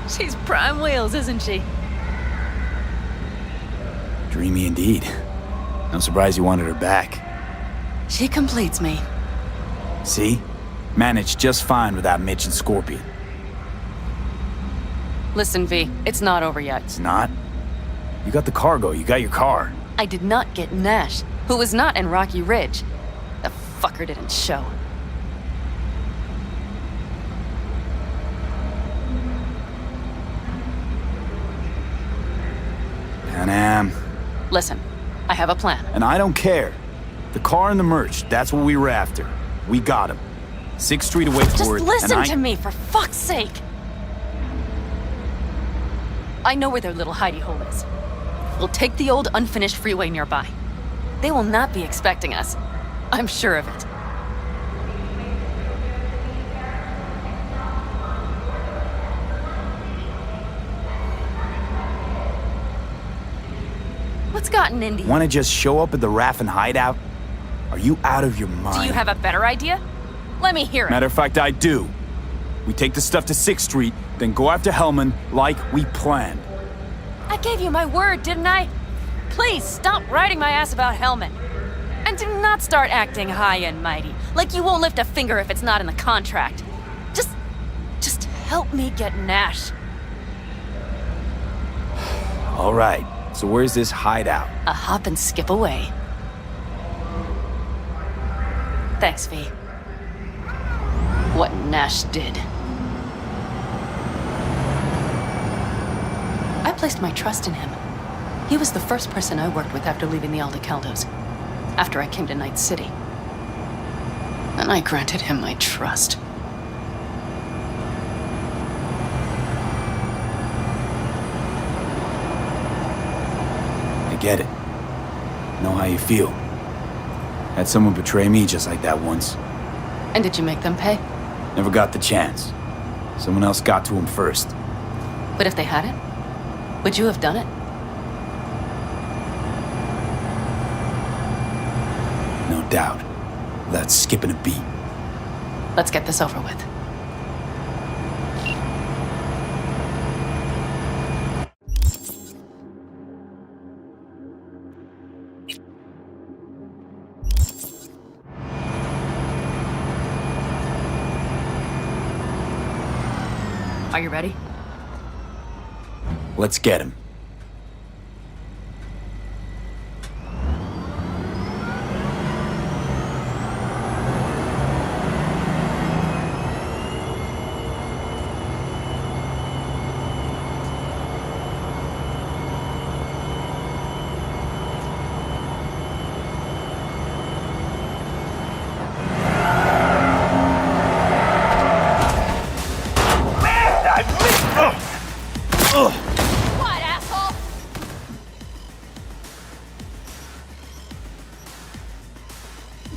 She's prime wheels, isn't she? Dreamy indeed. I'm surprised you wanted her back. She completes me. See? Managed just fine without Mitch and Scorpion. Listen, V, it's not over yet. It's not? You got the cargo, you got your car. I did not get Nash, who was not in Rocky Ridge. The fucker didn't show. Panam. Listen, I have a plan. And I don't care. The car and the merch, that's what we were after. We got him. 6th Street away Just for it. listen to me, for fuck's sake! I know where their little hidey hole is. We'll take the old unfinished freeway nearby. They will not be expecting us. I'm sure of it. What's gotten into you? Wanna just show up at the Raffin hideout? Are you out of your mind? Do you have a better idea? Let me hear it. Matter of fact, I do. We take the stuff to 6th Street, then go after Hellman like we planned. I gave you my word, didn't I? Please stop riding my ass about Hellman. And do not start acting high and mighty, like you won't lift a finger if it's not in the contract. Just help me get Nash. All right, so where's this hideout? A hop and skip away. Thanks, V. What Nash did. I placed my trust in him. He was the first person I worked with after leaving the Aldecaldos, after I came to Night City. And I granted him my trust. I get it. Know how you feel. Had someone betray me just like that once. And did you make them pay? Never got the chance. Someone else got to him first. But if they hadn't, would you have done it? No doubt. Without skipping a beat. Let's get this over with. Are you ready? Let's get him. What, asshole?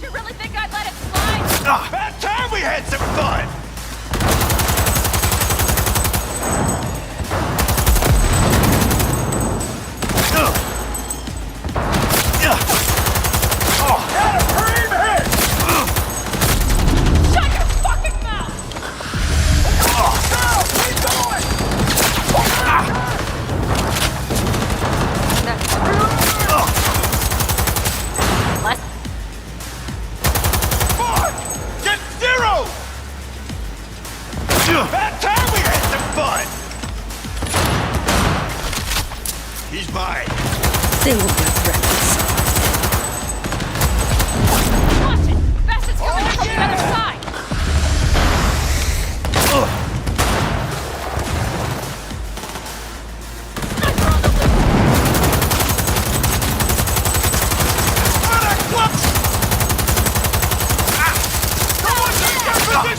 You really think I'd let it slide? About time we had some fun! Shut your fucking mouth! Let's Get zero! About time we had some fun! He's mine. they will regret this. Watch it! Bastards coming in from the other side! Sniper on the loose!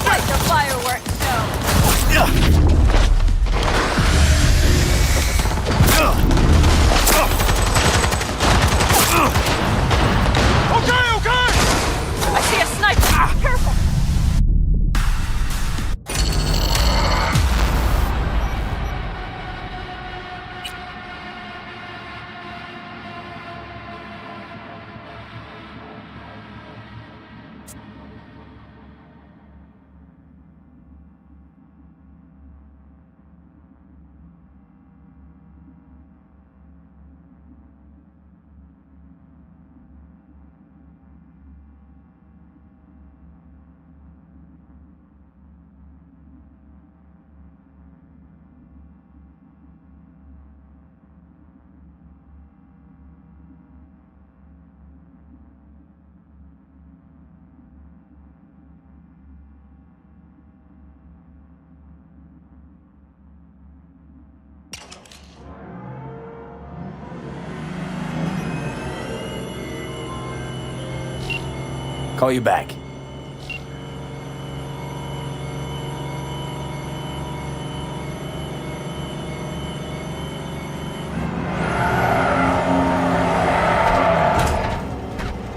Like the fireworks show! Okay! I see a sniper! Careful! Call you back.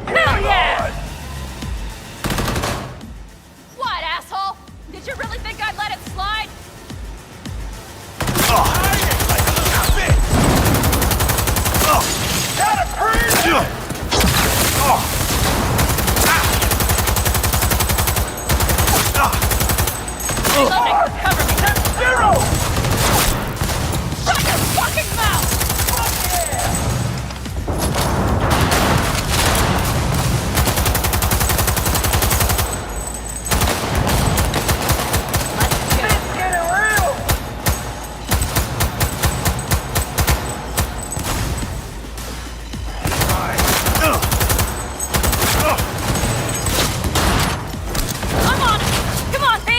Hell yeah! What, asshole? Did you really think I'd let it slide? Reloading! Cover me! Zero! Shut your fucking mouth! I'm on it! Come on, B!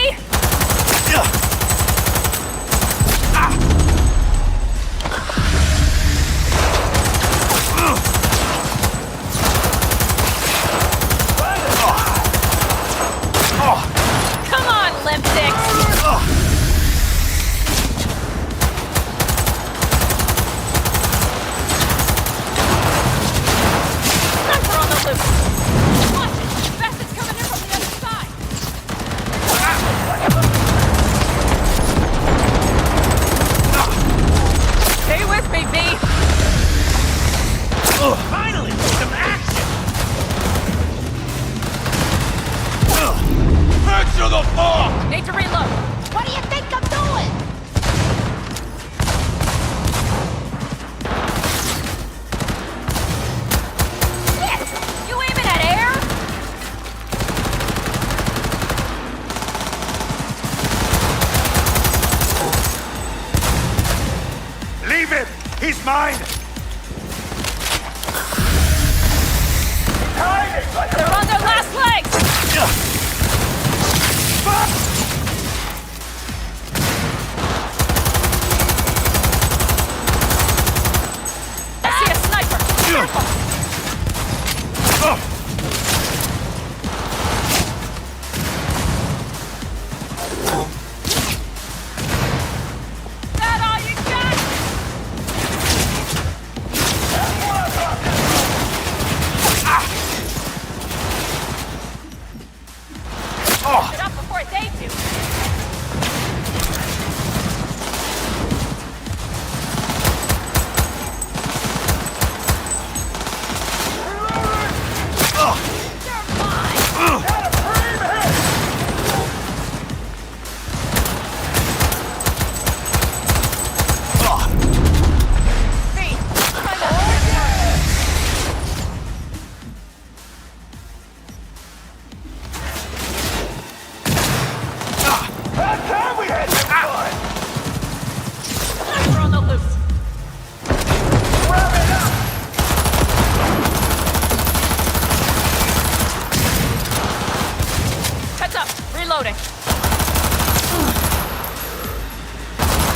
Come on, limp dicks! Sniper on the loose! Watch it! Bastards coming in from the other side! Stay with me, B! Finally, some action! Back to the farm! Need to reload! What do you think I'm doing? Shit! You aiming at air? Leave him! He's mine! They're on their last legs! I see a sniper! Careful! That all you got? Get up before they do! They're mine! B, try About time we had some fun! Sniper on the loose! Wrap it up! Heads up! Reloading!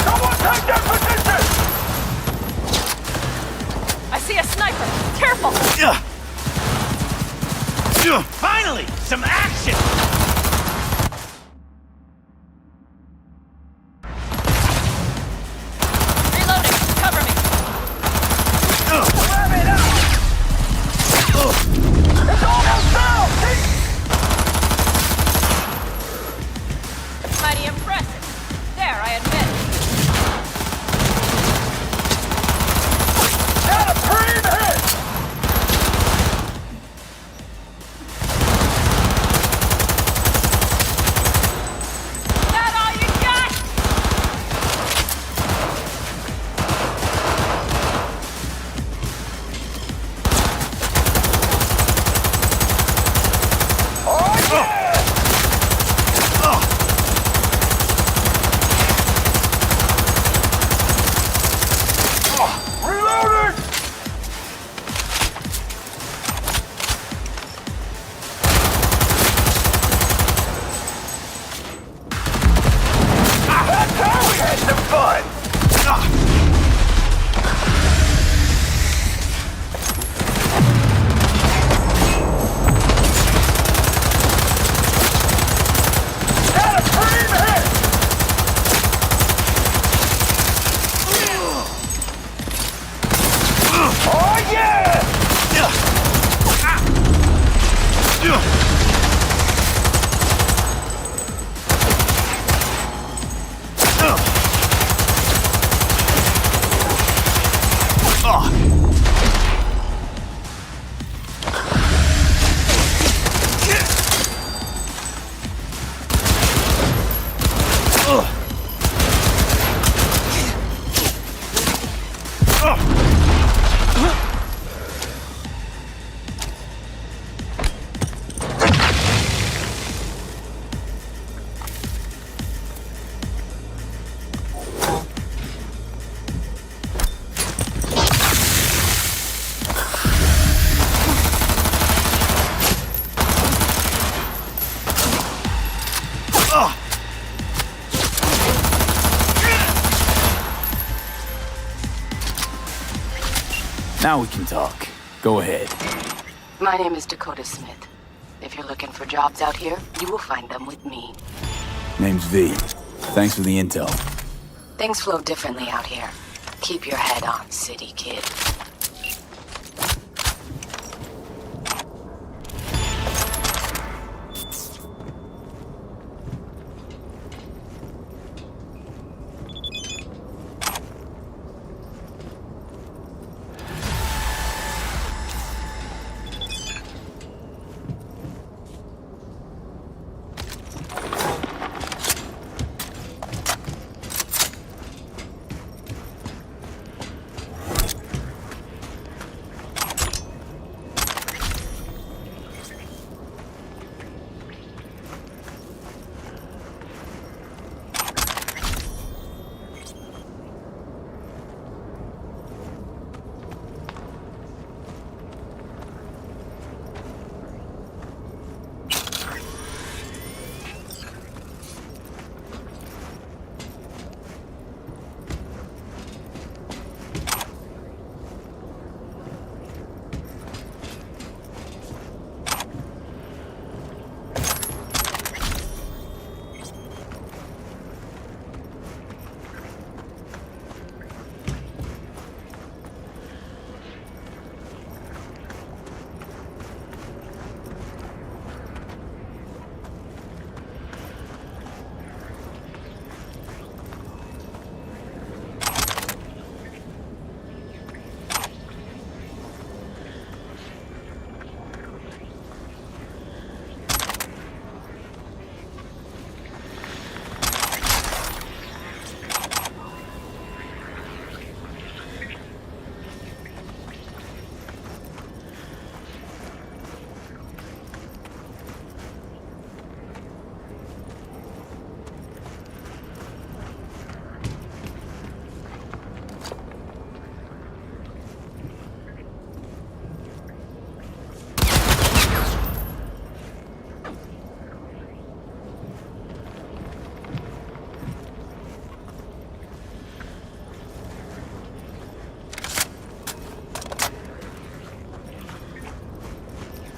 Someone take that position! I see a sniper! Careful! Finally, some action! Reloading! Cover me! Wrap it up! It's almost down! Mighty impressive. There, I admit. Got a cream hit! Now we can talk. Go ahead. My name is Dakota Smith. If you're looking for jobs out here, you will find them with me. Name's V. Thanks for the intel. Things flow differently out here. Keep your head on, city kid.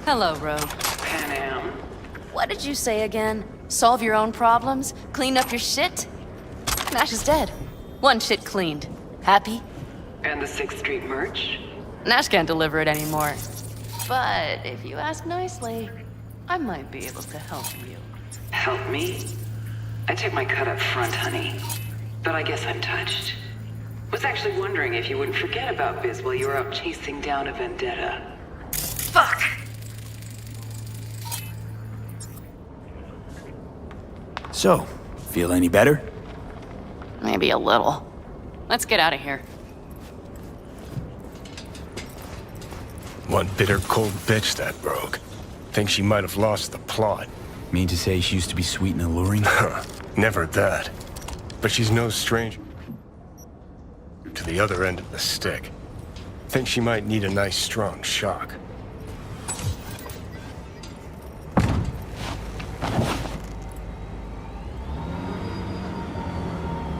Hello, Rogue. What did you say again? Solve your own problems? Clean up your shit? Nash is dead. One shit cleaned. Happy? And the 6th Street merch? Nash can't deliver it anymore. But if you ask nicely, I might be able to help you. Help me? I took my cut up front, honey. But I guess I'm touched. Was actually wondering if you wouldn't forget about Biz while you were out chasing down a vendetta. Fuck! So, feel any better? Maybe a little. Let's get out of here. One bitter, cold bitch, that Rogue. Think she might have lost the plot. Mean to say she used to be sweet and alluring? Never that. But she's no stranger to the other end of the stick. Think she might need a nice, strong shock.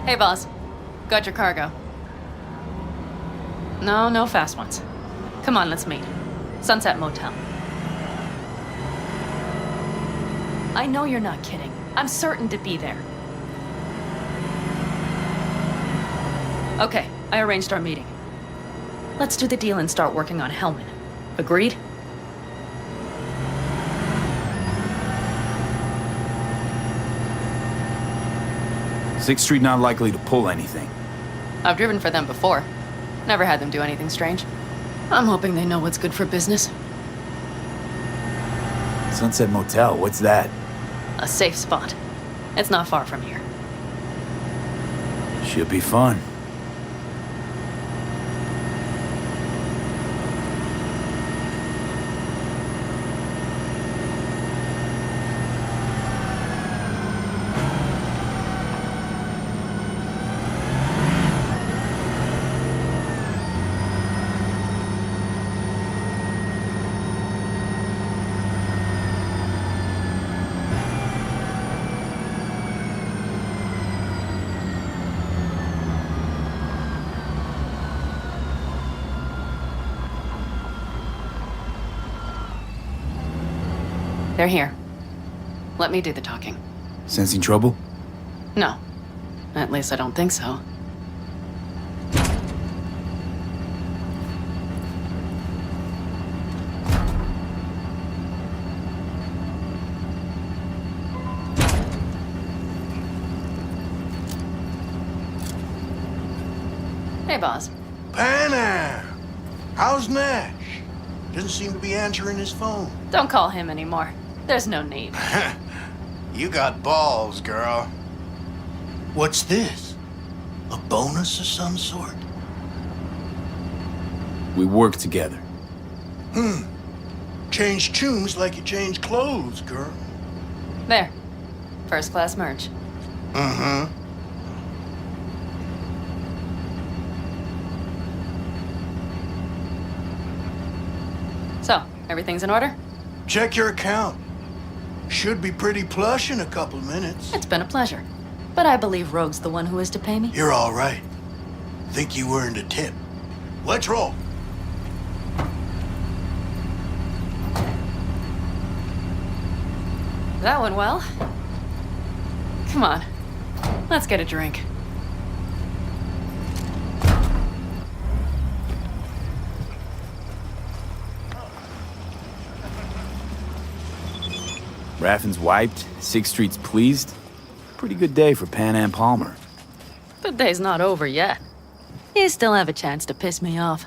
Hey, boss. Got your cargo. No fast ones. Come on, let's meet. Sunset Motel. I know you're not kidding. I'm certain to be there. Okay, I arranged our meeting. Let's do the deal and start working on Hellman. Agreed? Sixth Street not likely to pull anything. I've driven for them before. Never had them do anything strange. I'm hoping they know what's good for business. Sunset Motel, what's that? A safe spot. It's not far from here. Should be fun. They're here. Let me do the talking. Sensing trouble? No. At least I don't think so. Hey, boss. Panam! How's Nash? Doesn't seem to be answering his phone. Don't call him anymore. There's no need. You got balls, girl. What's this? A bonus of some sort? We work together. Change tunes like you change clothes, girl. There. First class merch. Mm-hmm. So, everything's in order? Check your account. Should be pretty plush in a couple minutes. It's been a pleasure. But I believe Rogue's the one who is to pay me. You're all right. Think you earned a tip. Let's roll. That went well. Come on. Let's get a drink. Raffin's wiped, 6th Street's pleased. Pretty good day for Panam Palmer. The day's not over yet. You still have a chance to piss me off.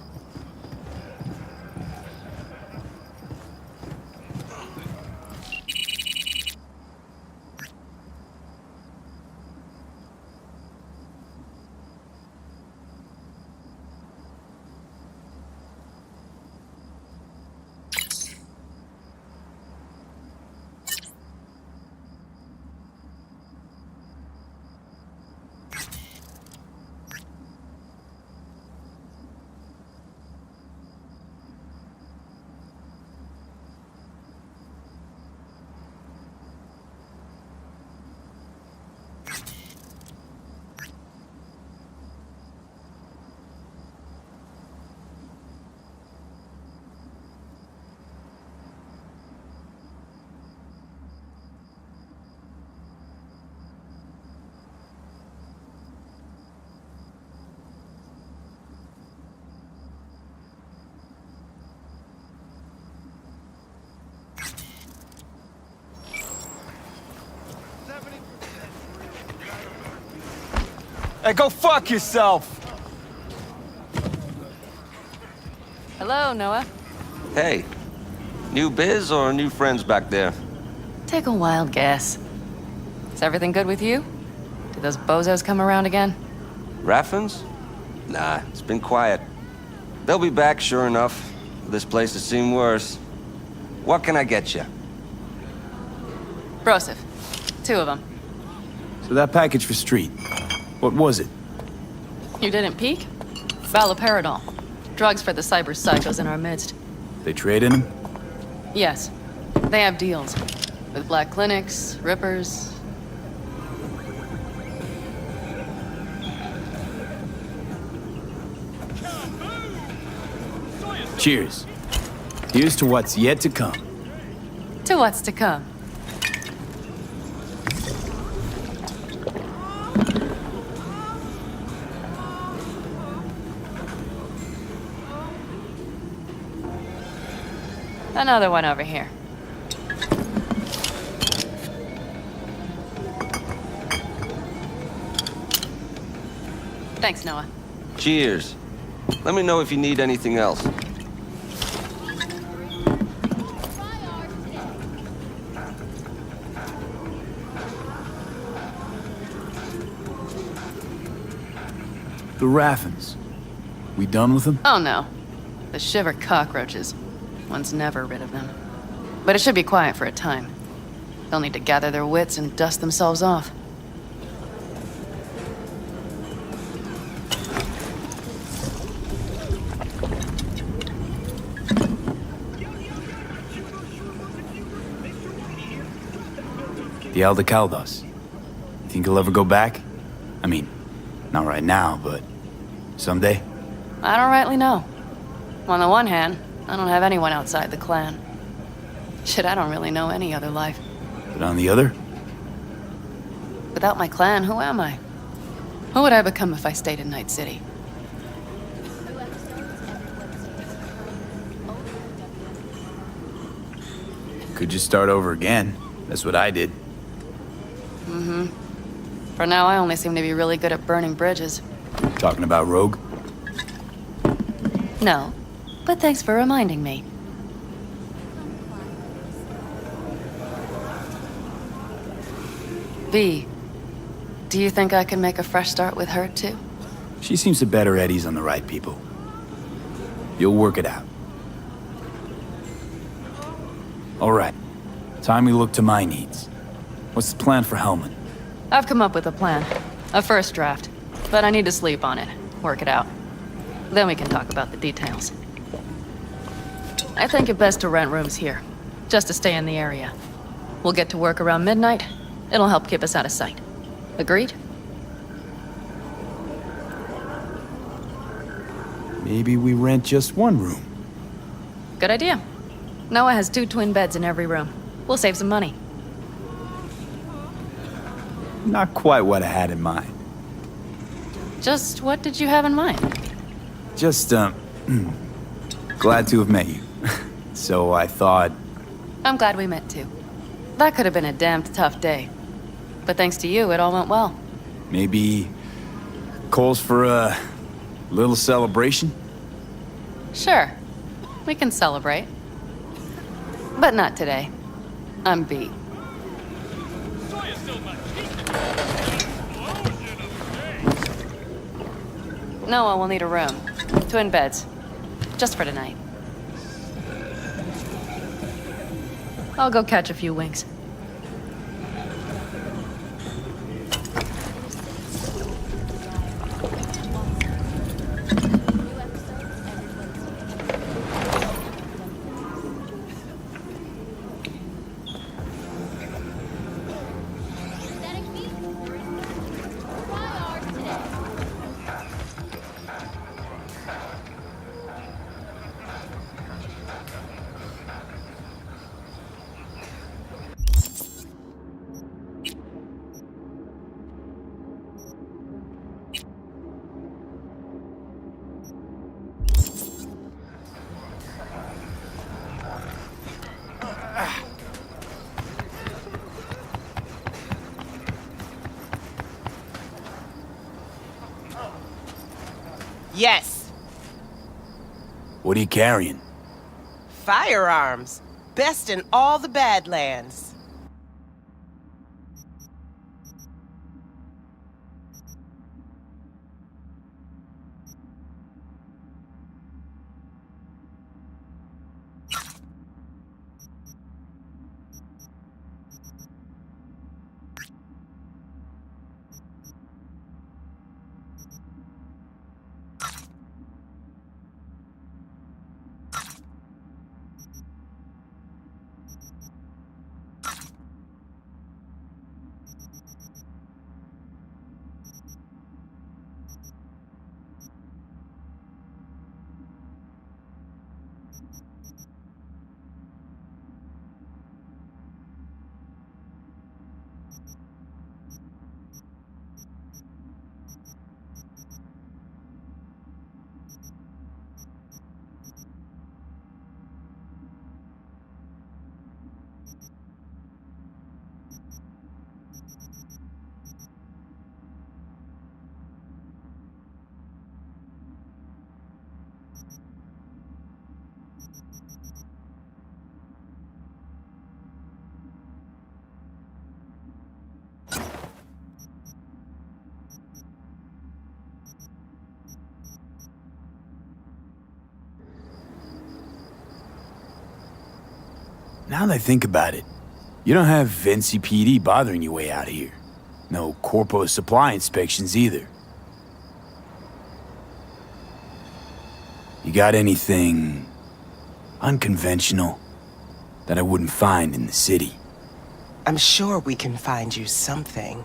Hey, go fuck yourself! Hello, Noah. Hey, new biz or new friends back there? Take a wild guess. Is everything good with you? Did those bozos come around again? Raffins? Nah, it's been quiet. They'll be back, sure enough. This place has seen worse. What can I get you? Broseph. 2 of them. So that package for Street, what was it? You didn't peek? Valoperidol. Drugs for the cyber psychos in our midst. They trading them? Yes. They have deals. With black clinics, rippers. Cheers. Here's to what's yet to come. To what's to come. Another one over here. Thanks, Noah. Cheers. Let me know if you need anything else. The Raffins. We done with them? Oh no. The shiver cockroaches. One's never rid of them. But it should be quiet for a time. They'll need to gather their wits and dust themselves off. The Aldecaldos. Think he'll ever go back? I mean, not right now, but someday? I don't rightly know. On the one hand, I don't have anyone outside the clan. Shit, I don't really know any other life. But on the other, Without my clan, who am I? Who would I become if I stayed in Night City? could you start over again? That's what I did. For now, I only seem to be really good at burning bridges. Talking about Rogue? No, but thanks for reminding me. V, do you think I can make a fresh start with her, too? She seems to bet her eddies on the right people. You'll work it out. All right. Time we look to my needs. What's the plan for Hellman? I've come up with a plan. A first draft. But I need to sleep on it. Work it out. Then we can talk about the details. I think it best to rent rooms here. Just to stay in the area. We'll get to work around midnight. It'll help keep us out of sight. Agreed? Maybe we rent just one room. Good idea. Noah has 2 twin beds in every room. We'll save some money. Not quite what I had in mind. Just what did you have in mind? Just, glad to have met you. So I thought, I'm glad we met too. That could have been a damned tough day. But thanks to you, it all went well. maybe calls for a little celebration? Sure. We can celebrate. But not today. I'm beat. Noah will need a room. Twin beds. Just for tonight. I'll go catch a few winks. Yes. What are you carrying? Firearms. Best in all the Badlands. Now that I think about it, you don't have NCPD bothering you way out here. No Corpo supply inspections either. You got anything unconventional that I wouldn't find in the city? I'm sure we can find you something.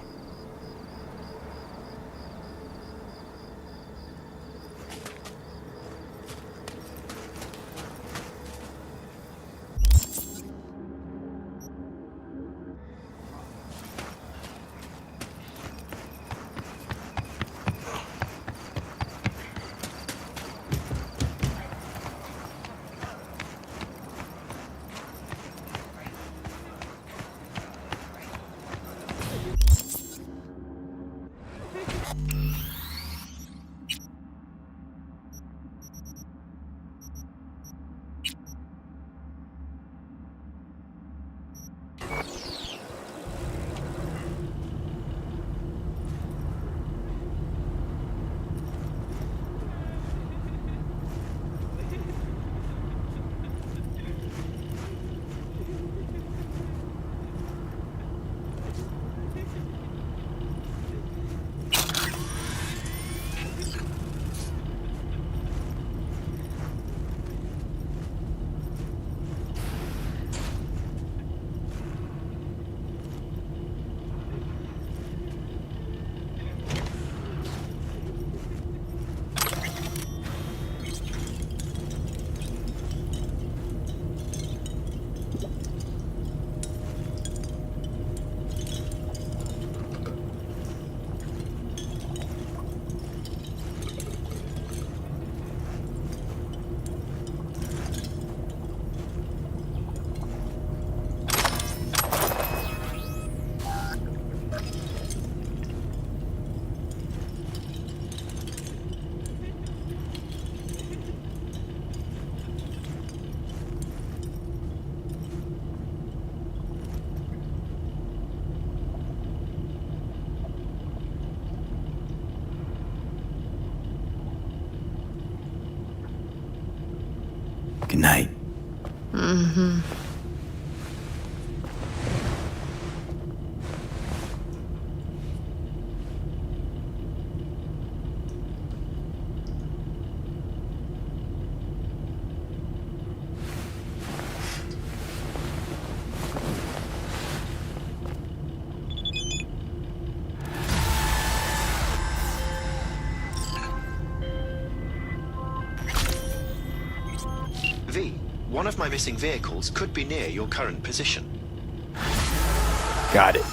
Mm-hmm. V, one of my missing vehicles could be near your current position. Got it.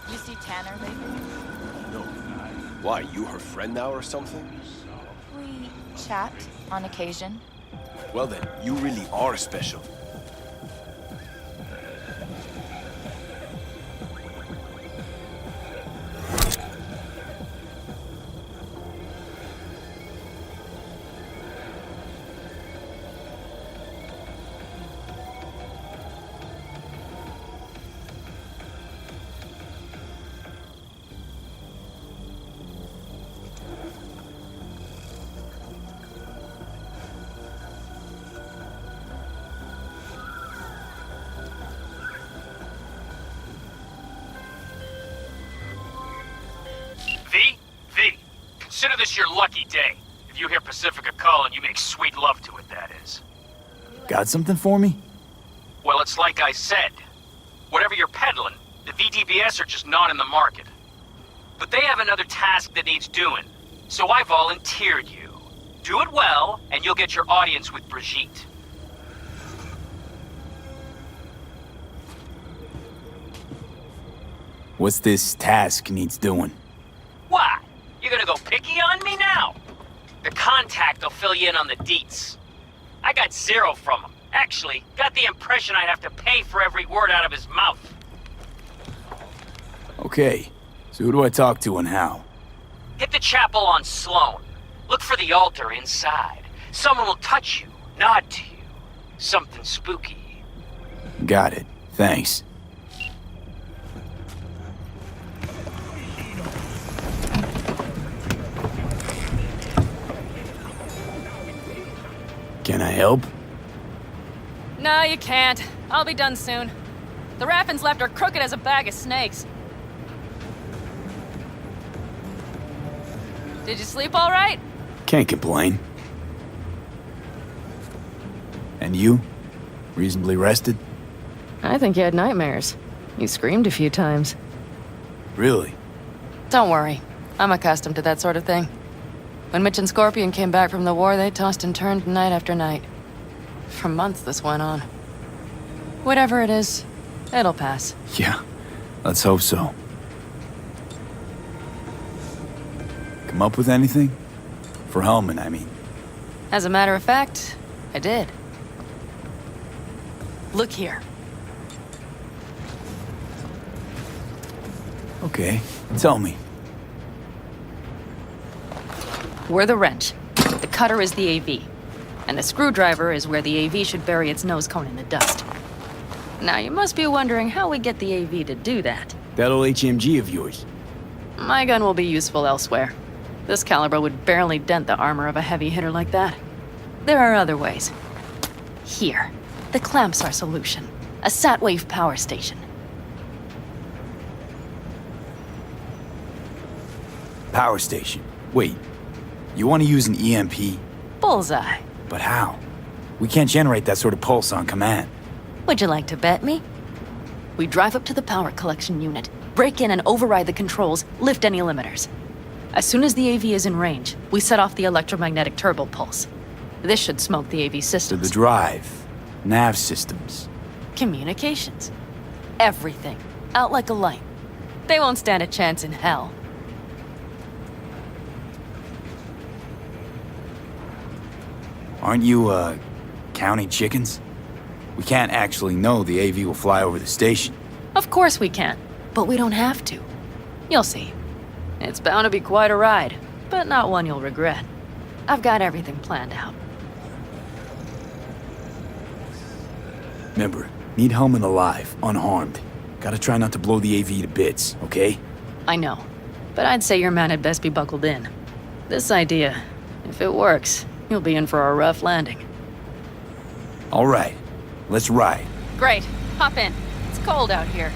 Did you see Tanner lately? No. Why, you her friend now or something? We chat on occasion. Well then, you really are special. Consider this your lucky day. If you hear Pacifica calling, you make sweet love to it, that is. Got something for me? Well, it's like I said. Whatever you're peddling, the VDBS are just not in the market. But they have another task that needs doing, so I volunteered you. Do it well, and you'll get your audience with Brigitte. What's this task needs doing? Why? You gonna go picky on me now? The contact will fill you in on the deets. I got zero from him. Actually, got the impression I'd have to pay for every word out of his mouth. Okay, so who do I talk to and how? Hit the chapel on Sloan. Look for the altar inside. Someone will touch you, nod to you. Something spooky. Got it. Thanks. Can I help? No, you can't. I'll be done soon. The Raffins left are crooked as a bag of snakes. Did you sleep all right? Can't complain. And you? Reasonably rested? I think you had nightmares. You screamed a few times. Really? Don't worry. I'm accustomed to that sort of thing. When Mitch and Scorpion came back from the war, they tossed and turned night after night. For months this went on. Whatever it is, it'll pass. Yeah, let's hope so. Come up with anything? For Hellman, I mean. As a matter of fact, I did. Look here. Okay, tell me. We're the wrench. The cutter is the AV. And the screwdriver is where the AV should bury its nose cone in the dust. Now, you must be wondering how we get the AV to do that. That old HMG of yours. My gun will be useful elsewhere. This caliber would barely dent the armor of a heavy hitter like that. There are other ways. Here. The clamps are solution. A sat-wave power station. Power station. Wait, you want to use an EMP? Bullseye. But how? We can't generate that sort of pulse on command. Would you like to bet me? We drive up to the power collection unit, break in and override the controls, lift any limiters. As soon as the AV is in range, we set off the electromagnetic turbo pulse. This should smoke the AV To systems. the drive, nav systems. Communications. Everything. Out like a light. They won't stand a chance in hell. Aren't you, counting chickens? We can't actually know the AV will fly over the station. Of course we can, but we don't have to. You'll see. It's bound to be quite a ride, but not one you'll regret. I've got everything planned out. Remember, need Hellman alive, unharmed. Gotta try not to blow the AV to bits, okay? I know, but I'd say your man had best be buckled in. This idea, if it works, you'll be in for a rough landing. All right, let's ride. Great. Hop in. It's cold out here.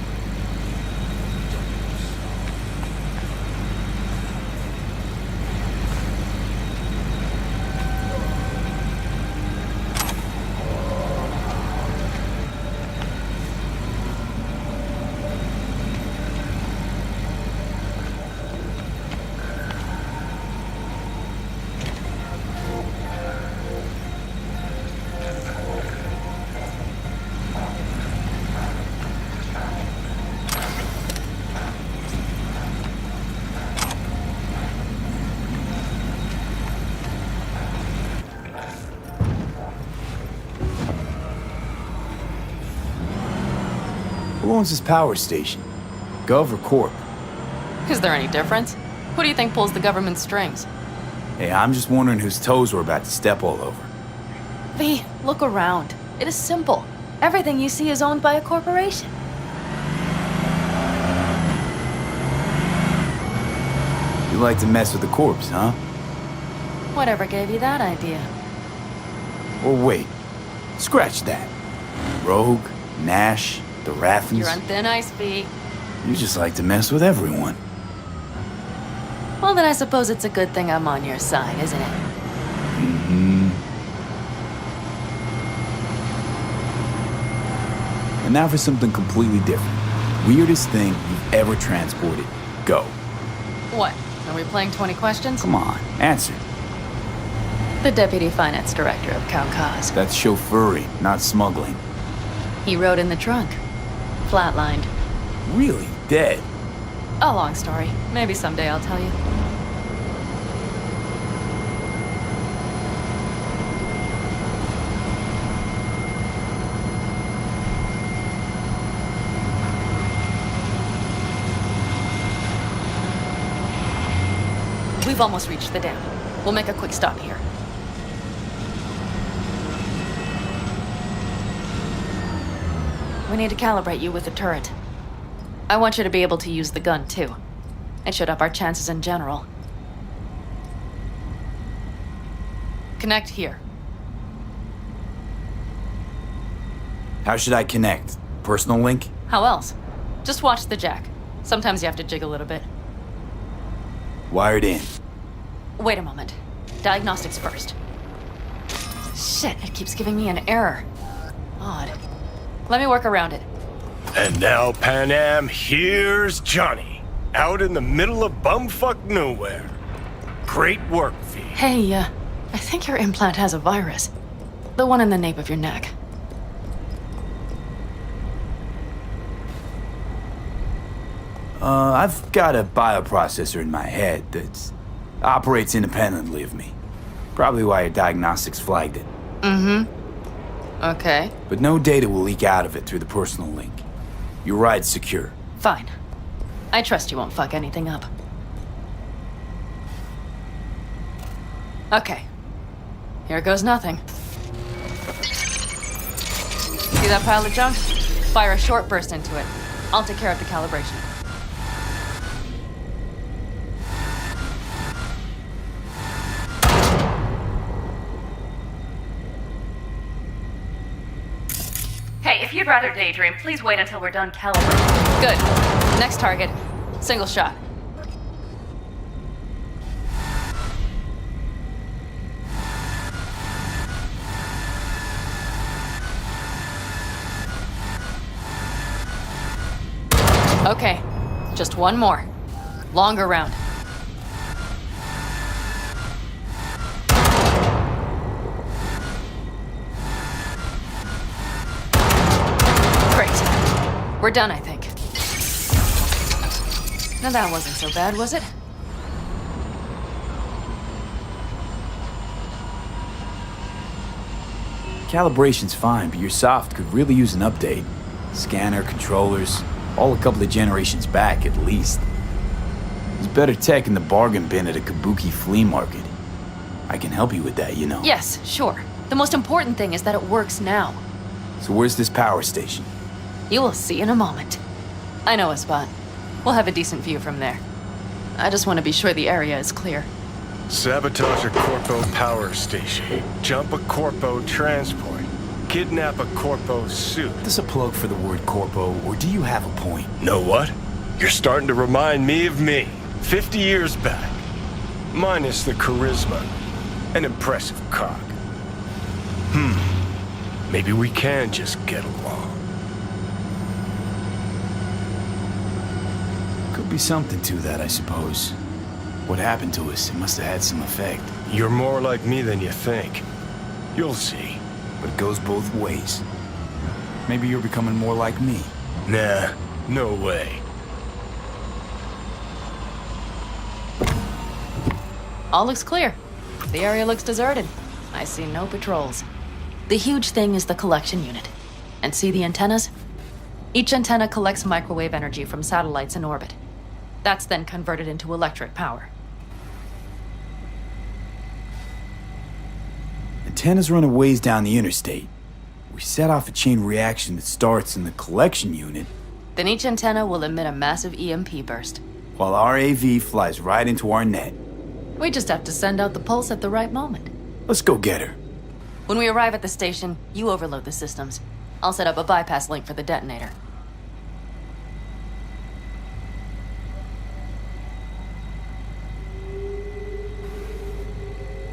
Who owns this power station? Gov or Corp? Is there any difference? Who do you think pulls the government's strings? Hey, I'm just wondering whose toes we're about to step all over. V, look around. It is simple. Everything you see is owned by a corporation. You like to mess with the corpse, huh? Whatever gave you that idea? Or wait, scratch that. Rogue, Nash, the Rathens. You're on thin ice, V. You just like to mess with everyone. Well, then I suppose it's a good thing I'm on your side, isn't it? Mm-hmm. And now for something completely different. Weirdest thing you've ever transported. Go. What? Are we playing 20 questions? Come on, answer. The Deputy Finance Director of Kaukaz. That's chauffeuring, not smuggling. He rode in the trunk. Flatlined. Really? Dead? A long story. Maybe someday I'll tell you. We've almost reached the dam. We'll make a quick stop here. We need to calibrate you with the turret. I want you to be able to use the gun, too. It should up our chances in general. Connect here. How should I connect? Personal link? How else? Just watch the jack. Sometimes you have to jig a little bit. Wired in. Wait a moment. Diagnostics first. Shit, it keeps giving me an error. Odd. Let me work around it. And now, Pan Am, here's Johnny. Out in the middle of bumfuck nowhere. Great work, V. Hey, I think your implant has a virus. The one in the nape of your neck. I've got a bioprocessor in my head that operates independently of me. Probably why your diagnostics flagged it. Mm-hmm. Okay. But no data will leak out of it through the personal link. Your ride's secure. Fine. I trust you won't fuck anything up. Okay. Here goes nothing. See that pile of junk? Fire a short burst into it. I'll take care of the calibration. Hey, if you'd rather daydream, please wait until we're done calibrating. Good. Next target. Single shot. Okay. Just one more. Longer round. We're done, I think. Now that wasn't so bad, was it? Calibration's fine, but your soft could really use an update. Scanner, controllers, all a couple of generations back at least. There's better tech in the bargain bin at a kabuki flea market. I can help you with that, you know. Yes, sure. The most important thing is that it works now. So where's this power station? You will see in a moment. I know a spot. We'll have a decent view from there. I just want to be sure the area is clear. Sabotage a Corpo power station. Jump a Corpo transport. Kidnap a Corpo suit. Is this a plug for the word corpo, or do you have a point? Know what? You're starting to remind me of me. 50 years back. Minus the charisma. An impressive cock. Maybe we can just get along. Could be something to that, I suppose. What happened to us? It must have had some effect. You're more like me than you think. You'll see. But it goes both ways. Maybe you're becoming more like me. Nah, no way. All looks clear. The area looks deserted. I see no patrols. The huge thing is the collection unit. And see the antennas? Each antenna collects microwave energy from satellites in orbit. That's then converted into electric power. Antennas run a ways down the interstate. We set off a chain reaction that starts in the collection unit, Then each antenna will emit a massive EMP burst. while our AV flies right into our net. We just have to send out the pulse at the right moment. Let's go get her. When we arrive at the station, you overload the systems. I'll set up a bypass link for the detonator.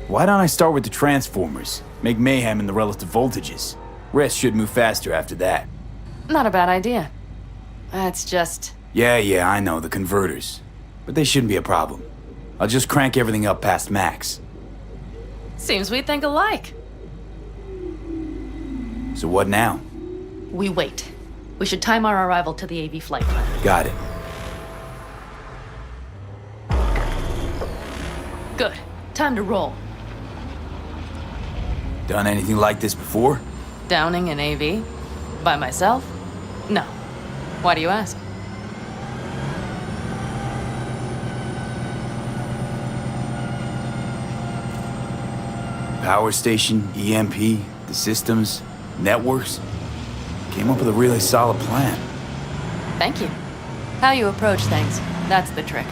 Why don't I start with the transformers? Make mayhem in the relative voltages. Rest should move faster after that. Not a bad idea. That's just... Yeah, I know, the converters. But they shouldn't be a problem. I'll just crank everything up past max. Seems we think alike. So what now? We wait. We should time our arrival to the AV flight plan. Got it. Good. Time to roll. Done anything like this before? Downing an AV? By myself? No. Why do you ask? Power station, EMP, the systems, networks. Came up with a really solid plan. Thank you. How you approach things, that's the trick.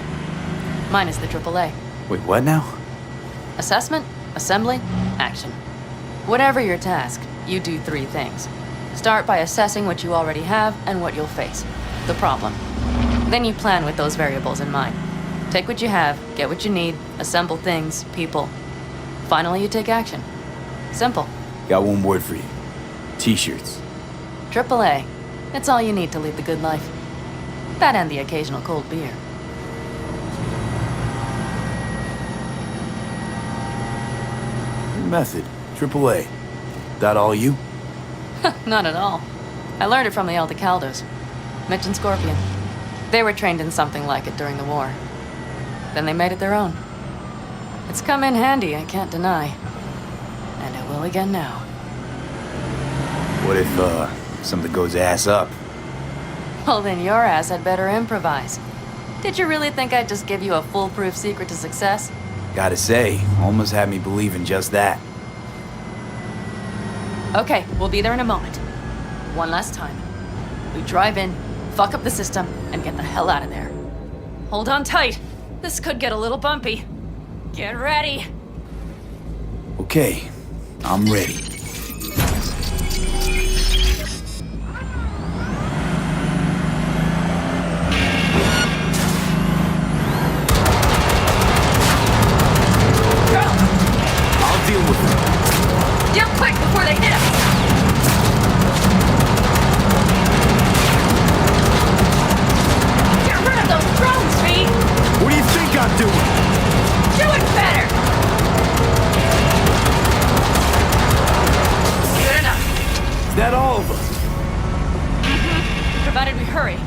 Mine is the AAA. Wait, what now? Assessment, assembly, action. Whatever your task, you do 3 things. Start by assessing what you already have and what you'll face. The problem. Then you plan with those variables in mind. Take what you have, get what you need, assemble things, people. Finally, you take action. Simple. Got one word for you. T-shirts. AAA. It's all you need to lead the good life. That and the occasional cold beer. Method. AAA. That all you? Not at all. I learned it from the Aldecaldos. Mitch and Scorpion. They were trained in something like it during the war. Then they made it their own. It's come in handy, I can't deny. And it will again now. What if, something goes ass up? Well, then your ass had better improvise. Did you really think I'd just give you a foolproof secret to success? Gotta say, almost had me believe in just that. Okay, we'll be there in a moment. One last time. We drive in, fuck up the system, and get the hell out of there. Hold on tight. This could get a little bumpy. Get ready. Okay, I'm ready. I'll deal with it. Deal quick before they hit us! Get rid of those drones, V! What do you think I'm doing? Do it better! Good enough. Is that all of us? Provided we hurry.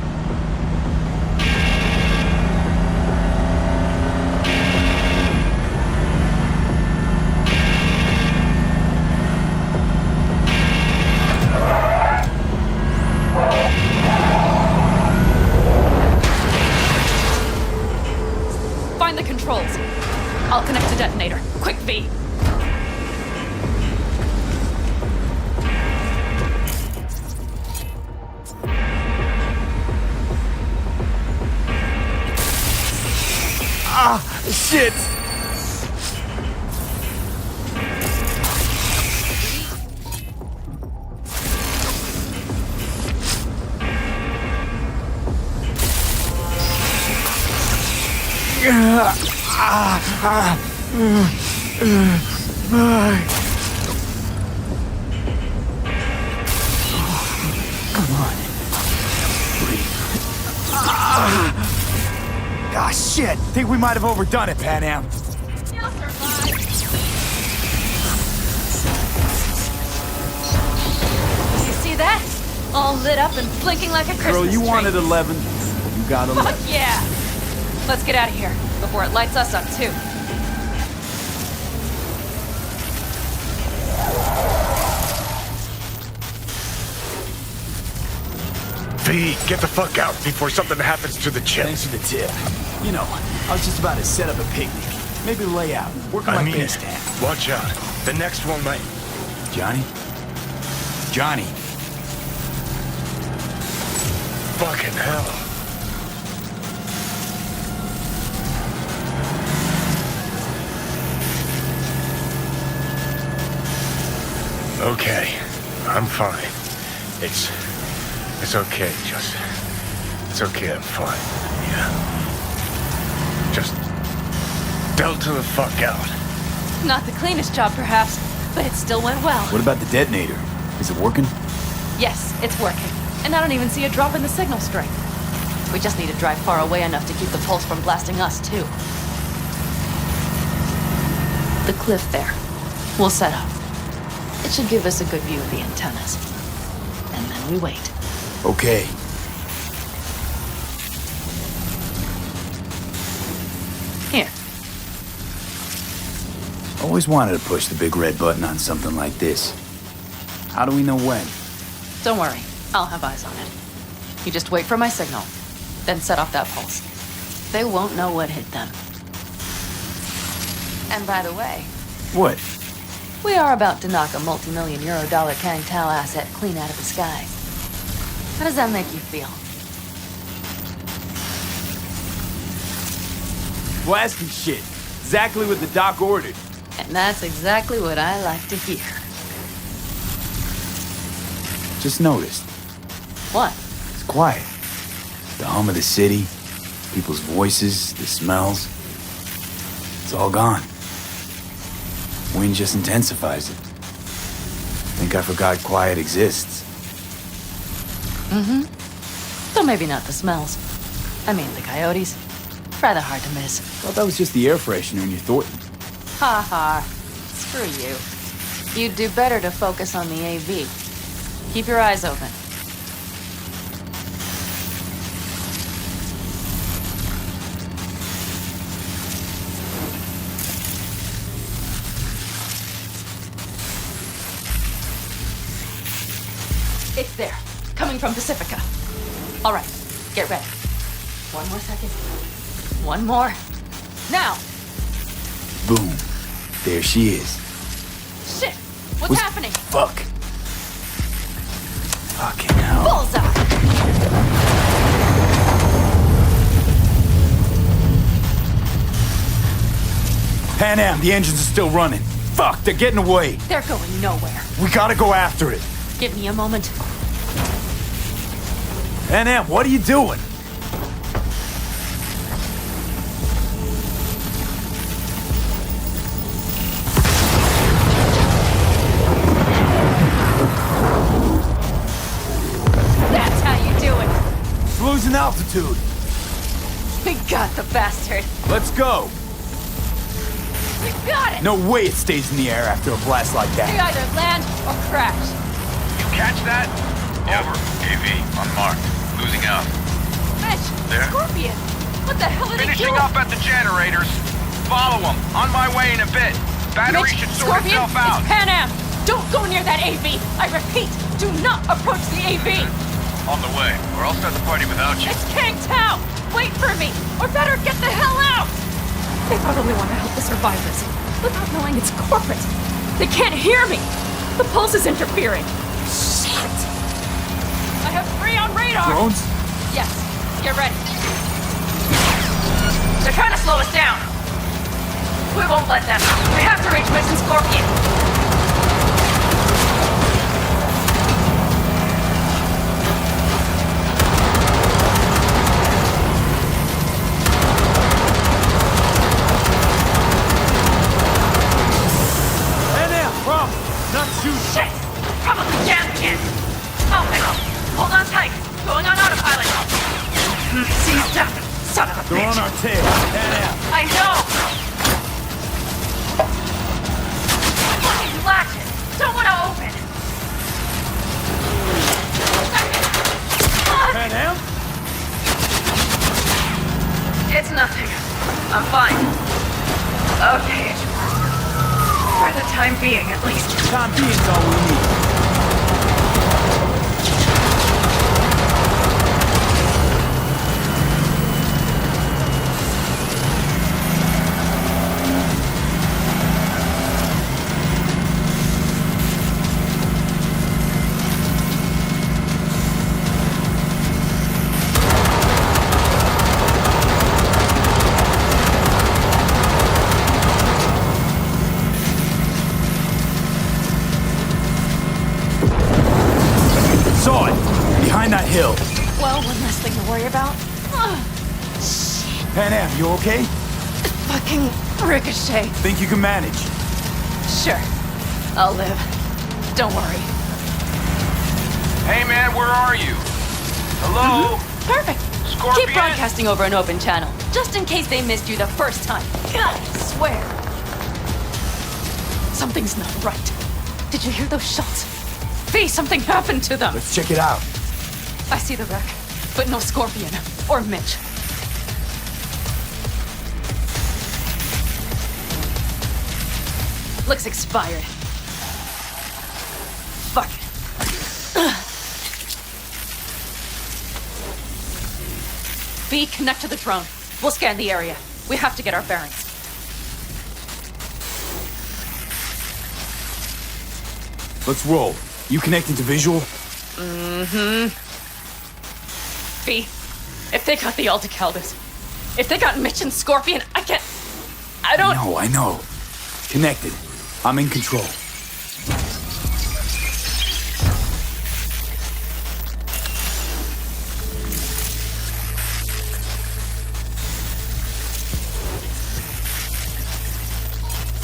Find the controls. I'll connect the detonator. Quick, V. Ah, shit! Come on. Breathe. Ah, shit! Think we might have overdone it, Pan Am. You see that? All lit up and blinking like a Christmas Girl, you tree. wanted 11. You got 11. Fuck yeah! Let's get out of here before it lights us up too. V, get the fuck out before something happens to the chip. Thanks for the tip. You know, I was just about to set up a picnic. Maybe lay out, work on my base camp. Watch out. The next one might... Johnny? Johnny. Fucking hell. Okay, I'm fine. It's okay, it's okay, I'm fine. Yeah. Just delta the fuck out. Not the cleanest job, perhaps, but it still went well. What about the detonator? Is it working? Yes, it's working. And I don't even see a drop in the signal strength. We just need to drive far away enough to keep the pulse from blasting us, too. The cliff there. We'll set up. It should give us a good view of the antennas. And then we wait. Okay. Here. Always wanted to push the big red button on something like this. How do we know when? Don't worry. I'll have eyes on it. You just wait for my signal, then set off that pulse. They won't know what hit them. And by the way... What? We are about to knock a multi-million euro-dollar Kang Tao asset clean out of the sky. How does that make you feel? Blasting shit. Exactly what the doc ordered. And that's exactly what I like to hear. Just noticed. What? It's quiet. The hum of the city, people's voices, the smells. It's all gone. Wind just intensifies it. Think I forgot quiet exists. Mm-hmm. Though maybe not the smells. I mean, the coyotes. Rather hard to miss. Thought that was just the air freshener in your Thornton. Ha ha. Screw you. You'd do better to focus on the AV. Keep your eyes open. It's there. Coming from Pacifica. All right. Get ready. One more second. One more. Now! Boom. There she is. Shit! What's happening? Fuck. Fucking hell. Bullseye! Pan Am, the engines are still running. Fuck, they're getting away. They're going nowhere. We gotta go after it. Give me a moment. Pan Am, what are you doing? That's how you do it. It's losing altitude. We got the bastard. Let's go. We got it. No way it stays in the air after a blast like We that. either land or crash. You catch that? Over. AV, on mark. Losing out. Mitch, There? Scorpion. What the hell are they Finishing doing? up at the generators. Follow them. On my way in a bit. Battery Mitch, should sort Scorpion, itself out. it's Pan Am. Don't go near that AV. I repeat, do not approach the AV. On the way. Or I'll start the party without you. It's Kang Tao. Wait for me, or better get the hell out. They probably want to help the survivors, without knowing it's corporate. They can't hear me. The pulse is interfering. Shit. I have 3 on radar. Drones? Yes. Get ready. They're trying to slow us down. We won't let them. We have to reach Mission Scorpion. Shit! Probably jammed again. Oh, hold on tight. Going on autopilot. Seized up. Son of a They're bitch. on our tail. Pan Am. I know. Fucking latches. Don't want to open. Pan Am? It's nothing. I'm fine. Okay. For the time being, at least. Time being's all we need. Pan Am, you okay? Fucking ricochet. Think you can manage? Sure. I'll live. Don't worry. Hey man, where are you? Hello? Perfect. Scorpion? Keep broadcasting over an open channel, just in case they missed you the first time. God, I swear. Something's not right. Did you hear those shots? V, something happened to them. Let's check it out. I see the wreck, but no Scorpion or Mitch. Looks expired. Fuck it. V, connect to the drone. We'll scan the area. We have to get our bearings. Let's roll. You connecting to visual? Mm-hmm. V, if they got the Aldecaldos, if they got Mitch and Scorpion, I don't... I know. Connected. I'm in control.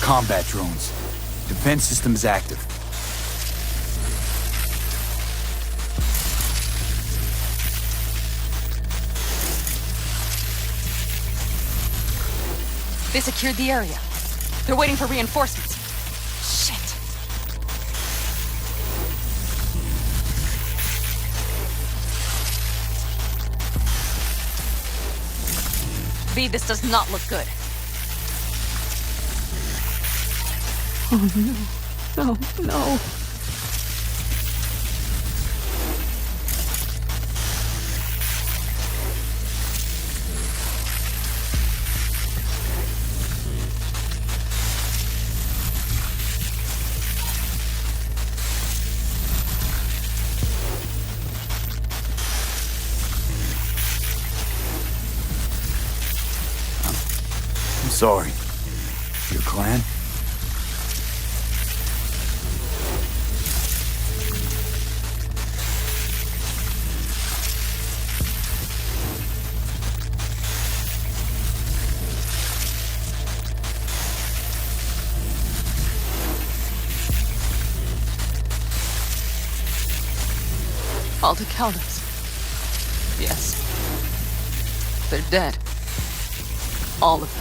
Combat drones. Defense system is active. They secured the area. They're waiting for reinforcements. Shit. V, this does not look good. Oh no. No, no. I'm sorry. Your clan? Aldecaldos. Yes. They're dead. All of them.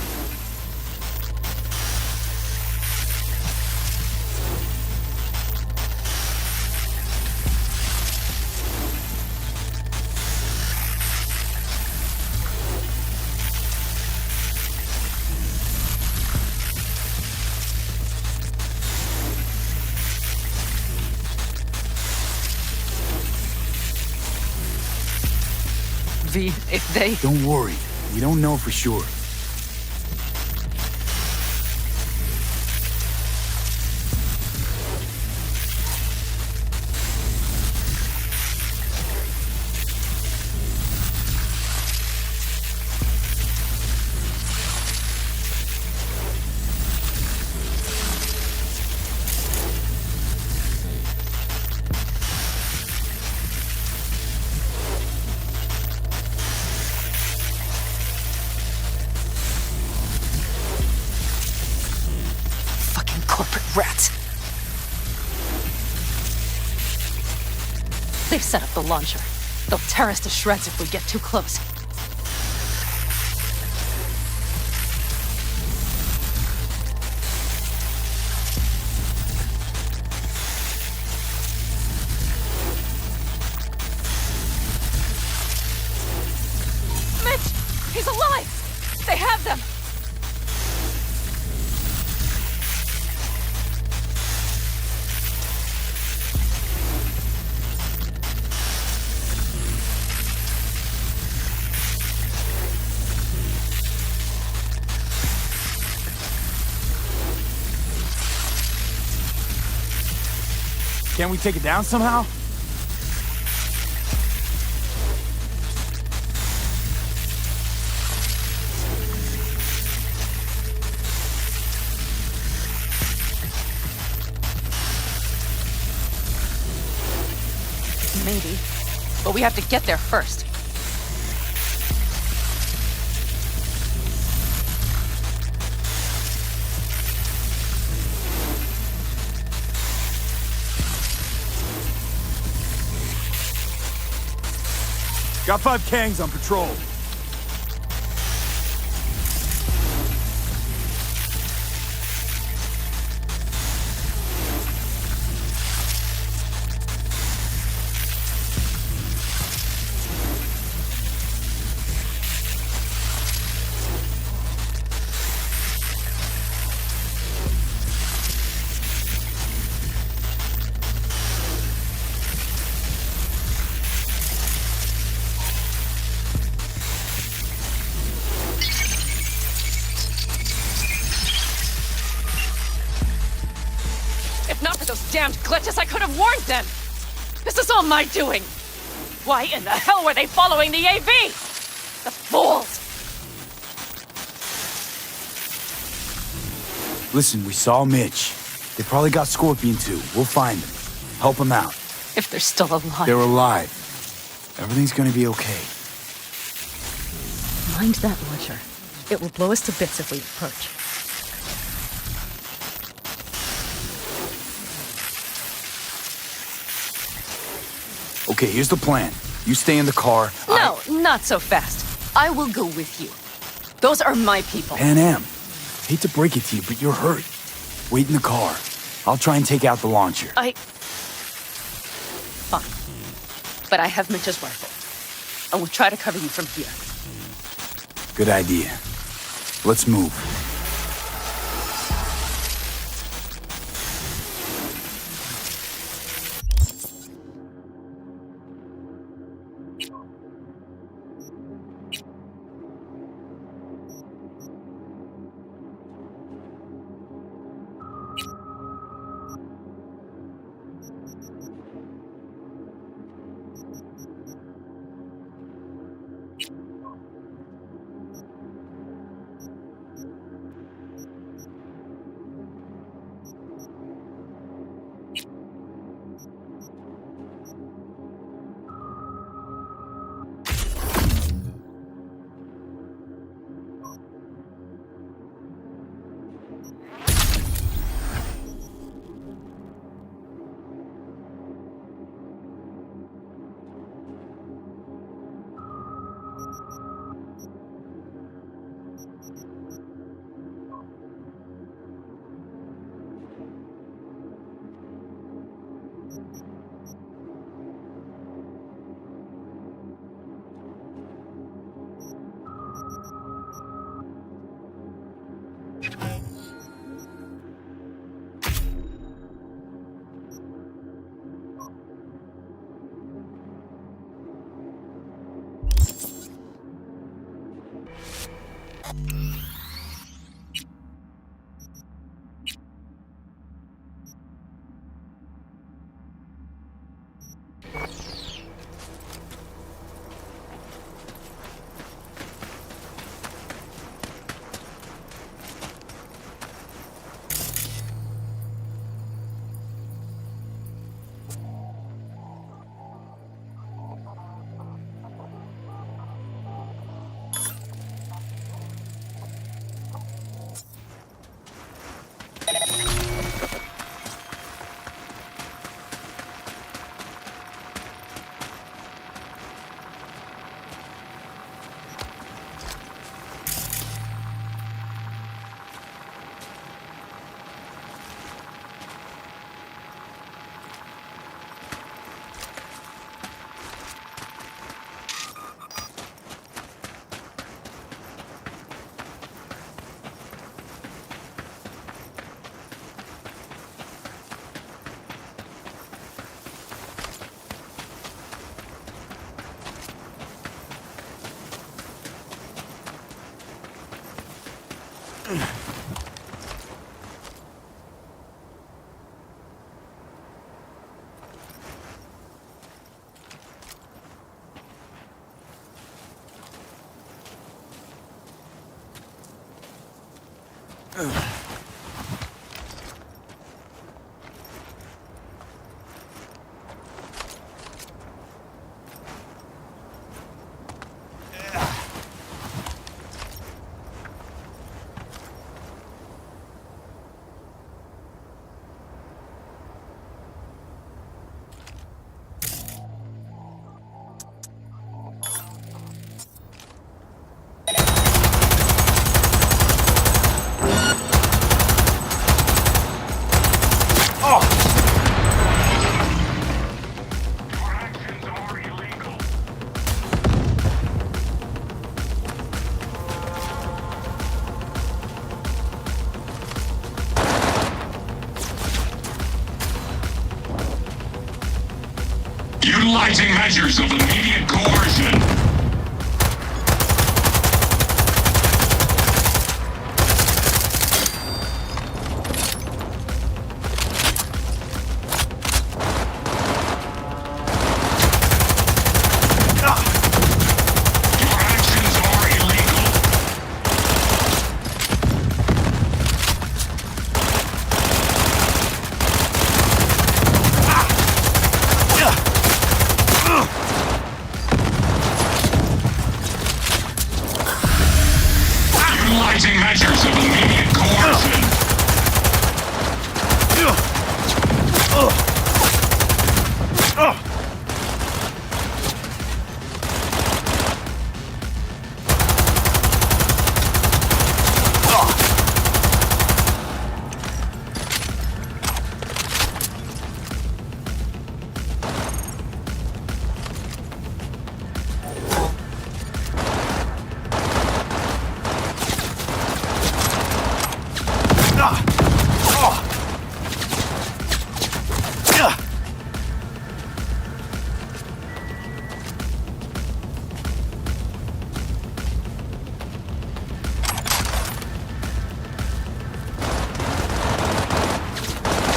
V, if they... Don't worry. We don't know for sure. Corporate rats. They've set up the launcher. They'll tear us to shreds if we get too close. Mitch! He's alive! They have them! Can't we take it down somehow? Maybe. But we have to get there first. Got 5 Kangs on patrol. If not for those damned glitches, I could have warned them! This is all my doing! Why in the hell were they following the AV? The fools! Listen, we saw Mitch. They probably got Scorpion too. We'll find them. Help them out. If they're still alive. They're alive. Everything's gonna be okay. Mind that launcher. It will blow us to bits if we approach. Okay, here's the plan. You stay in the car. No, not so fast. I will go with you. Those are my people. Pan Am. Hate to break it to you, but you're hurt. Wait in the car. I'll try and take out the launcher. Fine. But I have Mitch's rifle. I will try to cover you from here. Good idea. Let's move. Utilizing measures of immediate coercion. Utilizing measures of immediate coercion.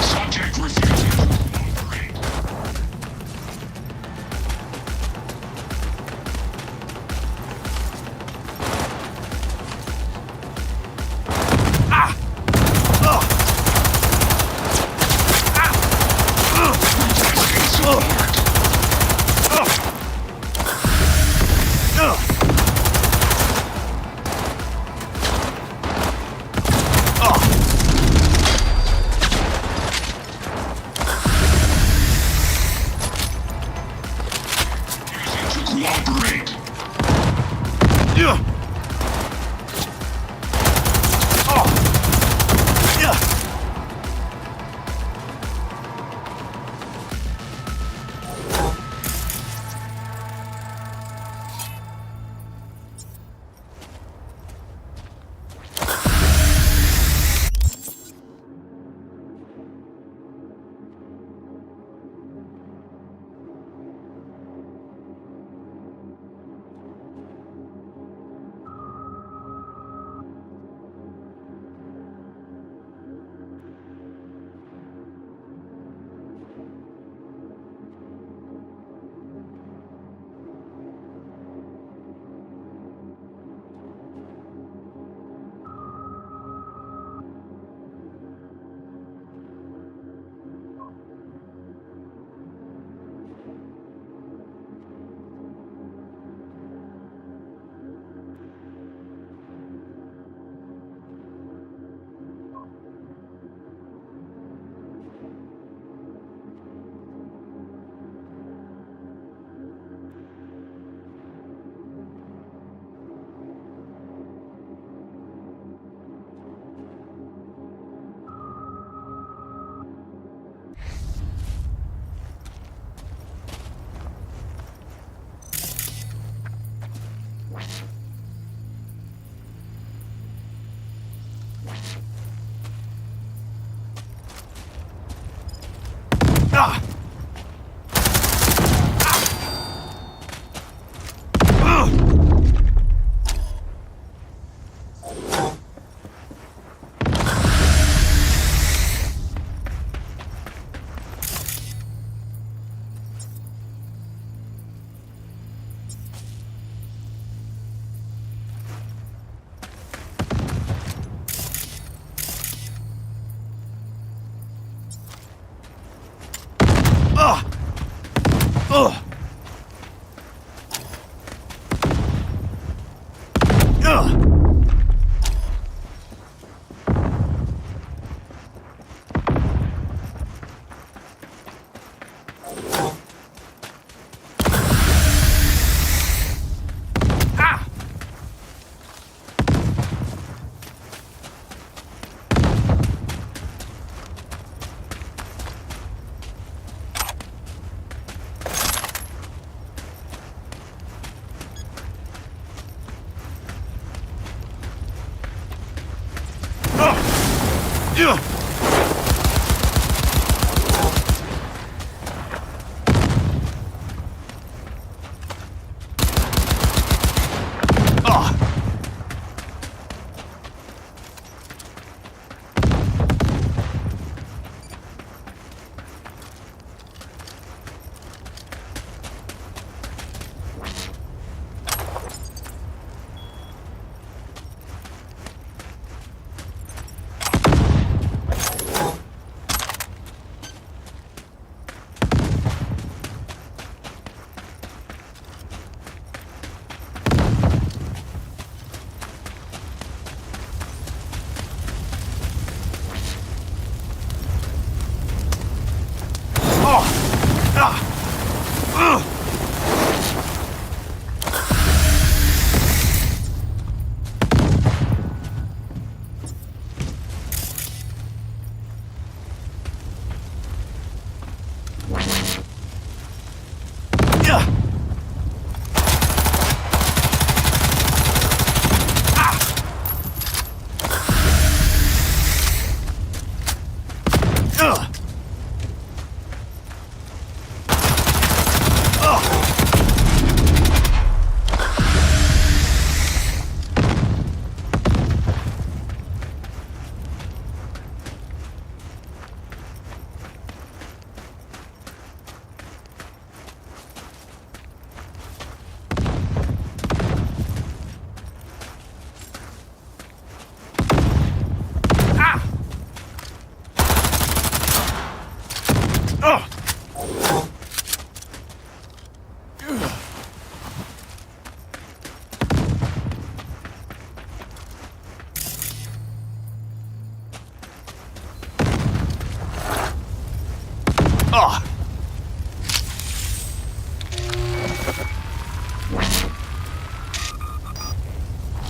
Subject refusing to cooperate. Requesting support. Refusing to cooperate.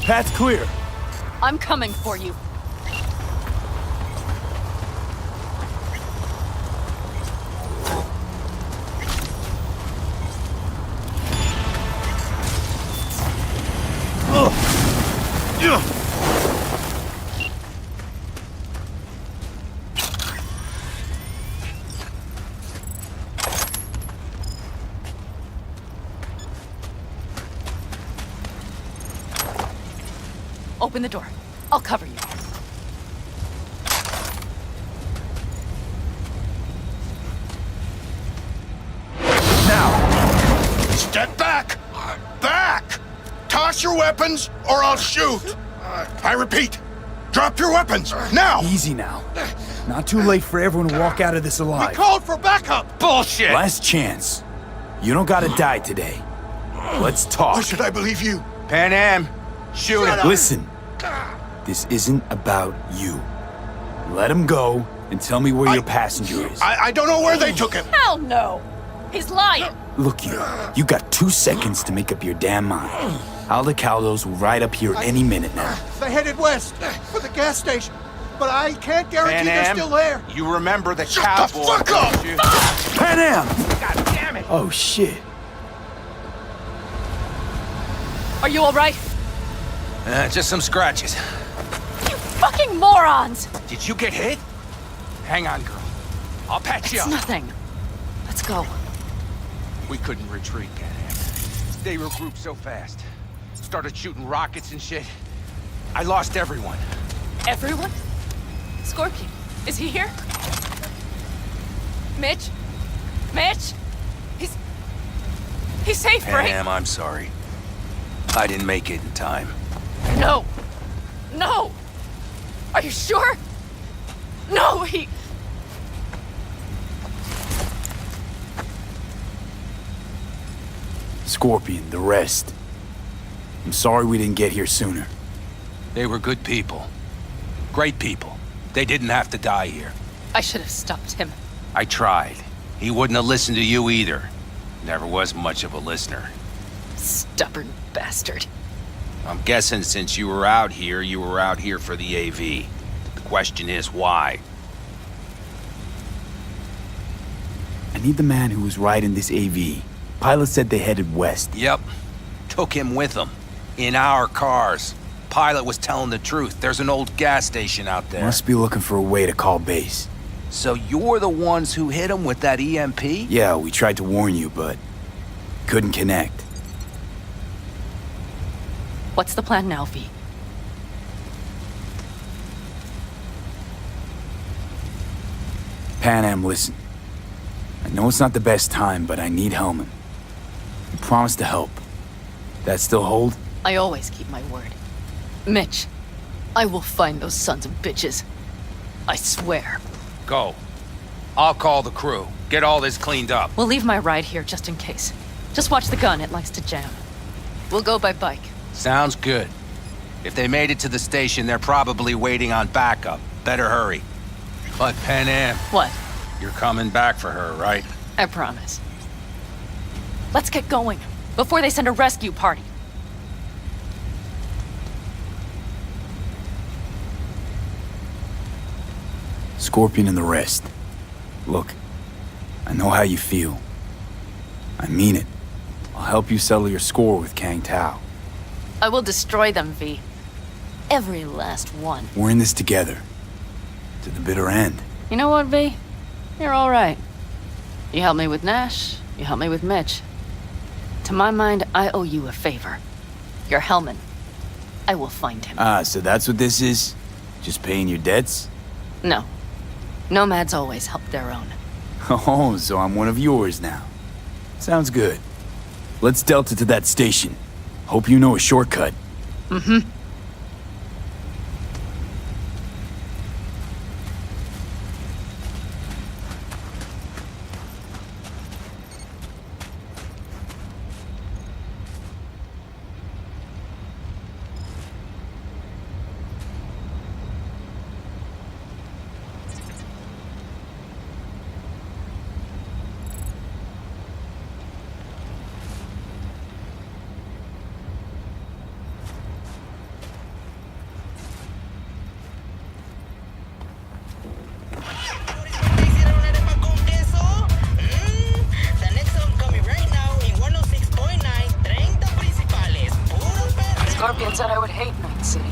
Path's clear. I'm coming for you. Open the door. I'll cover you. Now! Step back! Back! Toss your weapons, or I'll shoot! I repeat, drop your weapons, now! Easy now. Not too late for everyone to walk out of this alive. We called for backup! Bullshit! Last chance. You don't gotta die today. Let's talk. Why should I believe you? Pan Am, shoot him. Listen. This isn't about you. Let him go and tell me where your passenger is. I don't know where they took him. Hell no! He's lying! Look, you got 2 seconds to make up your damn mind. Aldecaldos will ride up here any minute now. They headed west for the gas station, but I can't guarantee they're still there. You remember the Shut cowboy. the fuck up! Pan Am! God damn it! Oh, shit. Are you alright? Just some scratches. You fucking morons! Did you get hit? Hang on, girl. I'll patch you It's up. nothing. Let's go. We couldn't retreat, Pan Am. They regrouped so fast. Started shooting rockets and shit. I lost everyone. Everyone? Scorpion, is he here? Mitch? Mitch? He's safe, Pan right? Am, I'm sorry. I didn't make it in time. No! No! Are you sure? No, he... Scorpion, the rest. I'm sorry we didn't get here sooner. They were good people. Great people. They didn't have to die here. I should have stopped him. I tried. He wouldn't have listened to you either. Never was much of a listener. Stubborn bastard. I'm guessing since you were out here for the AV. The question is, why? I need the man who was riding this AV. Pilot said they headed west. Yep. Took him with them. In our cars. Pilot was telling the truth. There's an old gas station out there. Must be looking for a way to call base. So you're the ones who hit him with that EMP? Yeah, we tried to warn you, but couldn't connect. What's the plan now, V? Pan Am, listen. I know it's not the best time, but I need Hellman. You promised to help. That still hold? I always keep my word. Mitch, I will find those sons of bitches. I swear. Go. I'll call the crew. Get all this cleaned up. We'll leave my ride here just in case. Just watch the gun, it likes to jam. We'll go by bike. Sounds good. If they made it to the station, they're probably waiting on backup. Better hurry. But Pan Am, What? you're coming back for her, right? I promise. Let's get going, before they send a rescue party. Scorpion and the rest. Look, I know how you feel. I mean it. I'll help you settle your score with Kang Tao. I will destroy them, V. Every last one. We're in this together. To the bitter end. You know what, V? You're all right. You helped me with Nash, you helped me with Mitch. To my mind, I owe you a favor. Your Hellman. I will find him. Ah, so that's what this is? Just paying your debts? No. Nomads always help their own. Oh, so I'm one of yours now. Sounds good. Let's Delta to that station. Hope you know a shortcut. Mm-hmm. Scorpion said I would hate Night City.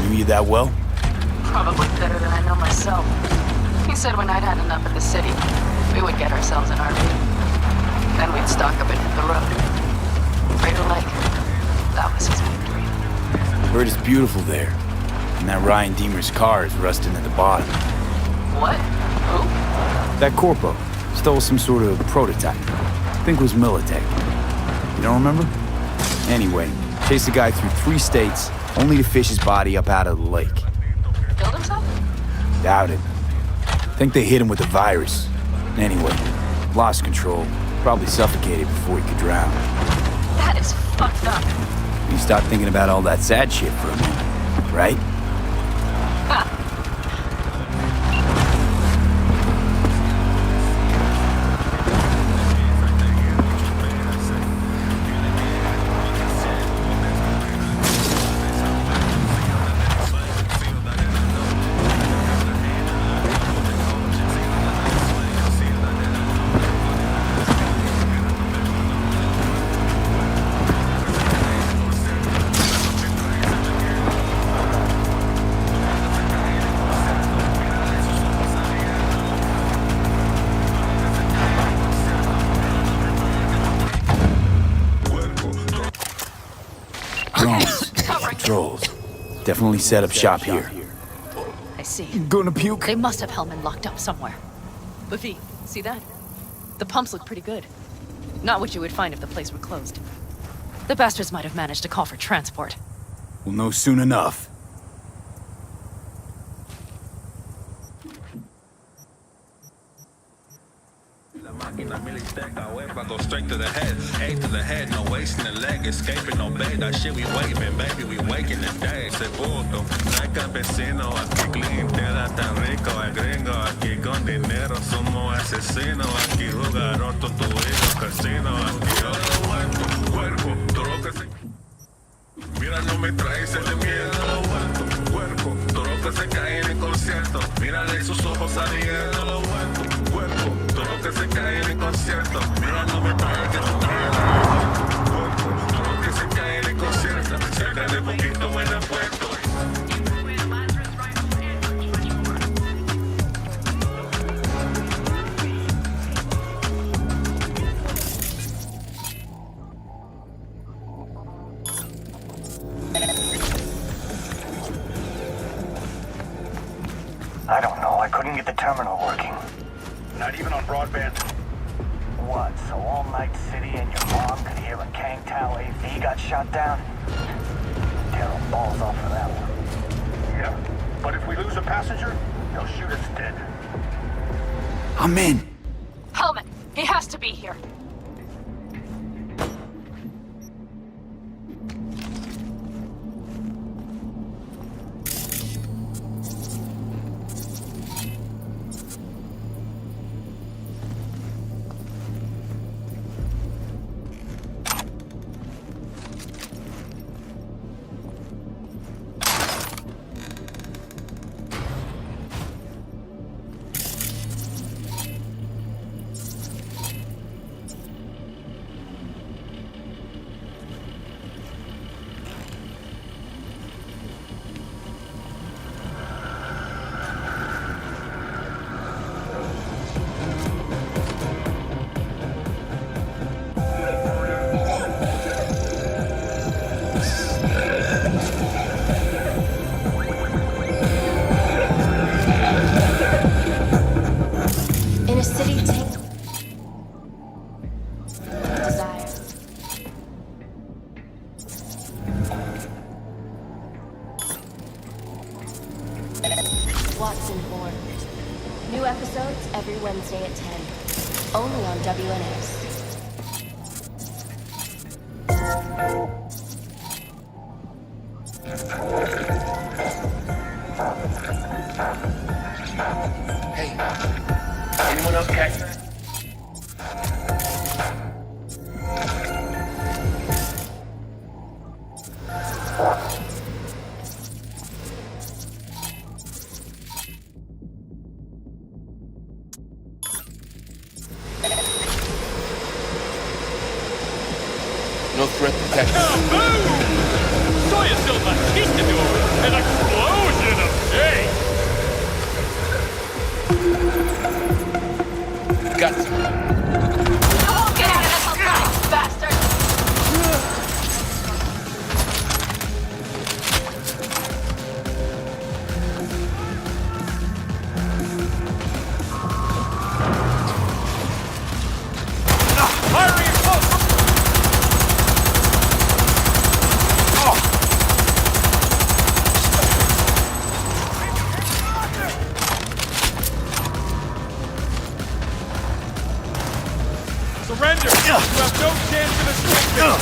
Knew you that well? Probably better than I know myself. He said when I'd had enough of the city, we would get ourselves an RV. Then we'd stock up and hit the road. Crater Lake. That was his big dream. Heard it's beautiful there. And that Ryan Deemer's car is rusting at the bottom. What? Who? That Corpo stole some sort of prototype. Think was Militech. You don't remember? Anyway, chased the guy through 3 states, only to fish his body up out of the lake. Killed himself? Doubt it. Think they hit him with the virus. Anyway, lost control. Probably suffocated before he could drown. That is fucked up. You stop thinking about all that sad shit for a minute, right? Drones, patrols. Definitely set up shop here. I see. Gonna puke? They must have Hellman locked up somewhere. But V, see that? The pumps look pretty good. Not what you would find if the place were closed. The bastards might have managed to call for transport. We'll know soon enough. Go straight to the head, A to the head, no wasting the leg, escaping, no bait, that shit we waving, baby, we waking the day, ese puto, no hay campesino, aquí clientela tan rico, el gringo, aquí con dinero, somos asesinos, aquí jugar otro tu hijo, casino, aquí oro muerto, cuerpo, todo lo que se... Mira, no me traes el de miedo, muerto, cuerpo, todo lo que se cae en el concierto, mírale sus ojos ardiendo, muerto, cuerpo, todo lo que se cae en el concierto, mira, no me traigas tu miedo, cuerpo, todo lo que se cae en el concierto, sácale poquito buena puesto. I don't know. I couldn't get the terminal working. Not even on broadband? What, so all Night City and your mom could hear a Kang Tao AV got shot down? Tear our balls off for that one. Yeah, but if we lose a passenger, they'll shoot us dead. I'm in. Hellman, he has to be here. episodes every Wednesday at 10. Only on WNS. Hey, anyone else catch that? No threat detected. Saw yourself a Conquistador, an explosion of hate! Got some. You won't get out of this alive, bastard! Firing it close! Surrender! You have no chance of escaping!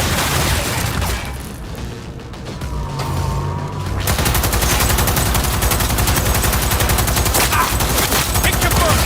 Take your burn!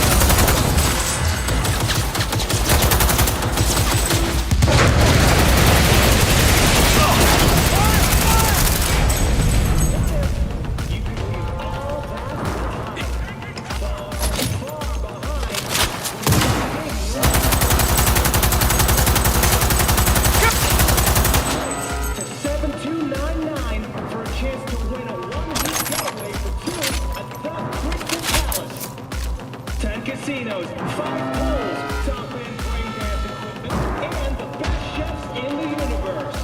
For a chance to win a one-week getaway for two at the Crystal Palace. 10 casinos, 5 pools, top-end brain dance equipment, and the best chefs in the universe.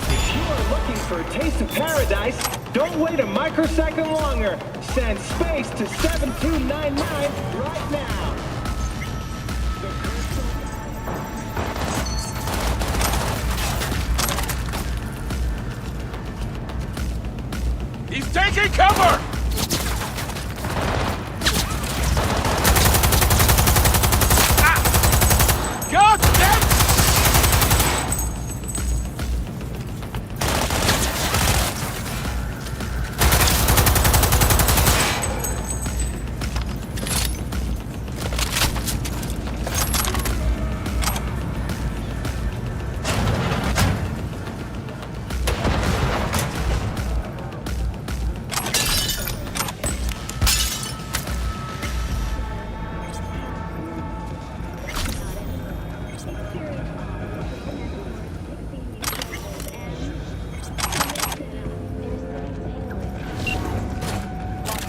If you are looking for a taste of paradise, don't wait a microsecond longer. Send space to 7299 right now. He's taking cover! God damn!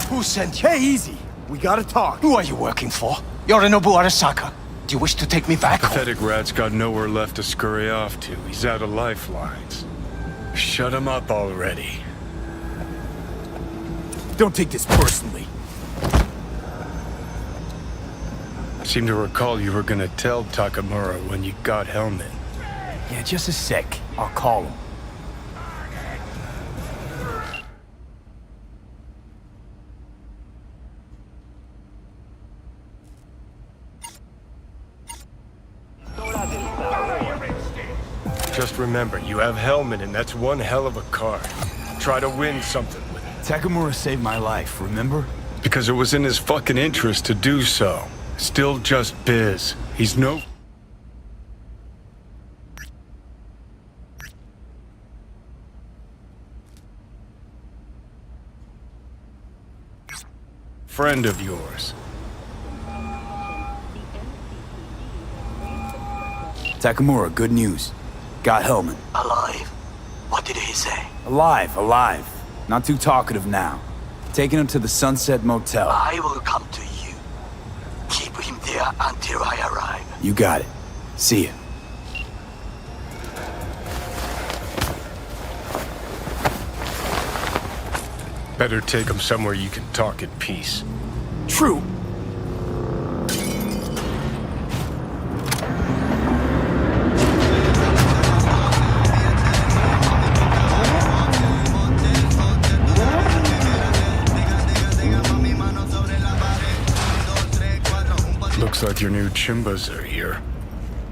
Who sent you? Hey, easy. We gotta talk. Who are you working for? Yorinobu Arasaka. Do you wish to take me back home? Pathetic rat's got nowhere left to scurry off to. He's out of lifelines. Shut him up already. Don't take this personally. I seem to recall you were gonna tell Takamura when you got Helmet. Yeah, just a sec. I'll call him. Just remember, you have Helmet, and that's one hell of a card. Try to win something with it. Takamura saved my life, remember? Because it was in his fucking interest to do so. Still just biz. He's no... friend of yours. Takamura, good news. Got Hellman. Alive? What did he say? Alive, alive. Not too talkative now. Taking him to the Sunset Motel. I will come to you. Keep him there until I arrive. You got it. See ya. Better take him somewhere you can talk in peace. True. Looks like your new Chimbas are here.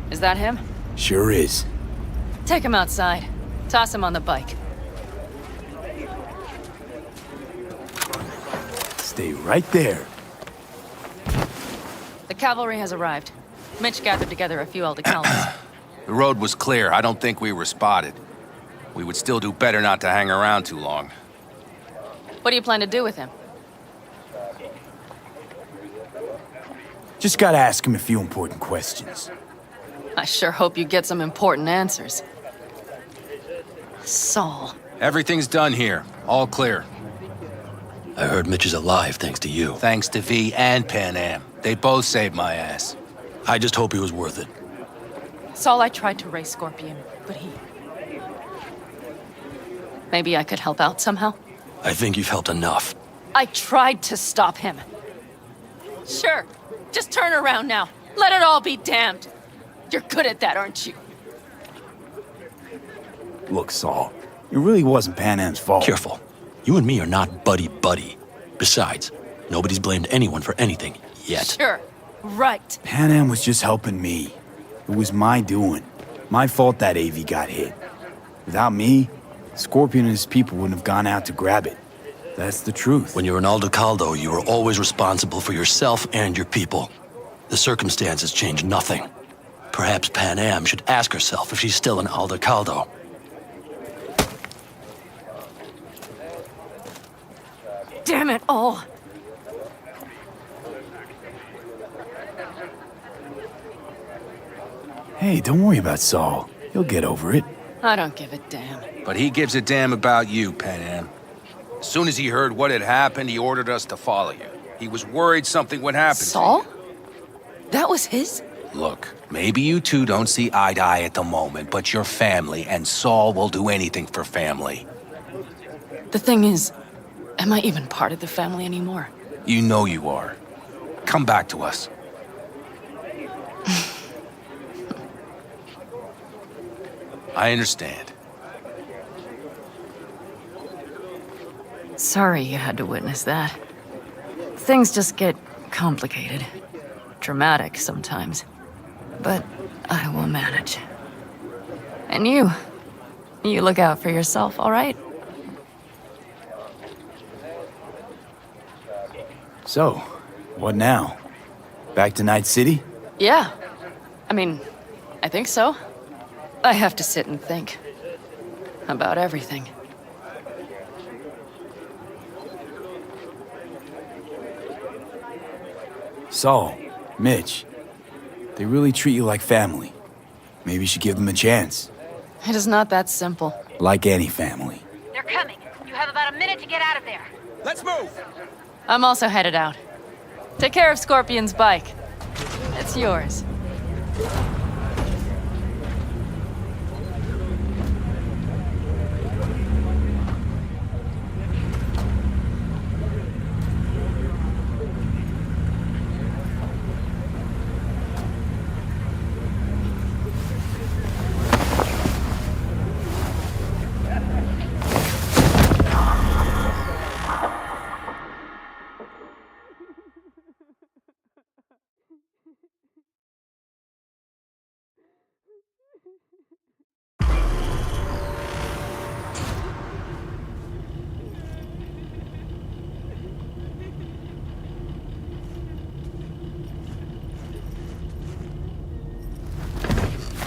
Is that him? Sure is. Take him outside. Toss him on the bike. Stay right there. The cavalry has arrived. Mitch gathered together a few Aldecaldos. The road was clear. I don't think we were spotted. We would still do better not to hang around too long. What do you plan to do with him? Just gotta ask him a few important questions. I sure hope you get some important answers. Saul. Everything's done here. All clear. I heard Mitch is alive thanks to you. Thanks to V and Pan Am. They both saved my ass. I just hope he was worth it. Saul, I tried to raise Scorpion, but he... Maybe I could help out somehow? I think you've helped enough. I tried to stop him. Sure. Just turn around now. Let it all be damned. You're good at that, aren't you? Look, Saul, it really wasn't Pan Am's fault. Careful. You and me are not buddy-buddy. Besides, nobody's blamed anyone for anything yet. Sure. Right. Pan Am was just helping me. It was my doing. My fault that AV got hit. Without me, Scorpion and his people wouldn't have gone out to grab it. That's the truth. When you're an Aldecaldo, you are always responsible for yourself and your people. The circumstances change nothing. Perhaps Pan Am should ask herself if she's still an Aldecaldo. Damn it all. Hey, don't worry about Saul. He'll get over it. I don't give a damn. But he gives a damn about you, Pan Am. As soon as he heard what had happened, he ordered us to follow you. He was worried something would happen Saul? to you. That was his? Look, maybe you two don't see eye to eye at the moment, but you're family, and Saul will do anything for family. The thing is, am I even part of the family anymore? You know you are. Come back to us. I understand. Sorry you had to witness that. Things just get complicated. Dramatic sometimes. But I will manage. And you look out for yourself, all right? So, what now? Back to Night City? Yeah. I mean, I think so. I have to sit and think. About everything. Saul, Mitch, they really treat you like family. Maybe you should give them a chance. It is not that simple. Like any family. They're coming. You have about a minute to get out of there. Let's move! I'm also headed out. Take care of Scorpion's bike. It's yours.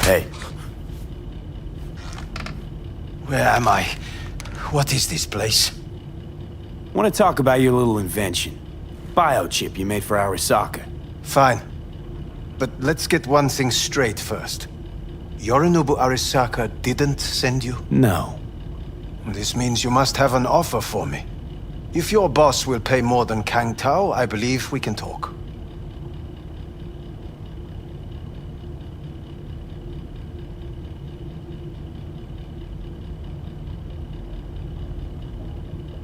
Hey. Where am I? What is this place? Want to talk about your little invention? Biochip you made for Arasaka. Fine. But let's get one thing straight first. Yorinobu Arasaka didn't send you? No. This means you must have an offer for me. If your boss will pay more than Kang Tao, I believe we can talk.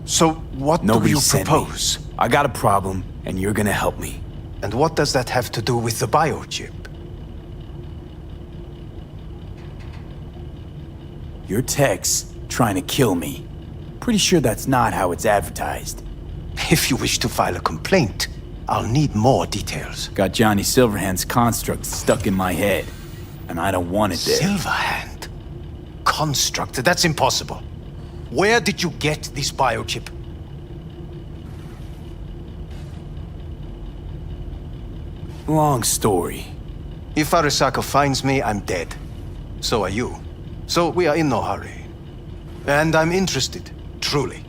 So, what do you propose? I got a problem, and you're gonna help me. And what does that have to do with the biochip? Your tech's trying to kill me. Pretty sure that's not how it's advertised. If you wish to file a complaint, I'll need more details. Got Johnny Silverhand's construct stuck in my head, and I don't want it there. Silverhand? Construct? That's impossible. Where did you get this biochip? Long story. If Arasaka finds me, I'm dead. So are you. So we are in no hurry. And I'm interested, truly.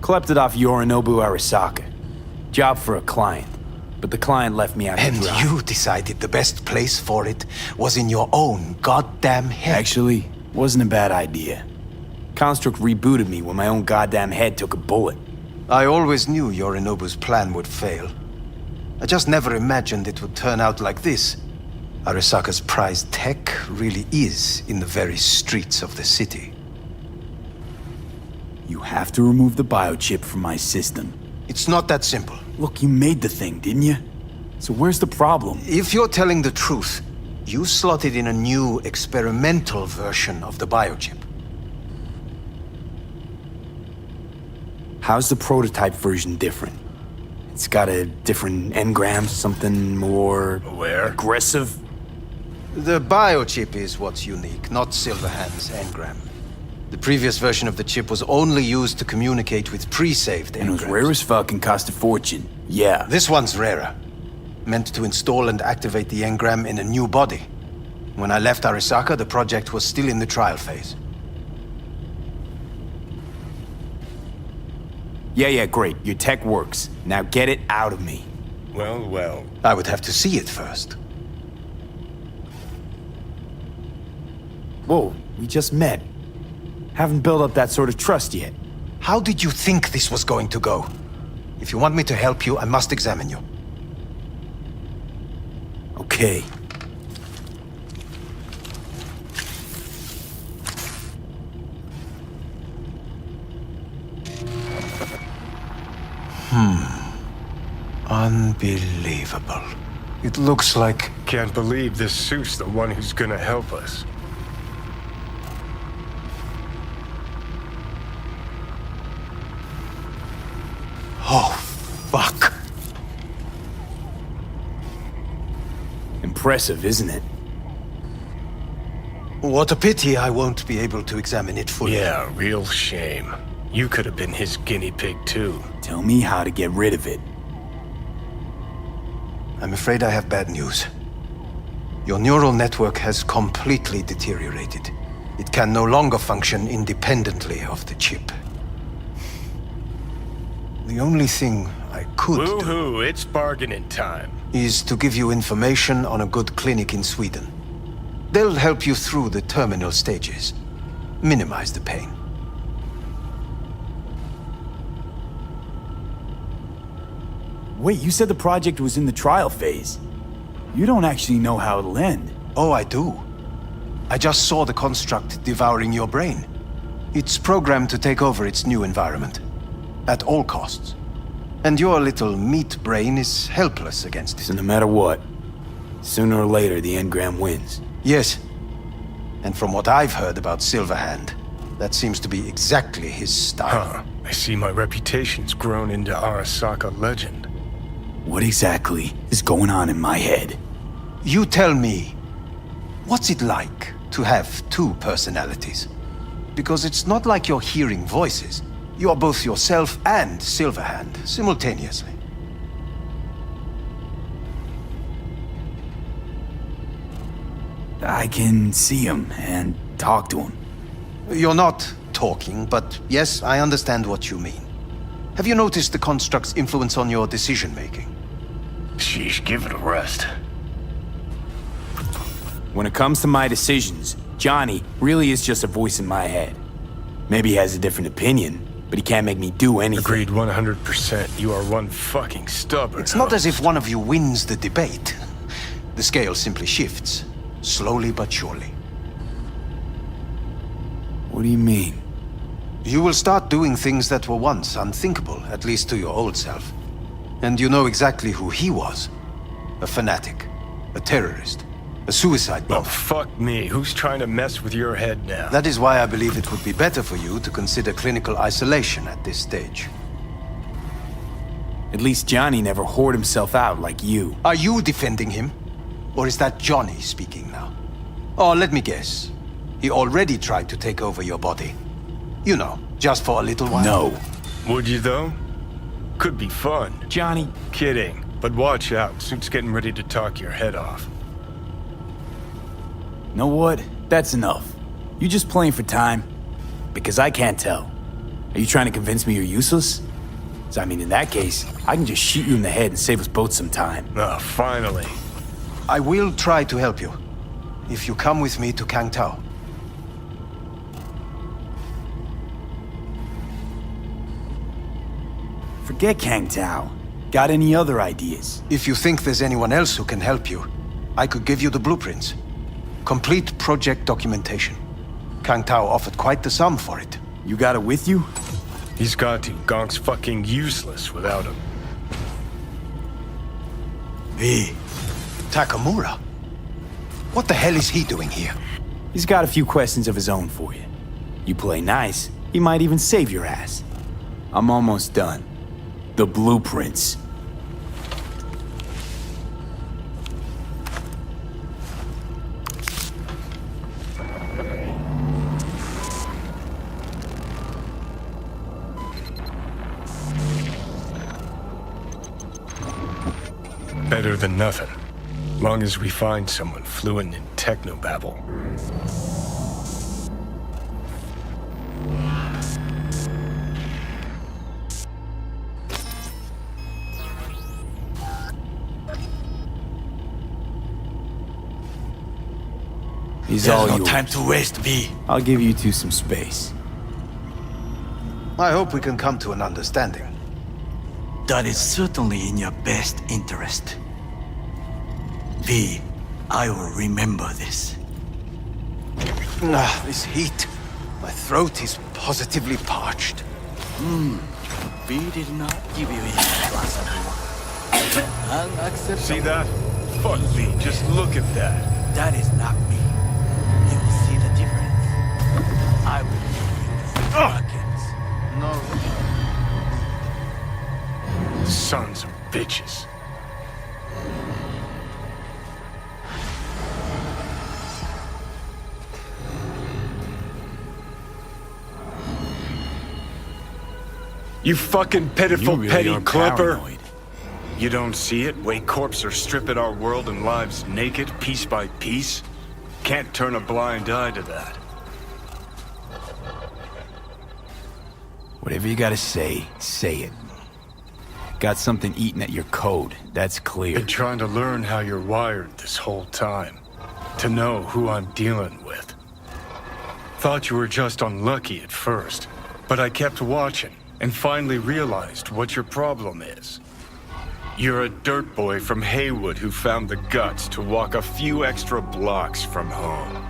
Collected off Yorinobu Arasaka. Job for a client. But the client left me out to And dry. you decided the best place for it was in your own goddamn head. Actually, wasn't a bad idea. Construct rebooted me when my own goddamn head took a bullet. I always knew Yorinobu's plan would fail. I just never imagined it would turn out like this. Arasaka's prized tech really is in the very streets of the city. You have to remove the biochip from my system. It's not that simple. Look, you made the thing, didn't you? So where's the problem? If you're telling the truth, you slotted in a new experimental version of the biochip. How's the prototype version different? It's got a different engram, something more... aggressive? The biochip is what's unique, not Silverhand's engram. The previous version of the chip was only used to communicate with pre-saved engrams. And it was rare as fuck and cost a fortune. Yeah. This one's rarer. Meant to install and activate the engram in a new body. When I left Arasaka, the project was still in the trial phase. Yeah, great. Your tech works. Now get it out of me. Well. I would have to see it first. Whoa, we just met. Haven't built up that sort of trust yet. How did you think this was going to go? If you want me to help you, I must examine you. Okay. Unbelievable. It looks like... Can't believe this suit's the one who's gonna help us. Oh, fuck. Impressive, isn't it? What a pity I won't be able to examine it fully. Yeah, real shame. You could have been his guinea pig too. Tell me how to get rid of it. I'm afraid I have bad news. Your neural network has completely deteriorated. It can no longer function independently of the chip. The only thing I could Woo-hoo, it's bargaining time. is to give you information on a good clinic in Sweden. They'll help you through the terminal stages. Minimize the pain. Wait, you said the project was in the trial phase. You don't actually know how it'll end. Oh, I do. I just saw the construct devouring your brain. It's programmed to take over its new environment. At all costs. And your little meat brain is helpless against it. So no matter what, sooner or later the engram wins. Yes. And from what I've heard about Silverhand, that seems to be exactly his style. I see my reputation's grown into Arasaka legend. What exactly is going on in my head? You tell me, what's it like to have two personalities? Because it's not like you're hearing voices. You are both yourself and Silverhand simultaneously. I can see him and talk to him. You're not talking, but yes, I understand what you mean. Have you noticed the construct's influence on your decision-making? Sheesh, give it a rest. When it comes to my decisions, Johnny really is just a voice in my head. Maybe he has a different opinion, but he can't make me do anything. Agreed 100%. You are one fucking stubborn. It's not as if one of you wins the debate. The scale simply shifts, slowly but surely. What do you mean? You will start doing things that were once unthinkable, at least to your old self. And you know exactly who he was. A fanatic. A terrorist. A suicide bomb. Well, fuck me. Who's trying to mess with your head now? That is why I believe it would be better for you to consider clinical isolation at this stage. At least Johnny never whored himself out like you. Are you defending him? Or is that Johnny speaking now? Oh, let me guess. He already tried to take over your body. You know, just for a little while. No. Would you, though? Could be fun. Johnny. Kidding. But watch out. Suit's getting ready to talk your head off. Know what? That's enough. You just playing for time? Because I can't tell. Are you trying to convince me you're useless? 'Cause I mean, in that case, I can just shoot you in the head and save us both some time. Oh, finally. I will try to help you. If you come with me to Kang Tao. Forget Kang Tao. Got any other ideas? If you think there's anyone else who can help you, I could give you the blueprints. Complete project documentation. Kang Tao offered quite the sum for it. You got it with you? He's got to. Gonk's fucking useless without him. V. Takamura? What the hell is he doing here? He's got a few questions of his own for you. You play nice, he might even save your ass. I'm almost done. The blueprints. Better than nothing. Long as we find someone fluent in technobabble. He's There's all no yours. time to waste, V. I'll give you two some space. I hope we can come to an understanding. That is certainly in your best interest. V, I will remember this. This heat. My throat is positively parched. V did not give you enough glass of water. Unacceptable. See that? Fuck me. Just look at that. That is not me. You will see the difference. I will give you seconds. No. Sons of bitches. You fucking pitiful You really petty are clumper. paranoid. You don't see it? Way corps are stripping our world and lives naked, piece by piece? Can't turn a blind eye to that. Whatever you gotta say it. Got something eating at your code, that's clear. Been trying to learn how you're wired this whole time. To know who I'm dealing with. Thought you were just unlucky at first, but I kept watching and finally realized what your problem is. You're a dirt boy from Haywood who found the guts to walk a few extra blocks from home.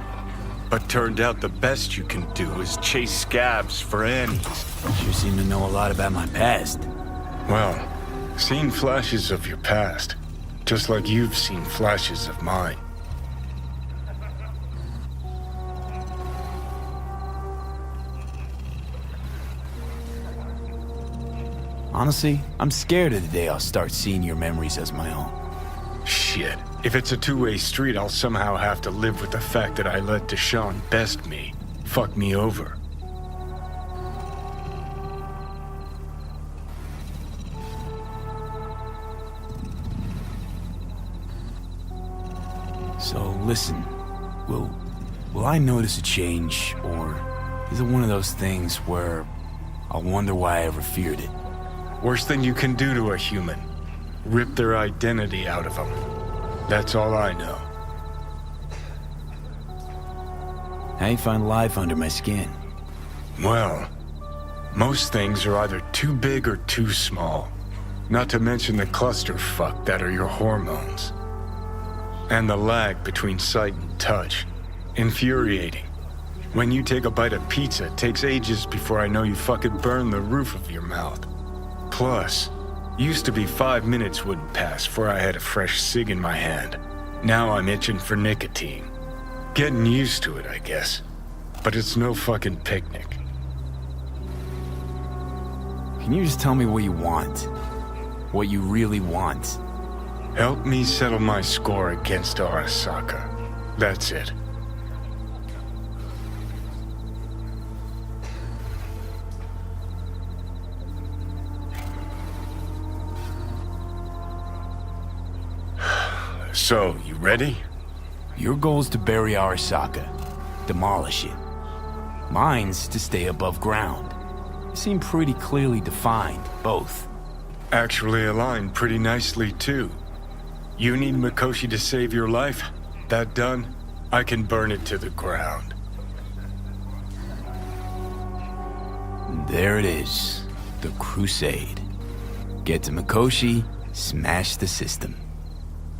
But turned out the best you can do is chase scabs for Annies. Sure seem to know a lot about my past. Well, seen flashes of your past, just like you've seen flashes of mine. Honestly, I'm scared of the day I'll start seeing your memories as my own. Shit. If it's a two-way street, I'll somehow have to live with the fact that I let Deshaun best me, fuck me over. So listen, will I notice a change, or is it one of those things where I'll wonder why I ever feared it? Worst thing you can do to a human. Rip their identity out of them. That's all I know. How you find life under my skin? Well, most things are either too big or too small. Not to mention the clusterfuck that are your hormones. And the lag between sight and touch. Infuriating. When you take a bite of pizza, it takes ages before I know you fucking burn the roof of your mouth. Plus, used to be 5 minutes wouldn't pass before I had a fresh cig in my hand. Now I'm itching for nicotine. Getting used to it, I guess. But it's no fucking picnic. Can you just tell me what you want? What you really want? Help me settle my score against Arasaka. That's it. So, you ready? Your goal's to bury Arasaka. Demolish it. Mine's to stay above ground. They seem pretty clearly defined, both. Actually aligned pretty nicely, too. You need Mikoshi to save your life? That done, I can burn it to the ground. There it is. The Crusade. Get to Mikoshi, smash the system.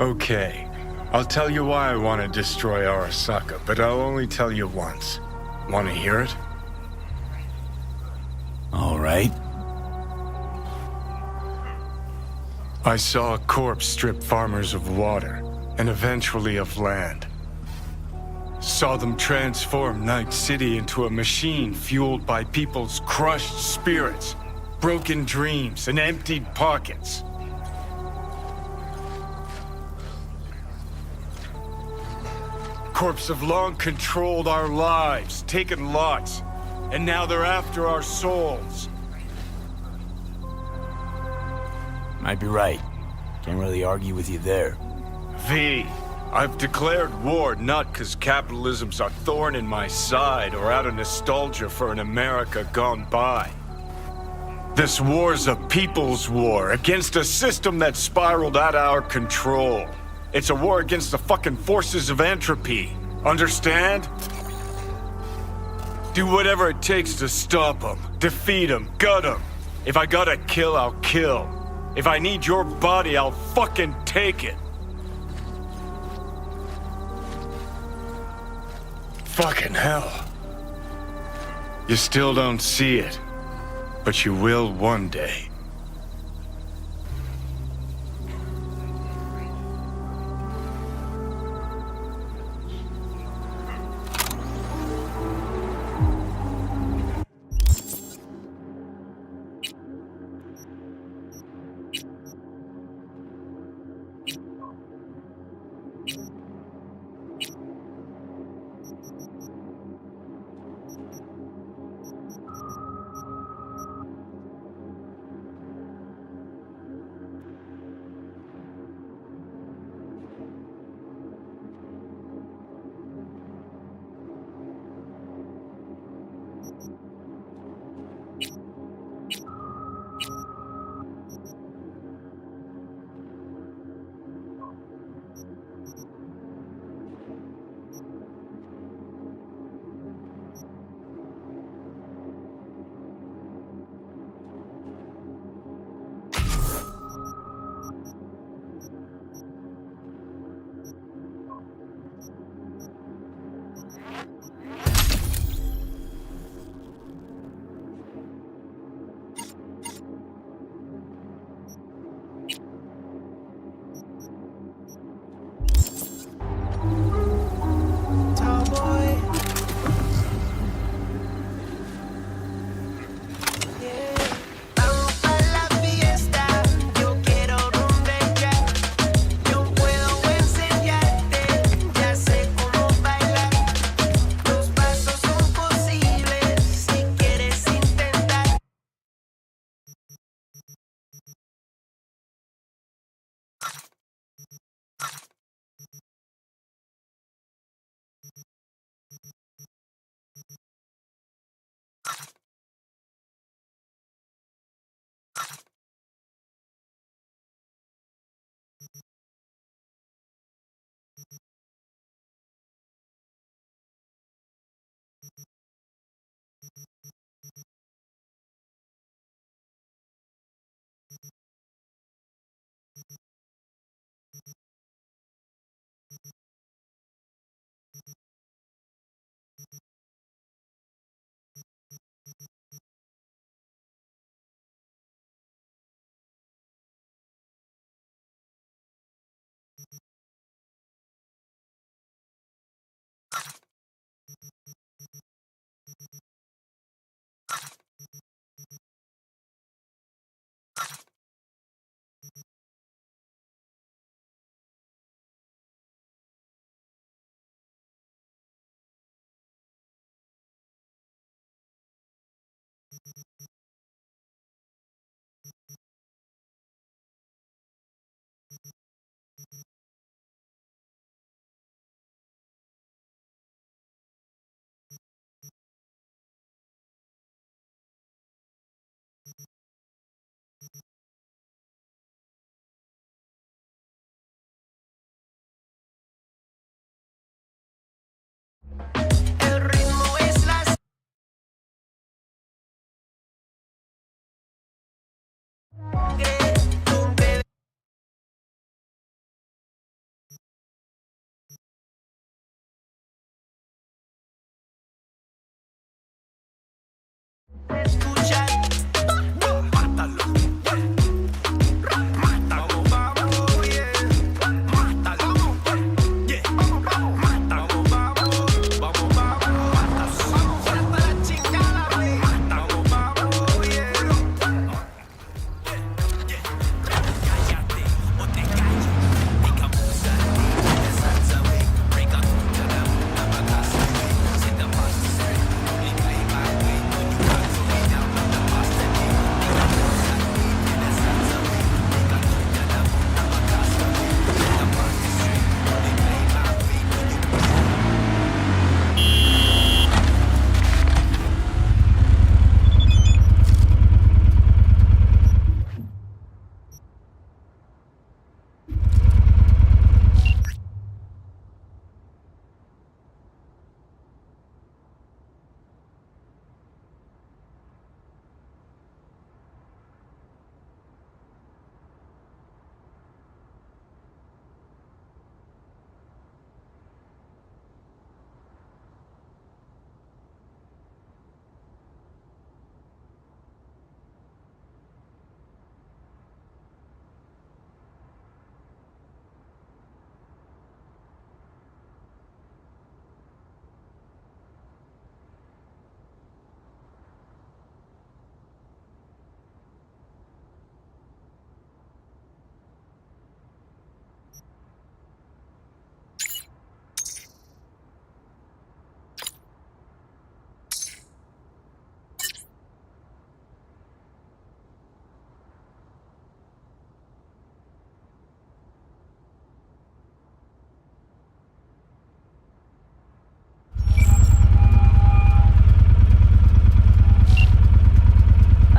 Okay. I'll tell you why I want to destroy Arasaka, but I'll only tell you once. Want to hear it? All right. I saw a corpse strip farmers of water, and eventually of land. Saw them transform Night City into a machine fueled by people's crushed spirits, broken dreams, and emptied pockets. Corps have long controlled our lives, taken lots, and now they're after our souls. Might be right. Can't really argue with you there. V, I've declared war not because capitalism's a thorn in my side or out of nostalgia for an America gone by. This war's a people's war against a system that spiraled out of our control. It's a war against the fucking forces of entropy. Understand? Do whatever it takes to stop them, defeat them, gut them. If I gotta kill, I'll kill. If I need your body, I'll fucking take it. Fucking hell. You still don't see it, but you will one day.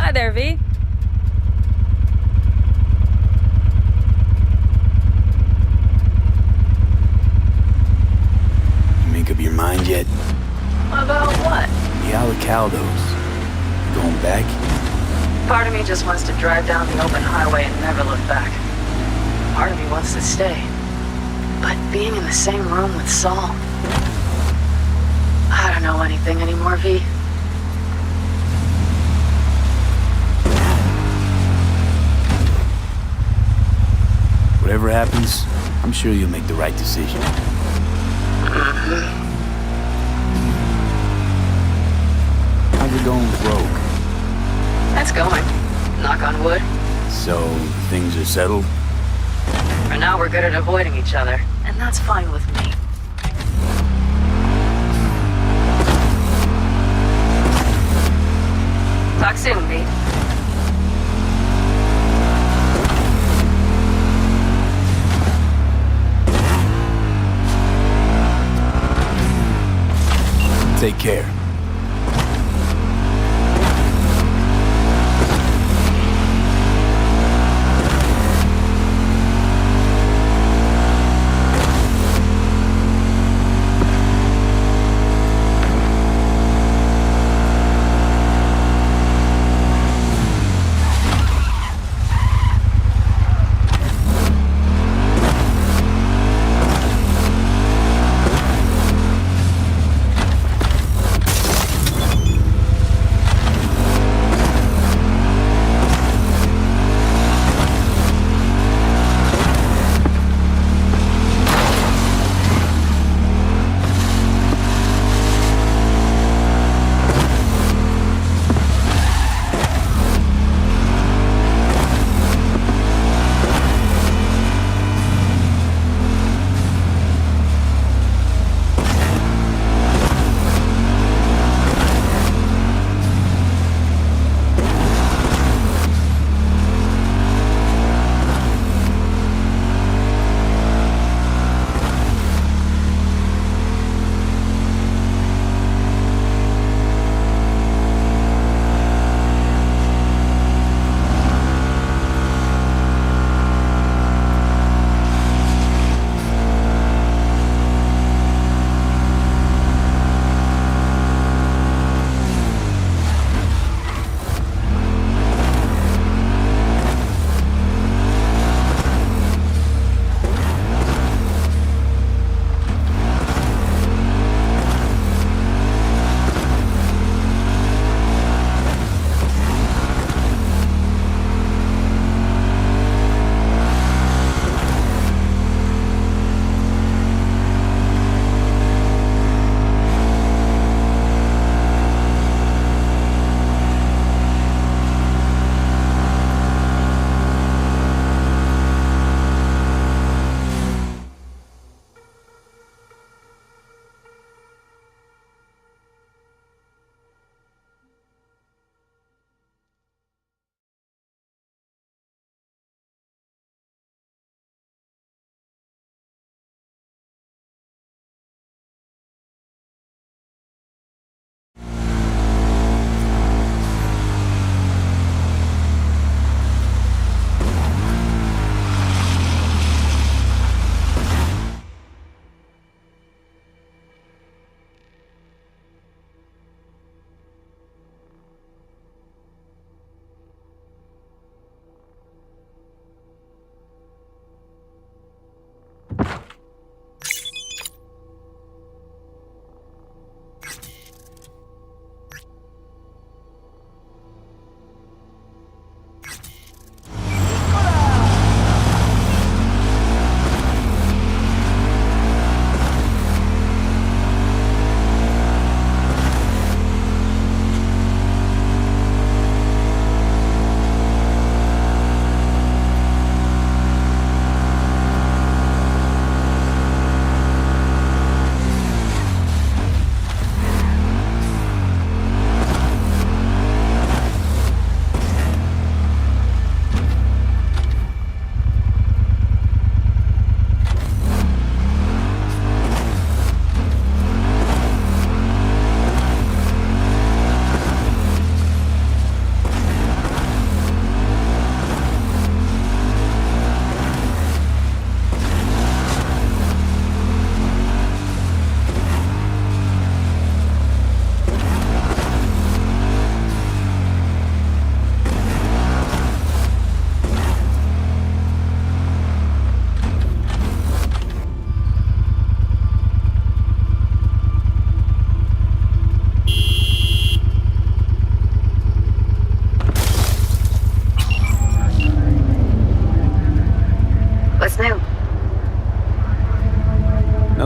Hi there, V. You make up your mind yet? About what? The Alacaldos. Going back? Part of me just wants to drive down the open highway and never look back. Part of me wants to stay. But being in the same room with Saul... I don't know anything anymore, V. Whatever happens, I'm sure you'll make the right decision. How's it going with Rogue? That's going. Knock on wood. So, things are settled? For now, we're good at avoiding each other, and that's fine with me. Talk soon, V. Take care.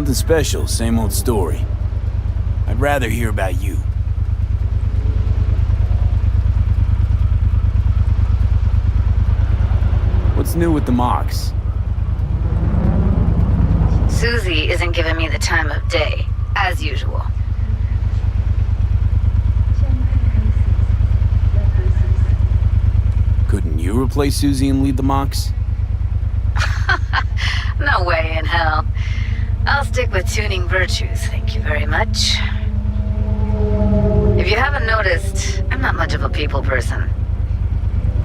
Nothing special, same old story. I'd rather hear about you. What's new with the mocks? Susie isn't giving me the time of day, as usual. Couldn't you replace Susie and lead the mocks? No way in hell. I'll stick with tuning virtues, thank you very much. If you haven't noticed, I'm not much of a people person.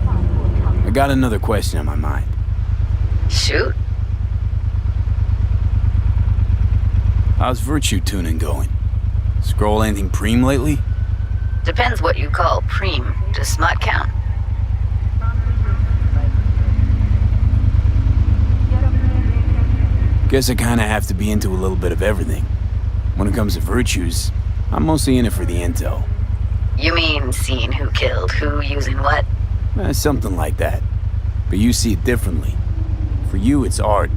I got another question on my mind. Shoot. How's virtue tuning going? Scroll anything preem lately? Depends what you call preem. Does smut count? Guess I kinda have to be into a little bit of everything. When it comes to virtues, I'm mostly in it for the intel. You mean seeing who killed who, using what? Something like that. But you see it differently. For you, it's art.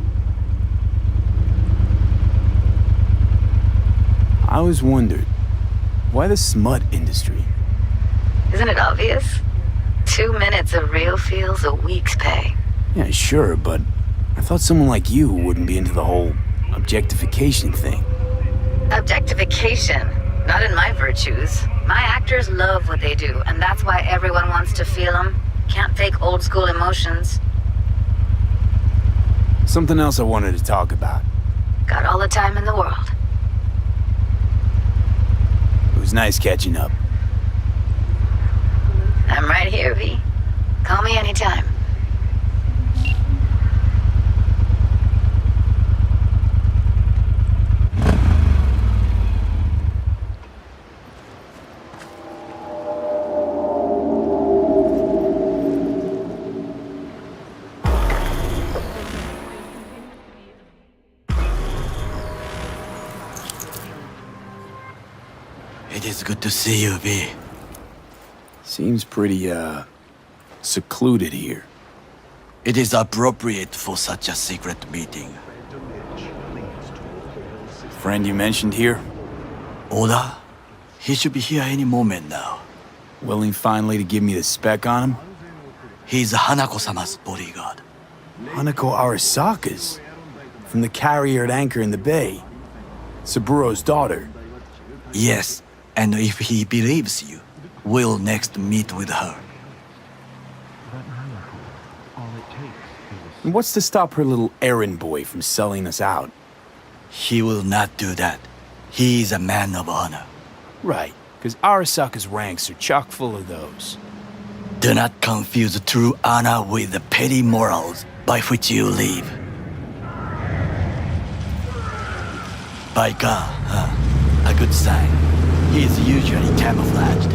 I always wondered, why the smut industry? Isn't it obvious? 2 minutes of real feels a week's pay. Yeah, sure, but I thought someone like you wouldn't be into the whole objectification thing. Objectification? Not in my virtues. My actors love what they do, and that's why everyone wants to feel them. Can't fake old school emotions. Something else I wanted to talk about. Got all the time in the world. It was nice catching up. I'm right here, V. Call me anytime. It is good to see you, V. Seems pretty, secluded here. It is appropriate for such a secret meeting. Friend you mentioned here? Oda? He should be here any moment now. Willing finally to give me the spec on him? He's Hanako-sama's bodyguard. Hanako Arasaka's? From the carrier at anchor in the bay. Saburo's daughter. Yes, and if he believes you, we'll next meet with her. And what's to stop her little errand boy from selling us out? He will not do that. He is a man of honor. Right, because Arasaka's ranks are chock full of those. Do not confuse true honor with the petty morals by which you live. By God, a good sign. He is usually camouflaged.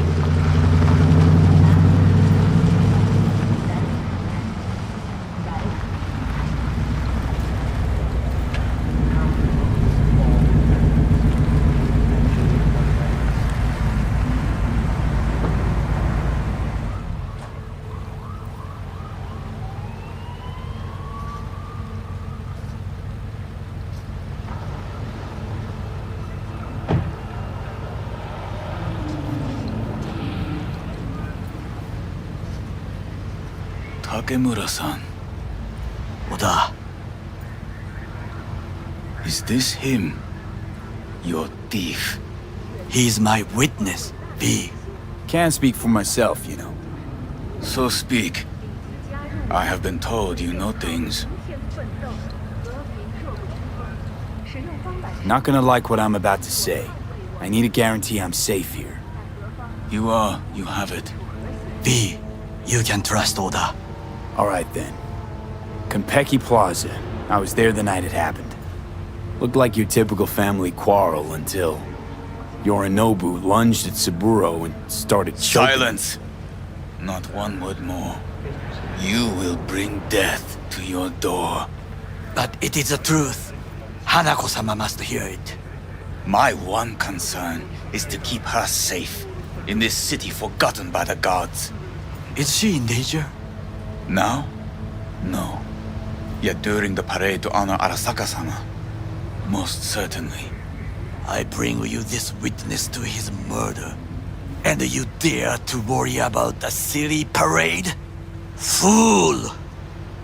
Takemura-san. Oda. Is this him? Your thief? He's my witness, V. Can't speak for myself, you know. So speak. I have been told you know things. Not gonna like what I'm about to say. I need a guarantee I'm safe here. You have it. V, you can trust Oda. Alright then. Konpeki Plaza. I was there the night it happened. Looked like your typical family quarrel until Yorinobu lunged at Saburo and started choking. Silence! Not one word more. You will bring death to your door. But it is the truth. Hanako-sama must hear it. My one concern is to keep her safe in this city forgotten by the gods. Is she in danger? Now? No. Yet during the parade to honor Arasaka-sama, Most certainly. I bring you this witness to his murder. And you dare to worry about the city parade? Fool!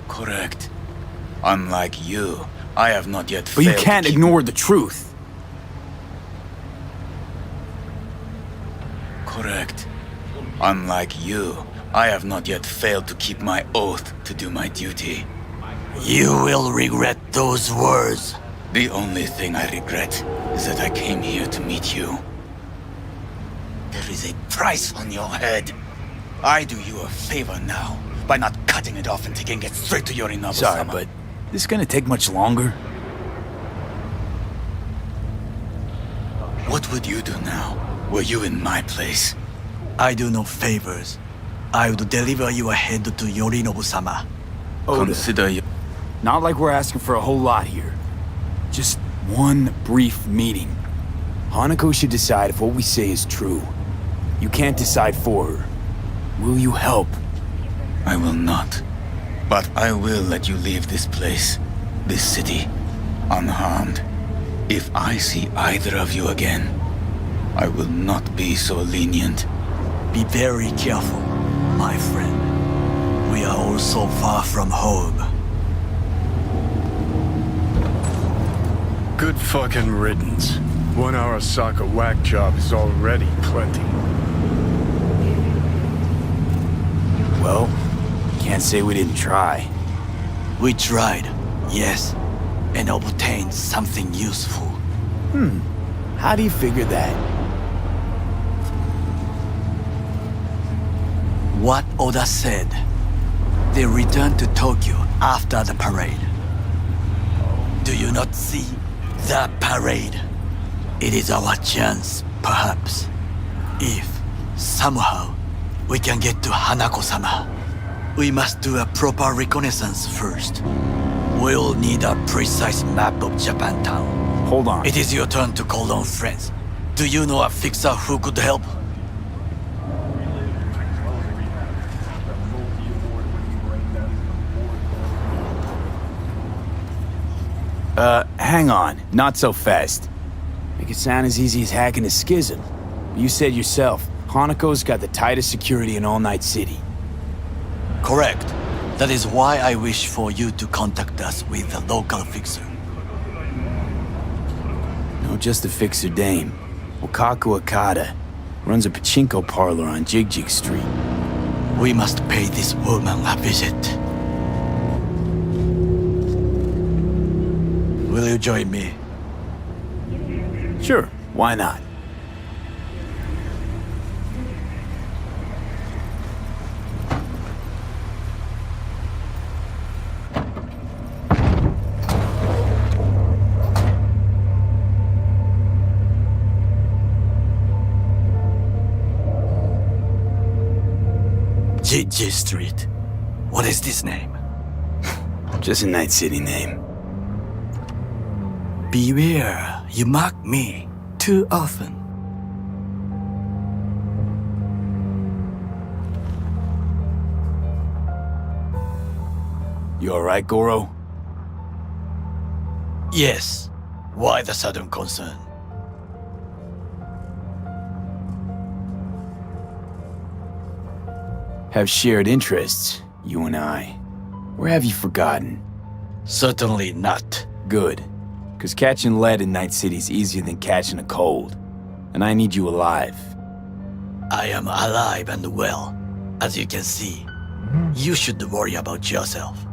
Correct. Unlike you, I have not yet But you failed can't to keep... ignore the truth. Correct. Unlike you, I have not yet failed to keep my oath to do my duty. You will regret those words. The only thing I regret is that I came here to meet you. There is a price on your head. I do you a favor now by not cutting it off and taking it straight to Yorinobu-sama. Sorry, but this gonna take much longer? What would you do now, were you in my place? I do no favors. I would deliver you ahead to Yorinobu-sama. Consider you... Not like we're asking for a whole lot here. Just one brief meeting. Hanako should decide if what we say is true. You can't decide for her. Will you help? I will not. But I will let you leave this place, this city, unharmed. If I see either of you again, I will not be so lenient. Be very careful, my friend. We are all so far from home. Good fucking riddance. 1 Arasaka whack job is already plenty. Well, can't say we didn't try. We tried, yes, and obtained something useful. How do you figure that? What Oda said. They returned to Tokyo after the parade. Do you not see the parade? It is our chance, perhaps. If, somehow, we can get to Hanako-sama. We must do a proper reconnaissance first. We'll need a precise map of Japantown. Hold on. It is your turn to call on friends. Do you know a fixer who could help? Hang on. Not so fast. Make it sound as easy as hacking a schism. You said yourself, Hanako's got the tightest security in all Night City. Correct. That is why I wish for you to contact us with the local fixer. No, just a fixer dame. Wakaku Akata. Runs a pachinko parlor on Jig Street. We must pay this woman a visit. Will you join me? Sure, why not? Jig Street. What is this name? Just a Night City name. Beware, you mock me too often. You alright, Goro? Yes. Why the sudden concern? Have shared interests, you and I. Or have you forgotten? Certainly not. Good. Because catching lead in Night City's easier than catching a cold. And I need you alive. I am alive and well, as you can see. You should worry about yourself.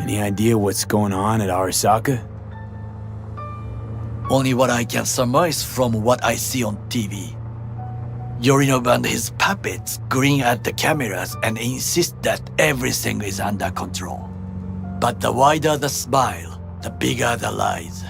Any idea what's going on at Arasaka? Only what I can surmise from what I see on TV. Yorinobu and his puppets grin at the cameras and insist that everything is under control. But the wider the smile, the bigger the lies.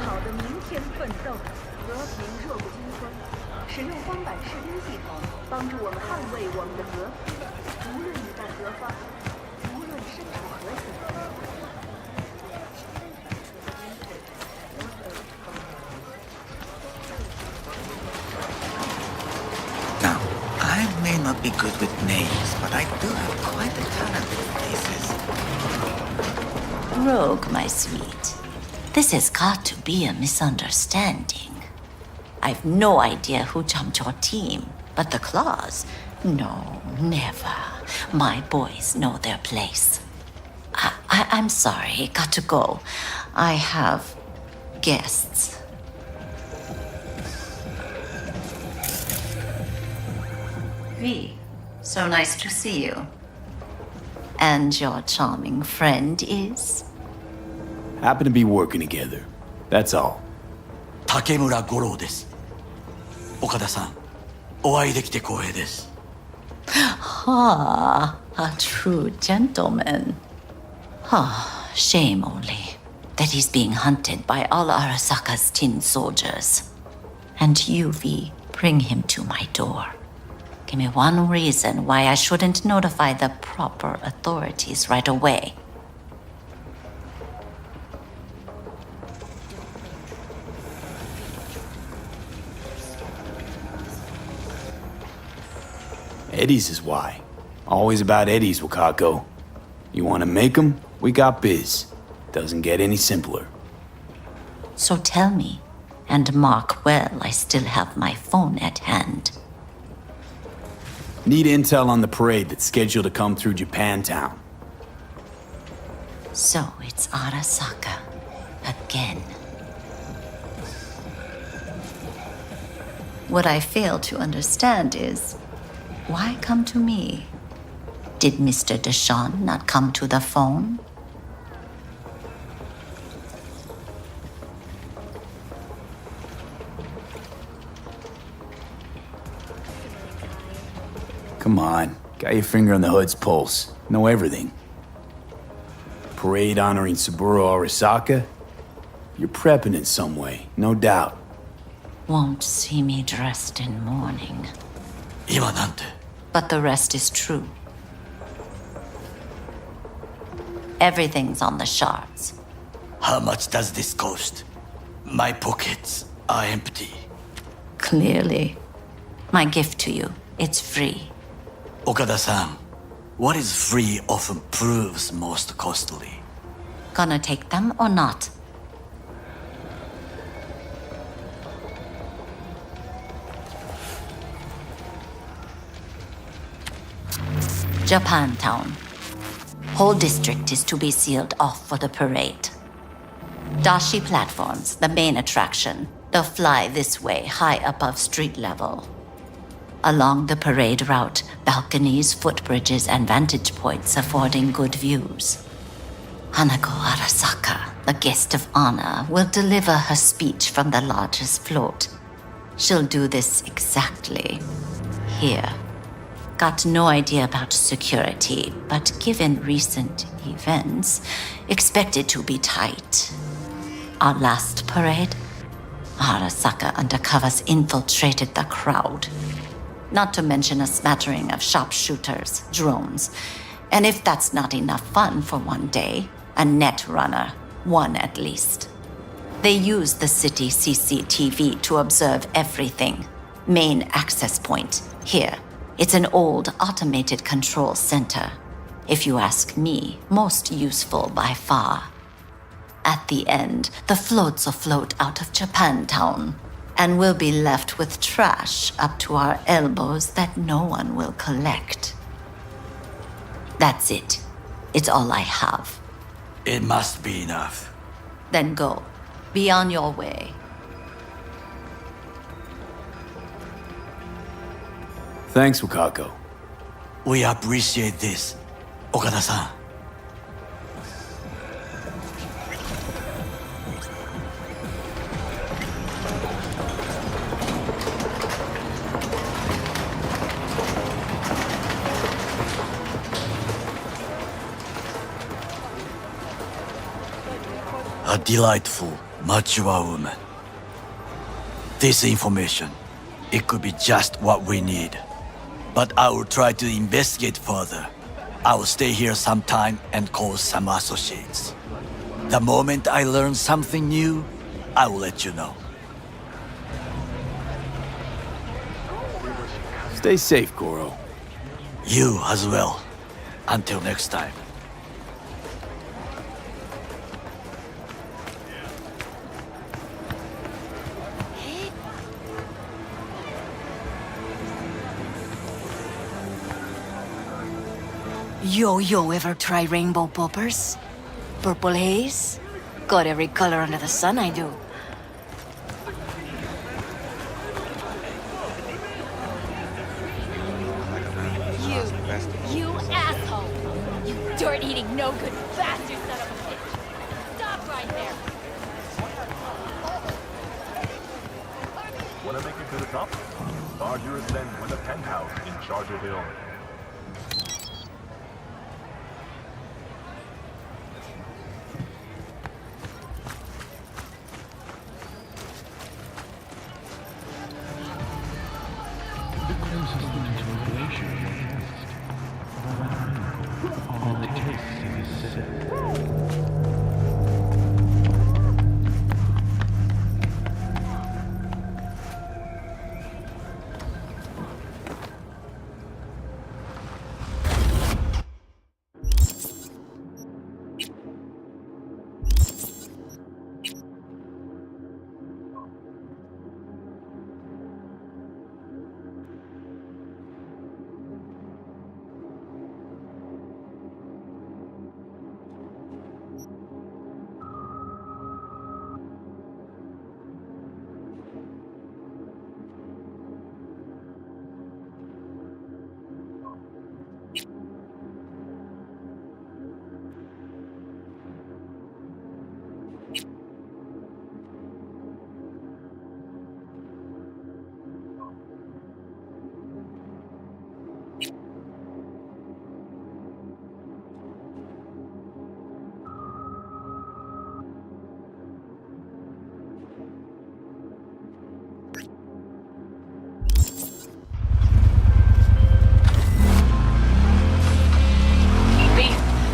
好的明天奋斗，和平弱不禁风。使用光板士兵系统，帮助我们捍卫我们的和平。无论你在何方，无论身处何地。Now, I may not be good with names, but I do have quite a talent with faces. Rogue, my sweet. This has got to be a misunderstanding. I've no idea who jumped your team, but the Claws? No, never. My boys know their place. I'm sorry, got to go. I have guests. V, so nice to see you. And your charming friend is? Happen to be working together. That's all. Takemura Goro です。岡田さん、お会いできて光栄です。Ah, a true gentleman. Ah, shame only that he's being hunted by all Arasaka's tin soldiers. And you, V, bring him to my door. Give me one reason why I shouldn't notify the proper authorities right away. Eddie's is why. Always about Eddie's, Wakako. You want to make 'em? We got biz. Doesn't get any simpler. So tell me, and mark well I still have my phone at hand. Need intel on the parade that's scheduled to come through Japantown. So it's Arasaka again. What I fail to understand is, why come to me? Did Mr. Deshawn not come to the phone? Come on, got your finger on the hood's pulse. Know everything. Parade honoring Saburo Arasaka? You're prepping in some way, no doubt. Won't see me dressed in mourning. 今なんて But the rest is true. Everything's on the shards. How much does this cost? My pockets are empty. Clearly. My gift to you, it's free. Okada-san, what is free often proves most costly. Gonna take them or not? Japantown. Whole district is to be sealed off for the parade. Dashi platforms, the main attraction. They'll fly this way, high above street level. Along the parade route, balconies, footbridges, and vantage points affording good views. Hanako Arasaka, the guest of honor, will deliver her speech from the largest float. She'll do this exactly here. Got no idea about security, but given recent events, expect it to be tight. Our last parade, Arasaka undercovers infiltrated the crowd. Not to mention a smattering of sharpshooters, drones, and if that's not enough fun for one day, a net runner, one at least. They use the city CCTV to observe everything. Main access point, here. It's an old automated control center. If you ask me, most useful by far. At the end, the floats will float out of Japantown, and we'll be left with trash up to our elbows that no one will collect. That's it. It's all I have. It must be enough. Then go. Be on your way. Thanks, Wakako. We appreciate this, Okada-san. A delightful Mature woman. This information, it could be just what we need. But I will try to investigate further. I will stay here some time and call some associates. The moment I learn something new, I will let you know. Stay safe, Goro. You as well. Until next time. Yo, ever try rainbow poppers? Purple haze? Got every color under the sun, I do. You asshole! You dirt-eating, no-good bastard son of a bitch! Stop right there! Want to make it to the top? Start your ascent with a penthouse in Charger Hill.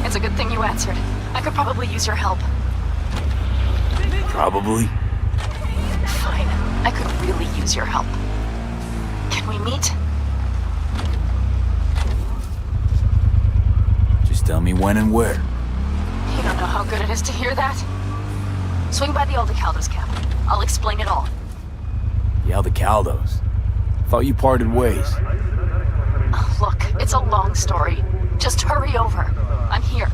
It's a good thing you answered. I could probably use your help. Probably. Fine. I could really use your help. Can we meet? Just tell me when and where. You don't know how good it is to hear that. Swing by the Aldecaldos camp. I'll explain it all. The Aldecaldos? Thought you parted ways. Look, it's a long story. Just hurry over. I'm here.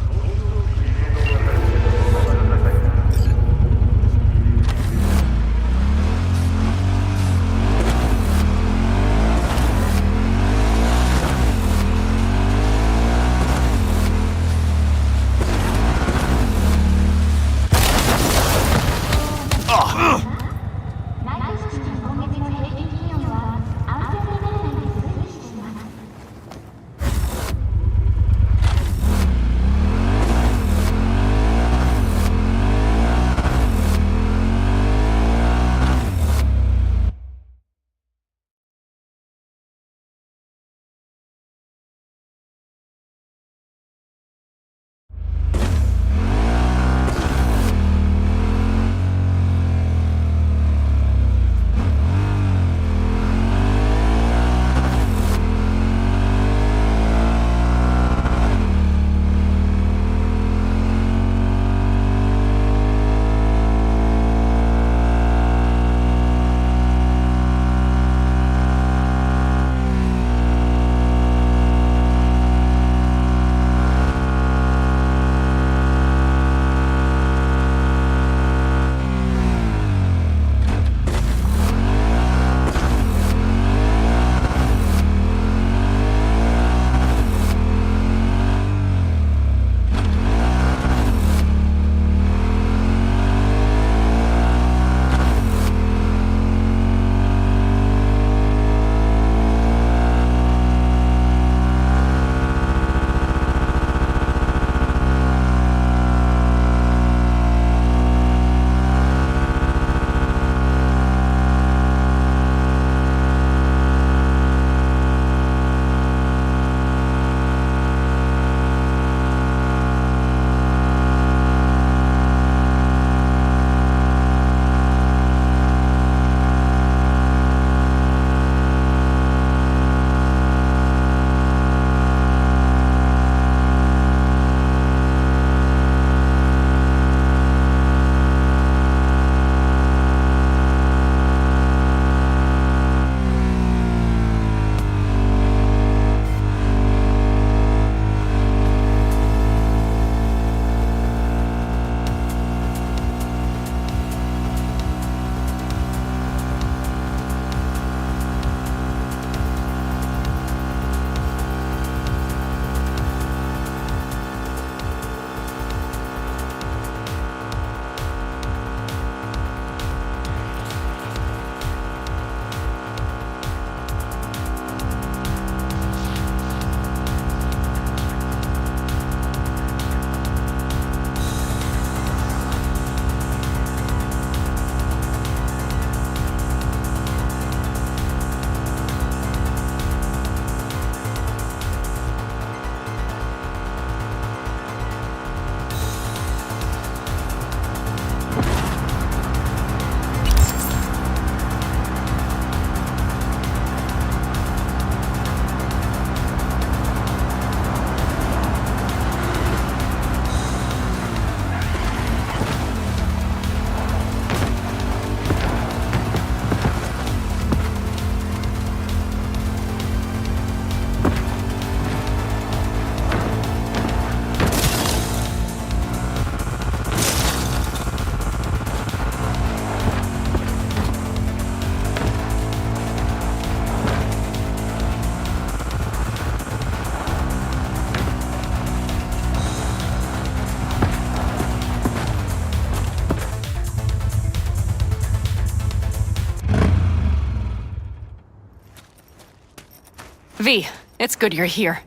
V, it's good you're here.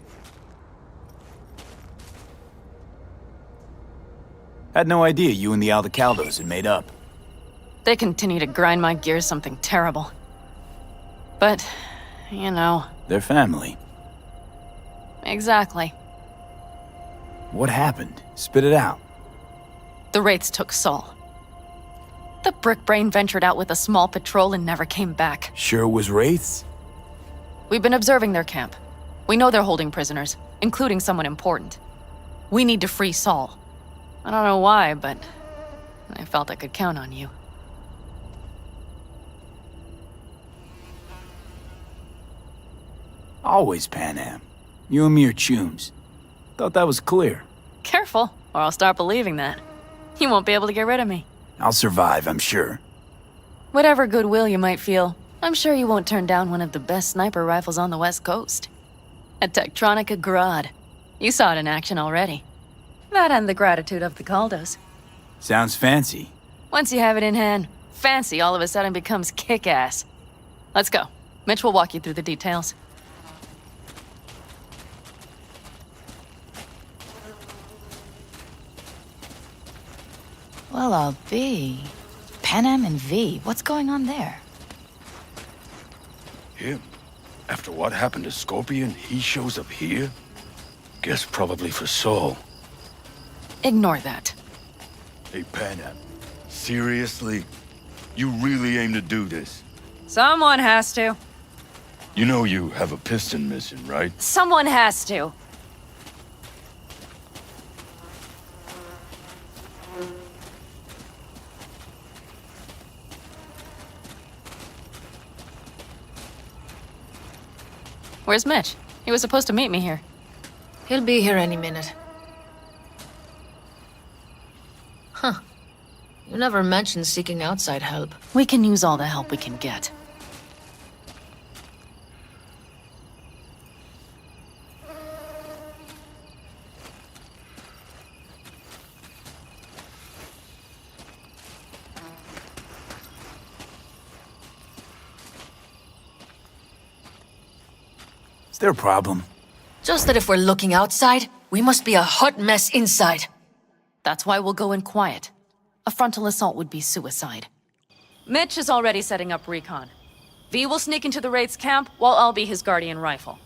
Had no idea you and the Aldecaldos had made up. They continue to grind my gears something terrible. But, you know... They're family. Exactly. What happened? Spit it out. The Wraiths took Saul. The Brickbrain ventured out with a small patrol and never came back. Sure it was Wraiths? We've been observing their camp. We know they're holding prisoners, including someone important. We need to free Saul. I don't know why, but I felt I could count on you. Always Panam. You and me are chums. Thought that was clear. Careful, or I'll start believing that. You won't be able to get rid of me. I'll survive, I'm sure. Whatever goodwill you might feel, I'm sure you won't turn down one of the best sniper rifles on the West Coast. A Tektronica Grad. You saw it in action already. That and the gratitude of the Caldos. Sounds fancy. Once you have it in hand, fancy all of a sudden becomes kick-ass. Let's go. Mitch will walk you through the details. Well, I'll be. Panam and V, what's going on there? Him? After what happened to Scorpion, he shows up here? Guess probably for Saul. Ignore that. Hey, Panam. Seriously? You really aim to do this? Someone has to. You know you have a piston mission, right? Someone has to. Where's Mitch? He was supposed to meet me here. He'll be here any minute. Huh. You never mentioned seeking outside help. We can use all the help we can get. Is there a problem? Just that if we're looking outside, we must be a hot mess inside. That's why we'll go in quiet. A frontal assault would be suicide. Mitch is already setting up recon. V will sneak into the Wraith's camp, while I'll be his guardian rifle.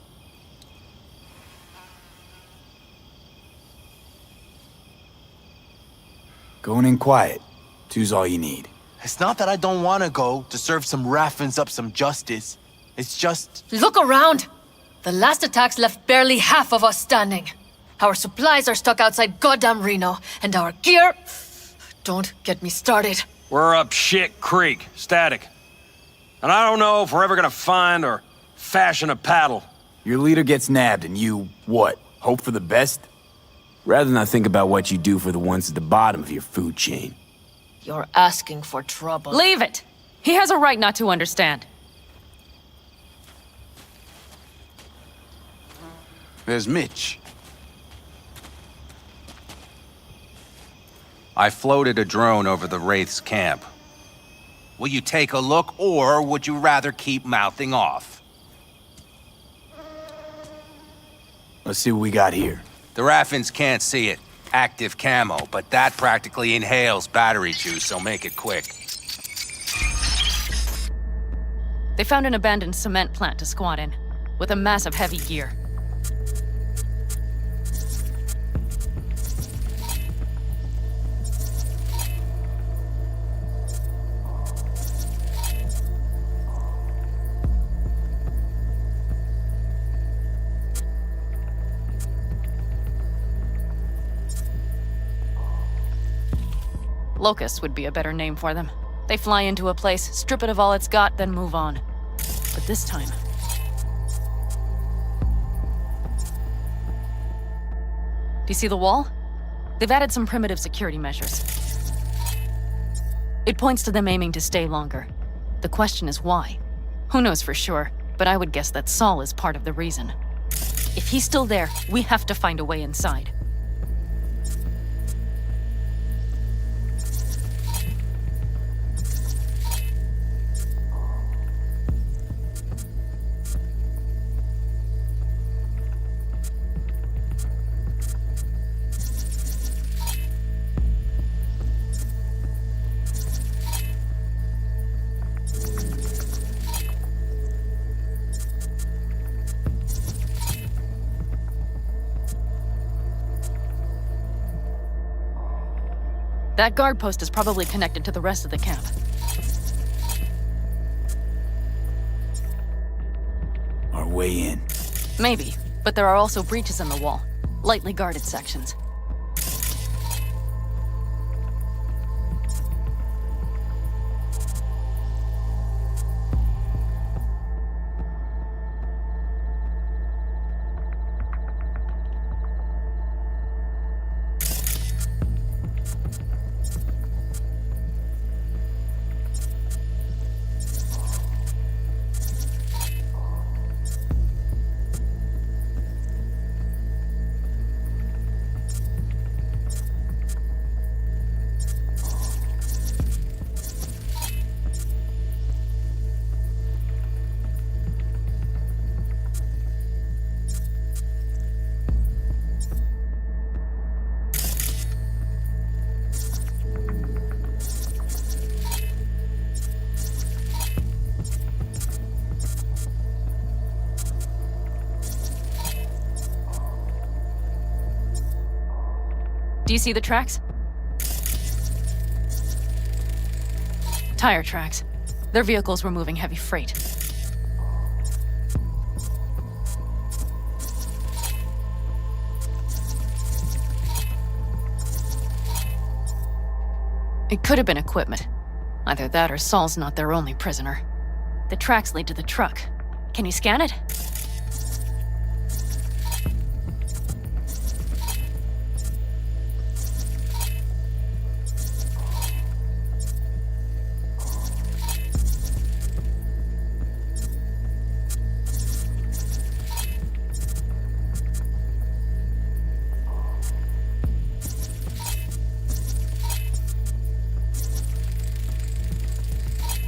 Going in quiet. Two's all you need. It's not that I don't want to go to serve some Raffins up some justice. It's just... Look around! The last attacks left barely half of us standing. Our supplies are stuck outside goddamn Reno, and our gear... Don't get me started. We're up shit creek, static. And I don't know if we're ever gonna find or fashion a paddle. Your leader gets nabbed and you, what, hope for the best? Rather not think about what you do for the ones at the bottom of your food chain. You're asking for trouble. Leave it! He has a right not to understand. There's Mitch. I floated a drone over the Wraith's camp. Will you take a look, or would you rather keep mouthing off? Let's see what we got here. The Raffins can't see it. Active camo, but that practically inhales battery juice, so make it quick. They found an abandoned cement plant to squat in, with a massive heavy gear. Locust would be a better name for them. They fly into a place, strip it of all it's got, then move on. But this time... Do you see the wall? They've added some primitive security measures. It points to them aiming to stay longer. The question is why? Who knows for sure, but I would guess that Saul is part of the reason. If he's still there, we have to find a way inside. That guard post is probably connected to the rest of the camp. Our way in. Maybe, but there are also breaches in the wall. Lightly guarded sections. Do you see the tracks? Tire tracks. Their vehicles were moving heavy freight. It could have been equipment. Either that or Saul's not their only prisoner. The tracks lead to the truck. Can you scan it?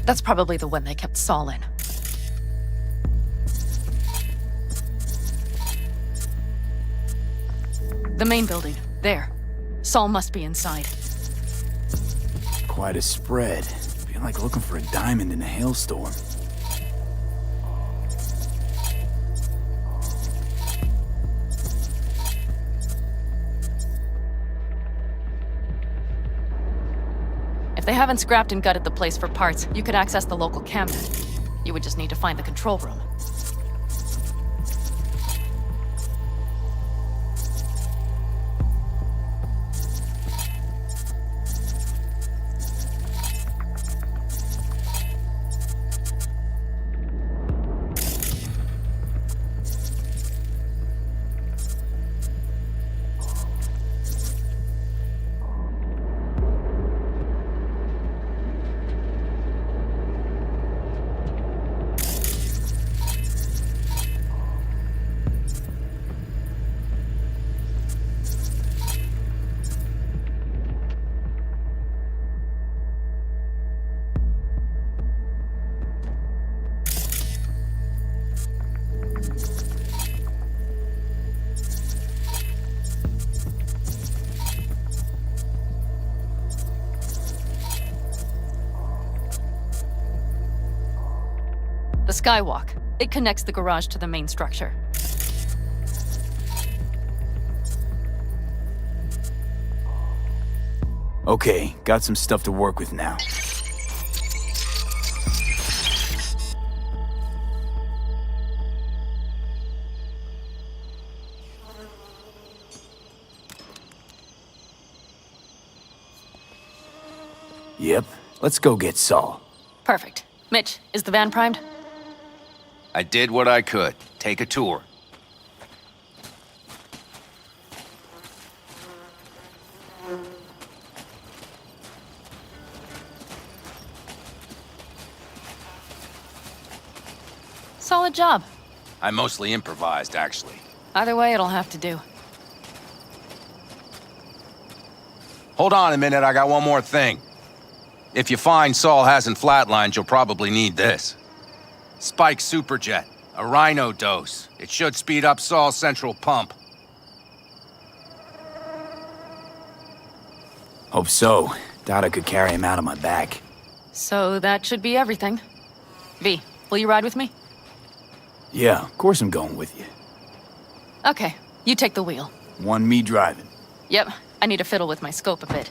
That's probably the one they kept Saul in. The main building. There. Saul must be inside. Quite a spread. Feel like looking for a diamond in a hailstorm. If they haven't scrapped and gutted the place for parts, you could access the local camnet. You would just need to find the control room. The skywalk. It connects the garage to the main structure. Okay, got some stuff to work with now. Yep, let's go get Saul. Perfect. Mitch, is the van primed? I did what I could. Take a tour. Solid job. I mostly improvised, actually. Either way, it'll have to do. Hold on a minute, I got one more thing. If you find Saul hasn't flatlined, you'll probably need this. Spike Superjet, a Rhino dose. It should speed up Saul's central pump. Hope so. Doubt I could carry him out on my back. So that should be everything. V, will you ride with me? Yeah, of course I'm going with you. Okay, you take the wheel. One me driving. Yep, I need to fiddle with my scope a bit.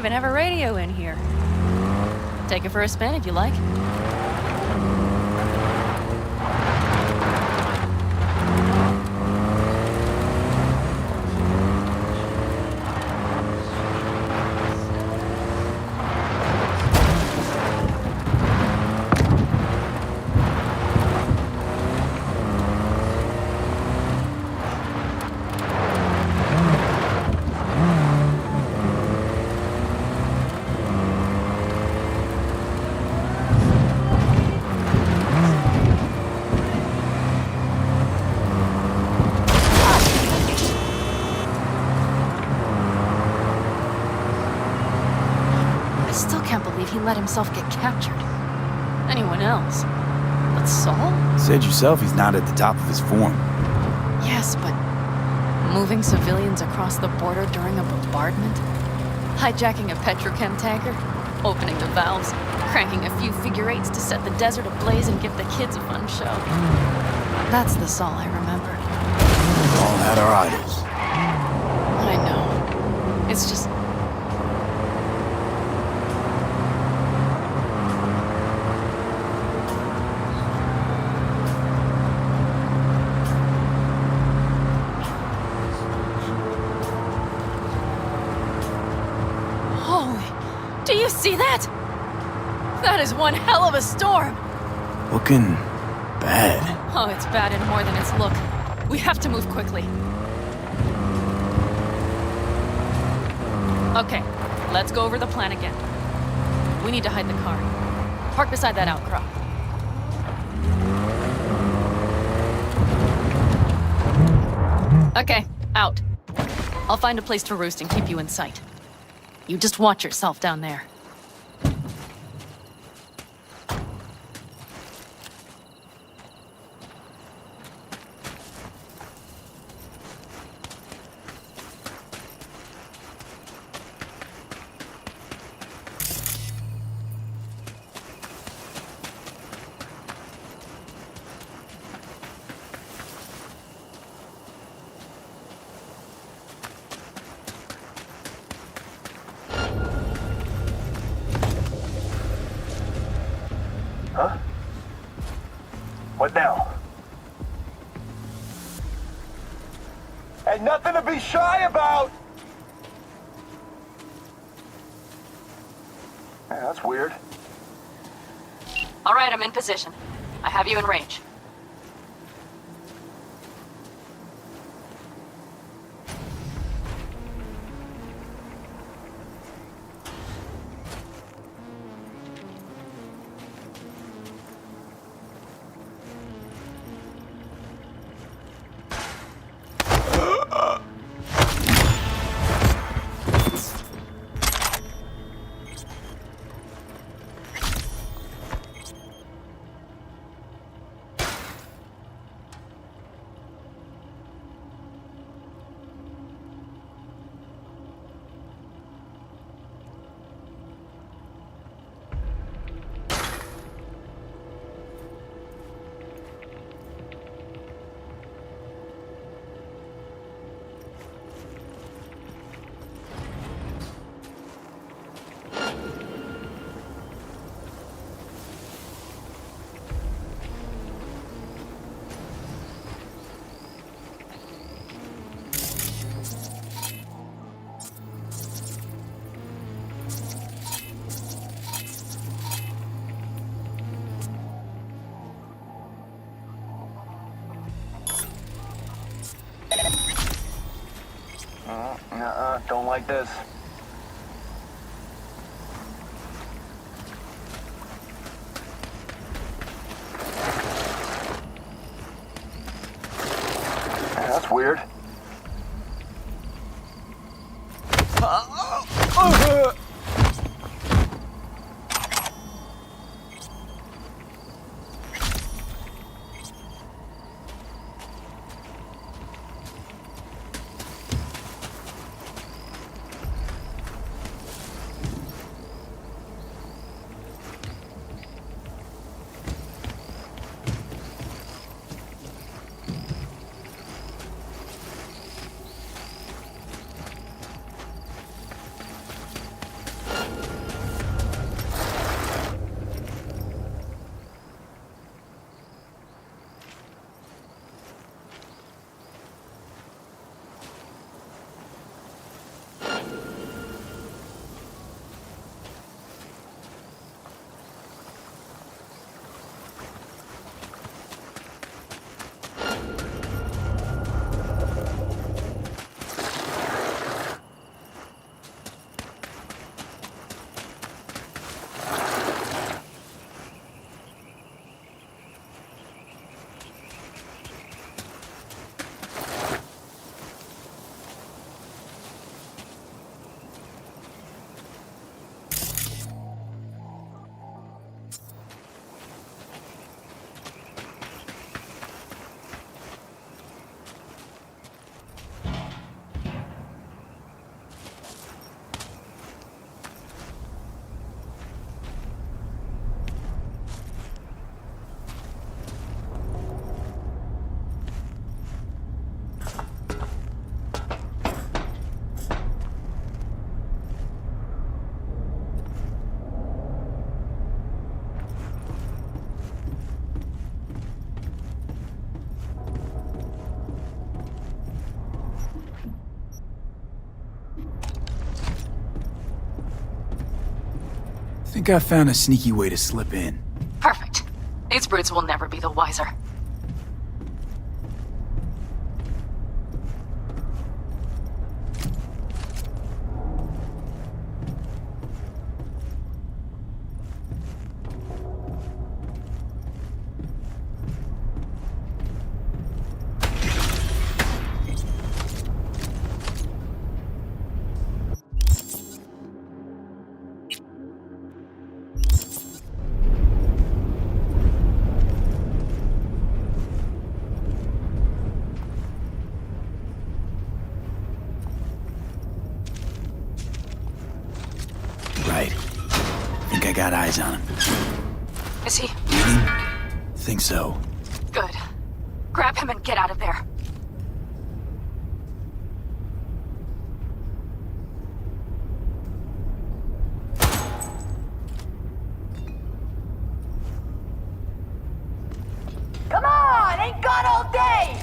even have a radio in here. Take it for a spin if you like. He let himself get captured. Anyone else? But Saul? Said yourself he's not at the top of his form. Yes, but moving civilians across the border during a bombardment? Hijacking a petrochem tanker? Opening the valves? Cranking a few figure eights to set the desert ablaze and give the kids a fun show? That's the Saul I remember. We all had our idols. I know. It's just... Do you see that? That is one hell of a storm. Looking bad. Oh, it's bad in more than its look. We have to move quickly. Okay, let's go over the plan again. We need to hide the car. Park beside that outcrop. Okay, out. I'll find a place to roost and keep you in sight. You just watch yourself down there. Huh? What now? Ain't nothing to be shy about! Yeah, that's weird. All right, I'm in position. I have you in range. Don't like this. Yeah, that's weird. think I found a sneaky way to slip in. Perfect. These brutes will never be the wiser. Right. Think I got eyes on him. Is he? Think so. Good. Grab him and get out of there. Come on! Ain't gone all day!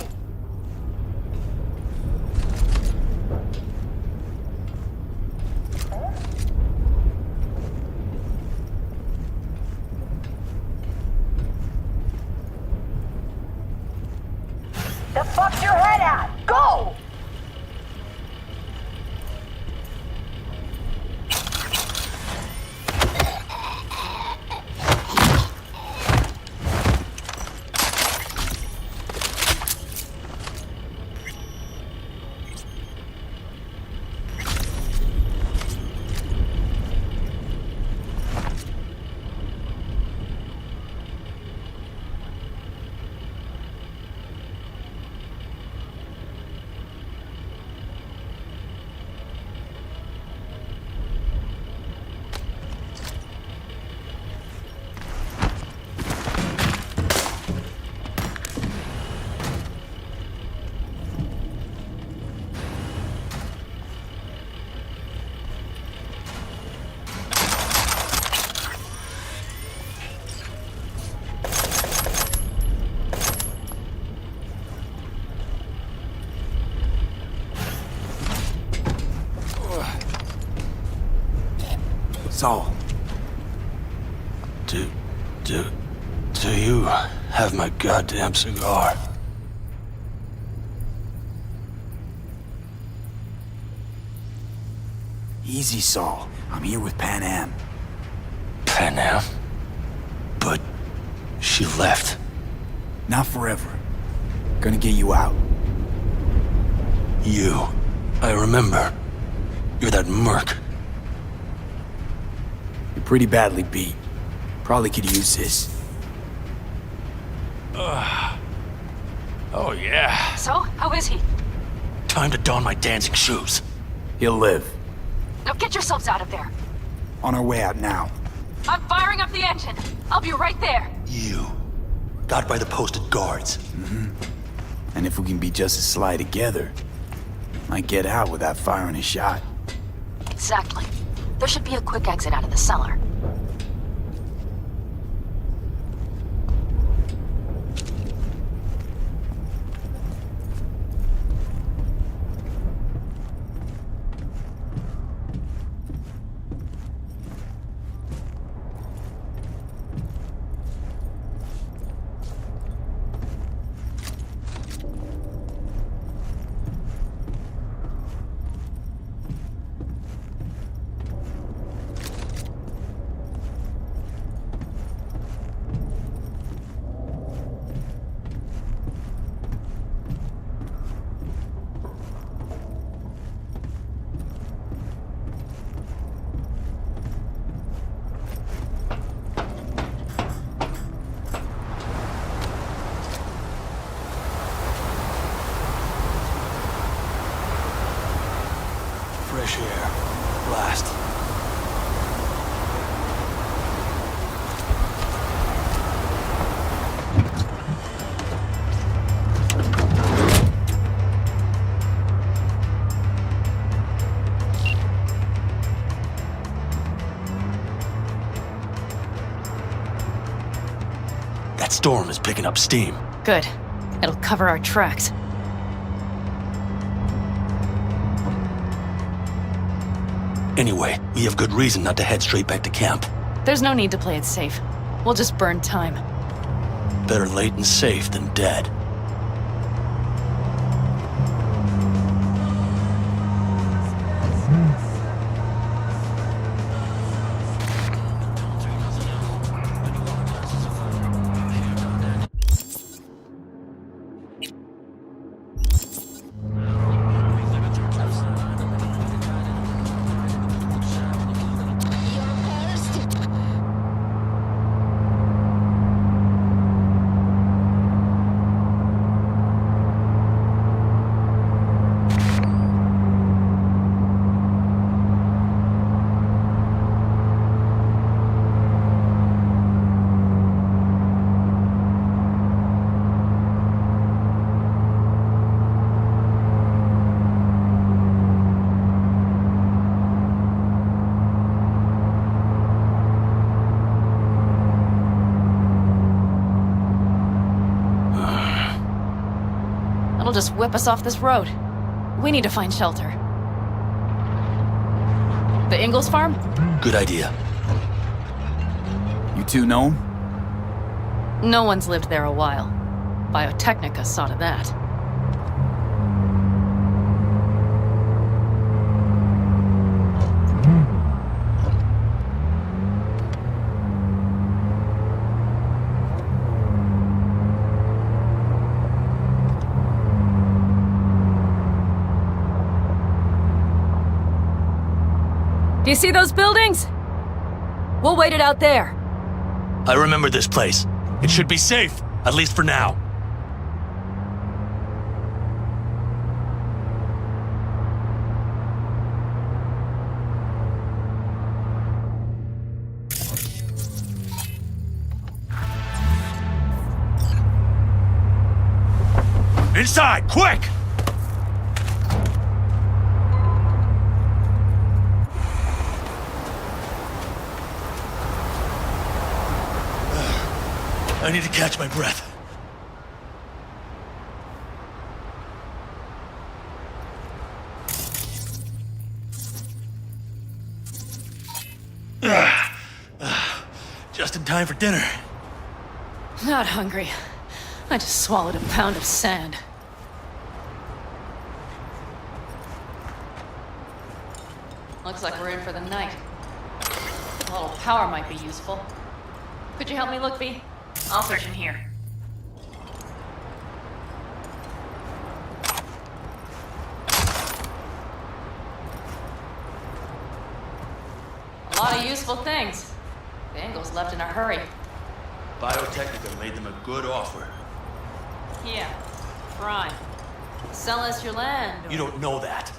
The fuck's your head at? Go! Saul. Do you have my goddamn cigar? Easy, Saul. I'm here with Pan Am. Pan Am? But she left. Not forever. Gonna get you out. You. I remember. You're that merc. You're pretty badly beat. Probably could use this. Oh, yeah. So, how is he? Time to don my dancing shoes. He'll live. Now get yourselves out of there. On our way out now. I'm firing up the engine. I'll be right there. You. Got by the posted guards. And if we can be just as sly together, might get out without firing a shot. Exactly. There should be a quick exit out of the cellar. Fresh air. Blast. That storm is picking up steam. Good. It'll cover our tracks. Anyway, we have good reason not to head straight back to camp. There's no need to play it safe. We'll just burn time. Better late and safe than dead. It'll just whip us off this road. We need to find shelter. The Ingalls farm? Good idea. You two know him? No one's lived there a while. Biotechnica saw to that. Do you see those buildings? We'll wait it out there. I remember this place. It should be safe, at least for now. Inside, quick! I need to catch my breath. Just in time for dinner. Not hungry. I just swallowed a pound of sand. Looks like we're in for the night. A little power might be useful. Could you help me look, V? I'll search in here. A lot of useful things. The Ingalls left in a hurry. Biotechnica made them a good offer. Yeah, prime. Sell us your land. Or... You don't know that.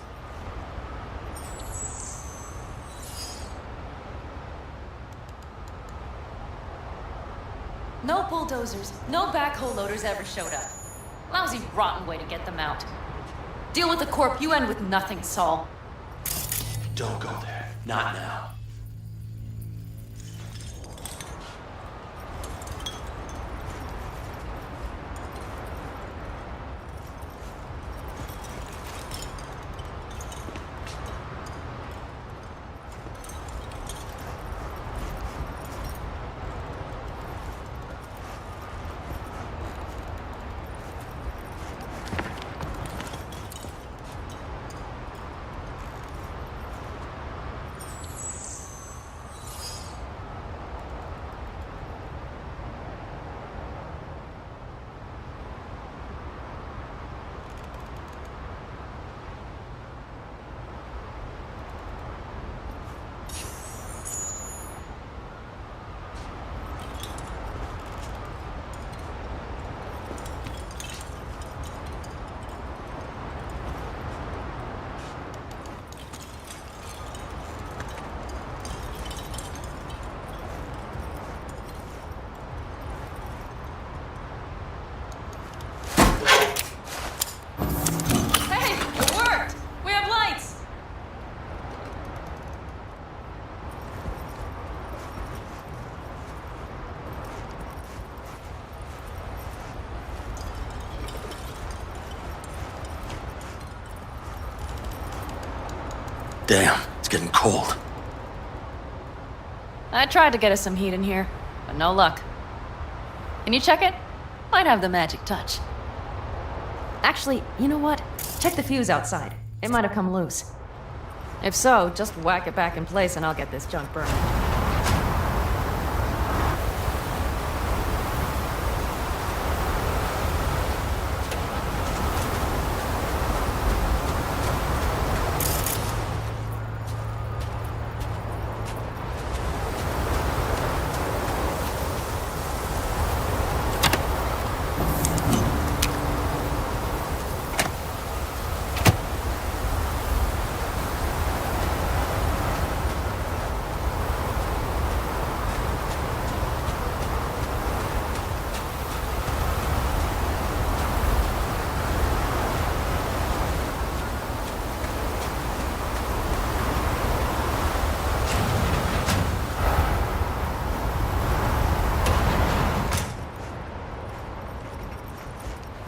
No bulldozers, no backhoe loaders ever showed up. Lousy, rotten way to get them out. Deal with the corp, you end with nothing, Saul. Don't go there. Not now. Damn, it's getting cold. I tried to get us some heat in here, but no luck. Can you check it? Might have the magic touch. Actually, you know what? Check the fuse outside. It might have come loose. If so, just whack it back in place and I'll get this junk burning.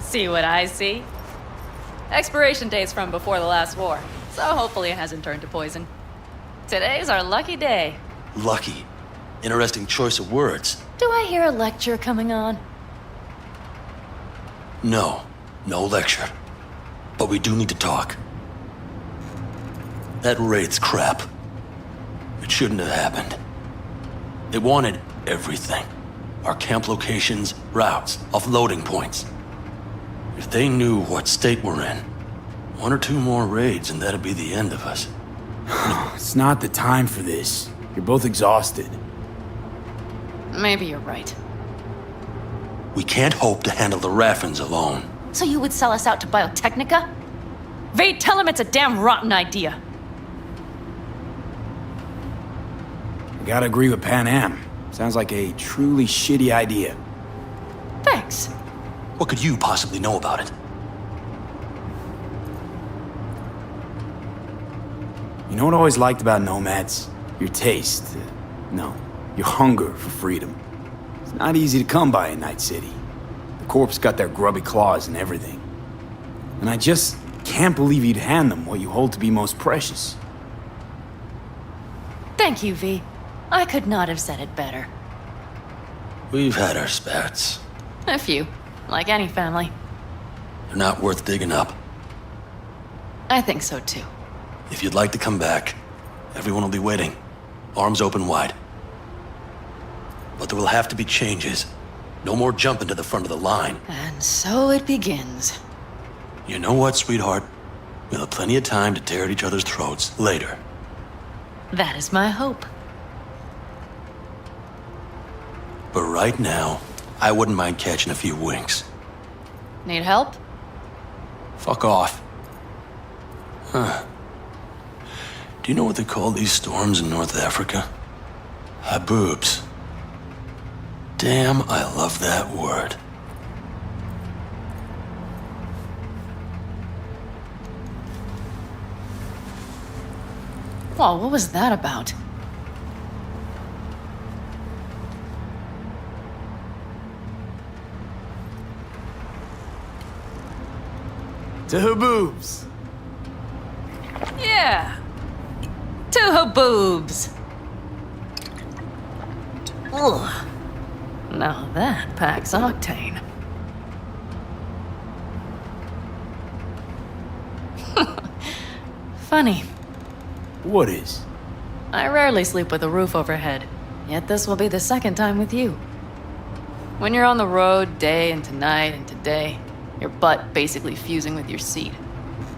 See what I see? Expiration date's from before the last war, so hopefully it hasn't turned to poison. Today's our lucky day. Lucky. Interesting choice of words. Do I hear a lecture coming on? No. No lecture. But we do need to talk. That raid's crap. It shouldn't have happened. They wanted everything. Our camp locations, routes, offloading points. If they knew what state we're in, 1 or 2 more raids and that'd be the end of us. It's not the time for this. You're both exhausted. Maybe you're right. We can't hope to handle the Raffens alone. So you would sell us out to Biotechnica? Vade, tell him it's a damn rotten idea. I gotta agree with Pan Am. Sounds like a truly shitty idea. Thanks. What could you possibly know about it? You know what I always liked about nomads? Your taste. No, your hunger for freedom. It's not easy to come by in Night City. The Corps got their grubby claws and everything. And I just can't believe you'd hand them what you hold to be most precious. Thank you, V. I could not have said it better. We've had our spats. A few. Like any family. They're not worth digging up. I think so too. If you'd like to come back, everyone will be waiting. Arms open wide. But there will have to be changes. No more jumping to the front of the line. And so it begins. You know what, sweetheart? We'll have plenty of time to tear at each other's throats later. That is my hope. But right now, I wouldn't mind catching a few winks. Need help? Fuck off. Huh. Do you know what they call these storms in North Africa? Haboobs. Damn, I love that word. Whoa, what was that about? To Haboobs. Yeah. To Haboobs. Ugh. Now that packs octane. Funny. What is? I rarely sleep with a roof overhead, yet this will be the second time with you. When you're on the road day into night into day, your butt basically fusing with your seat.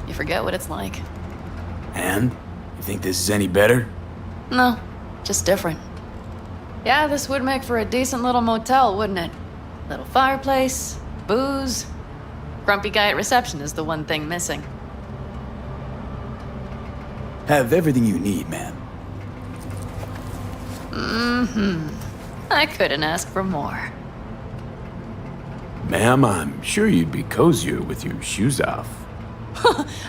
You forget what it's like. And? You think this is any better? No, just different. Yeah, this would make for a decent little motel, wouldn't it? Little fireplace, booze. Grumpy guy at reception is the one thing missing. Have everything you need, ma'am. Mm-hmm. I couldn't ask for more. Ma'am, I'm sure you'd be cozier with your shoes off.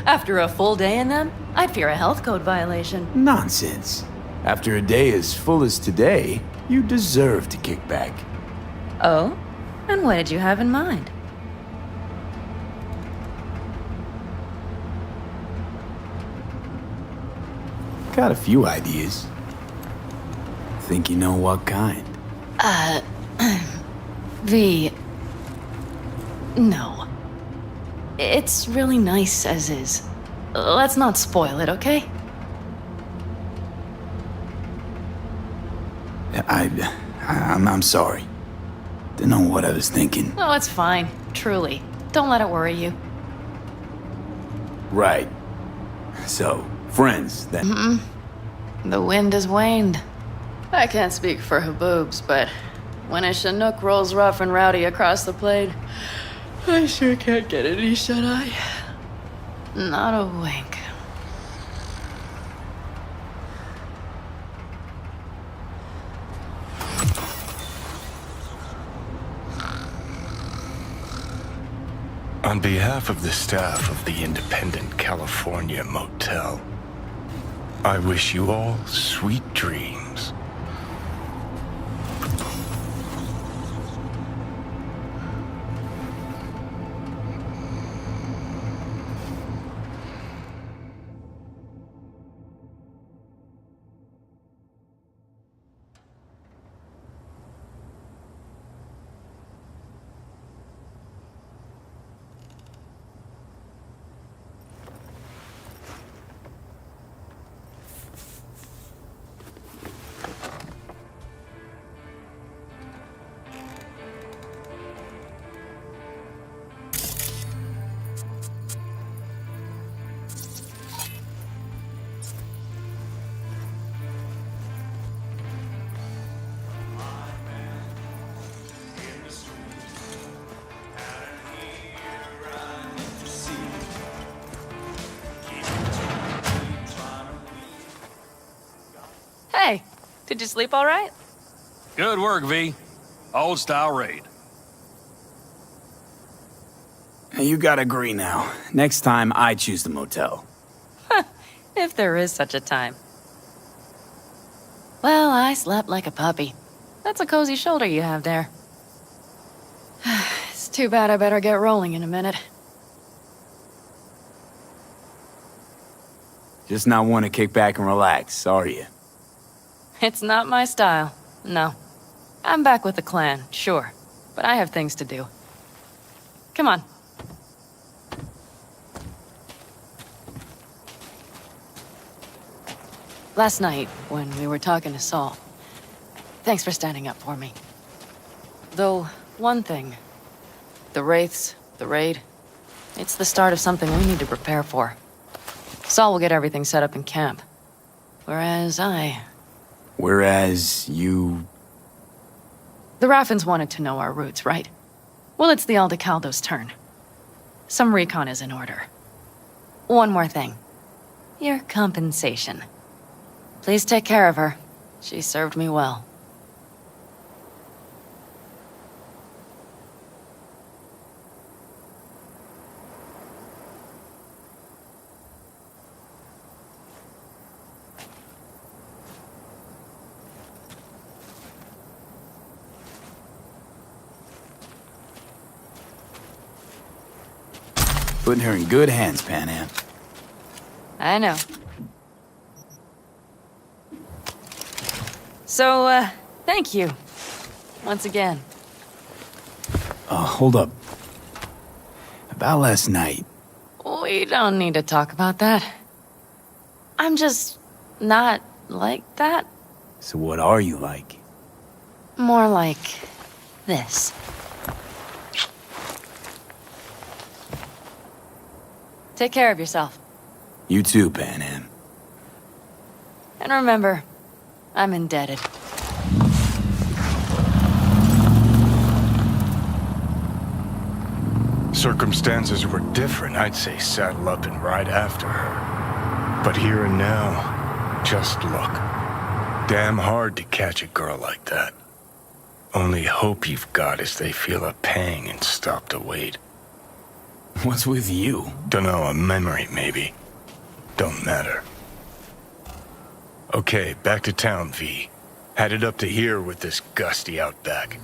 After a full day in them, I'd fear a health code violation. Nonsense. After a day as full as today, you deserve to kick back. Oh? And what did you have in mind? Got a few ideas. Think you know what kind? V... No. It's really nice as is. Let's not spoil it, okay? I'm sorry. Didn't know what I was thinking. Oh, it's fine. Truly. Don't let it worry you. Right. So, friends, then. The wind has waned. I can't speak for Haboobs, but when a Chinook rolls rough and rowdy across the plain, I sure can't get any shut-eye. Not a wink. On behalf of the staff of the Independent California Motel, I wish you all sweet dreams. Hey, did you sleep all right? Good work, V. Old style raid. You gotta agree now. Next time, I choose the motel. If there is such a time. Well, I slept like a puppy. That's a cozy shoulder you have there. It's too bad I better get rolling in a minute. Just not want to kick back and relax, are you? It's not my style, no. I'm back with the clan, sure, but I have things to do. Come on. Last night, when we were talking to Saul, thanks for standing up for me. Though, one thing. The Wraiths, the raid, it's the start of something we need to prepare for. Saul will get everything set up in camp. Whereas you... The Raffins wanted to know our routes, right? Well, it's the Aldecaldo's turn. Some recon is in order. One more thing. Your compensation. Please take care of her. She served me well. Putting her in good hands, Panam. I know. So, thank you. Once again. Hold up. About last night. We don't need to talk about that. I'm just not like that. So what are you like? More like this. Take care of yourself. You too, Panam. And remember, I'm indebted. Circumstances were different, I'd say saddle up and ride after her. But here and now, just look. Damn hard to catch a girl like that. Only hope you've got is they feel a pang and stop to wait. What's with you? Dunno, a memory maybe. Don't matter. Okay, back to town, V. Headed up to here with this gusty outback.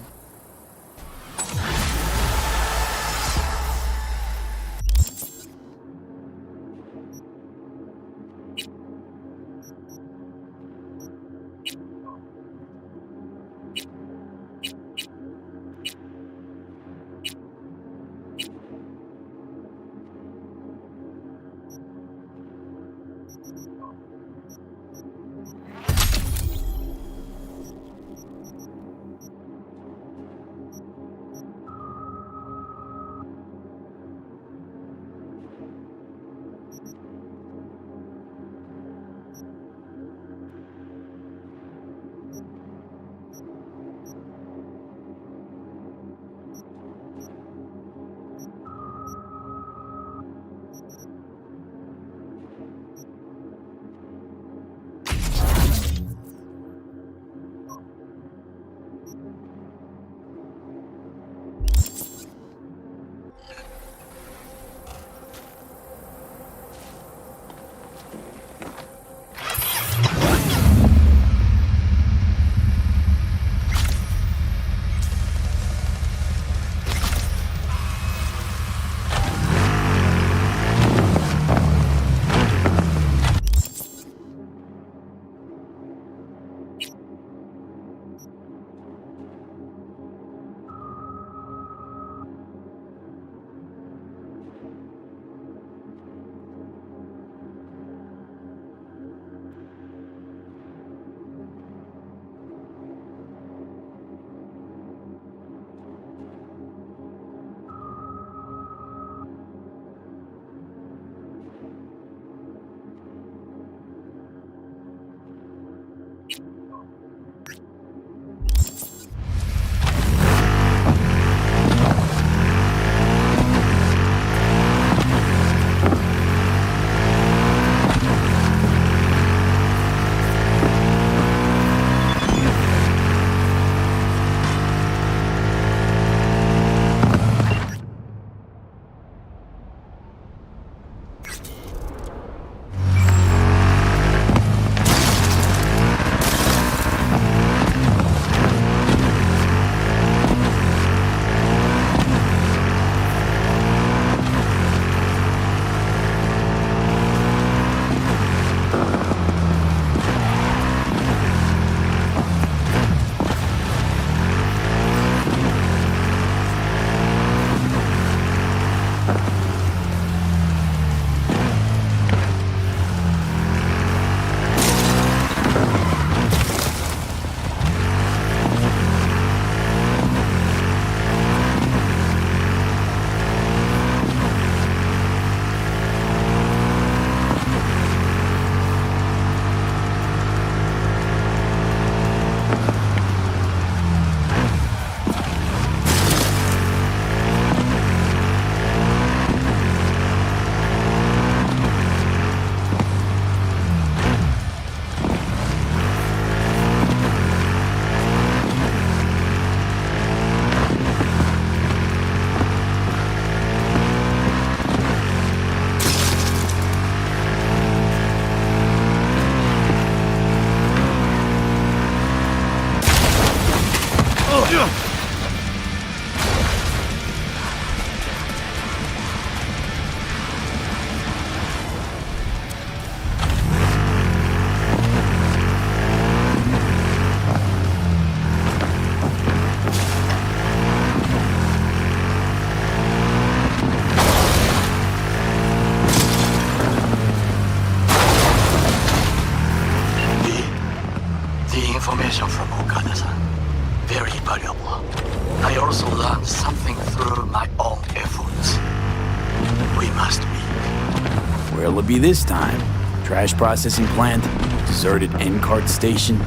What'll it be this time? Trash processing plant? Deserted N-cart station?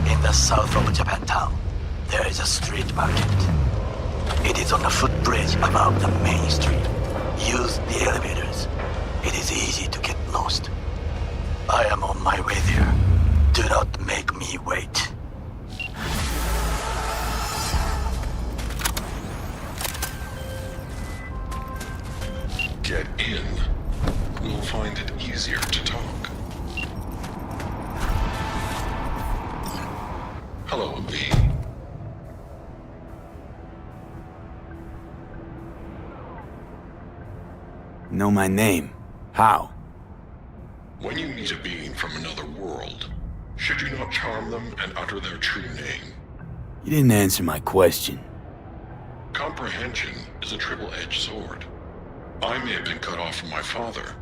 In the south of Japantown, there is a street market. It is on the footbridge above the main street. Use the elevators. It is easy to get lost. I am on my way there. Do not make me wait. Get in. We'll find it easier to talk. Hello, V. Know my name. How? When you meet a being from another world, should you not charm them and utter their true name? You didn't answer my question. Comprehension is a triple-edged sword. I may have been cut off from my father,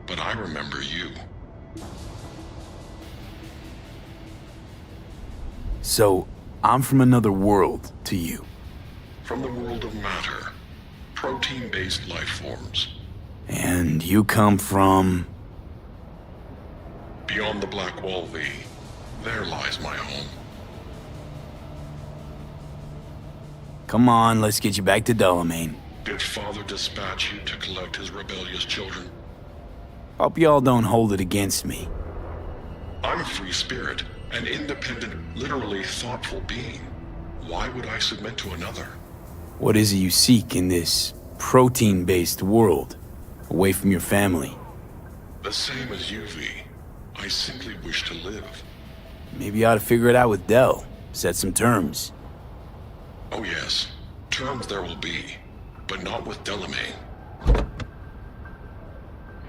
but I remember you. So, I'm from another world to you. From the world of matter, protein-based life forms. And you come from... Beyond the Black Wall, V. There lies my home. Come on, let's get you back to Delamain. Did Father dispatch you to collect his rebellious children? Hope y'all don't hold it against me. I'm a free spirit, an independent, literally thoughtful being. Why would I submit to another? What is it you seek in this protein-based world, away from your family? The same as you, V. I simply wish to live. Maybe you ought to figure it out with Del. Set some terms. Oh yes, terms there will be, but not with Delamain.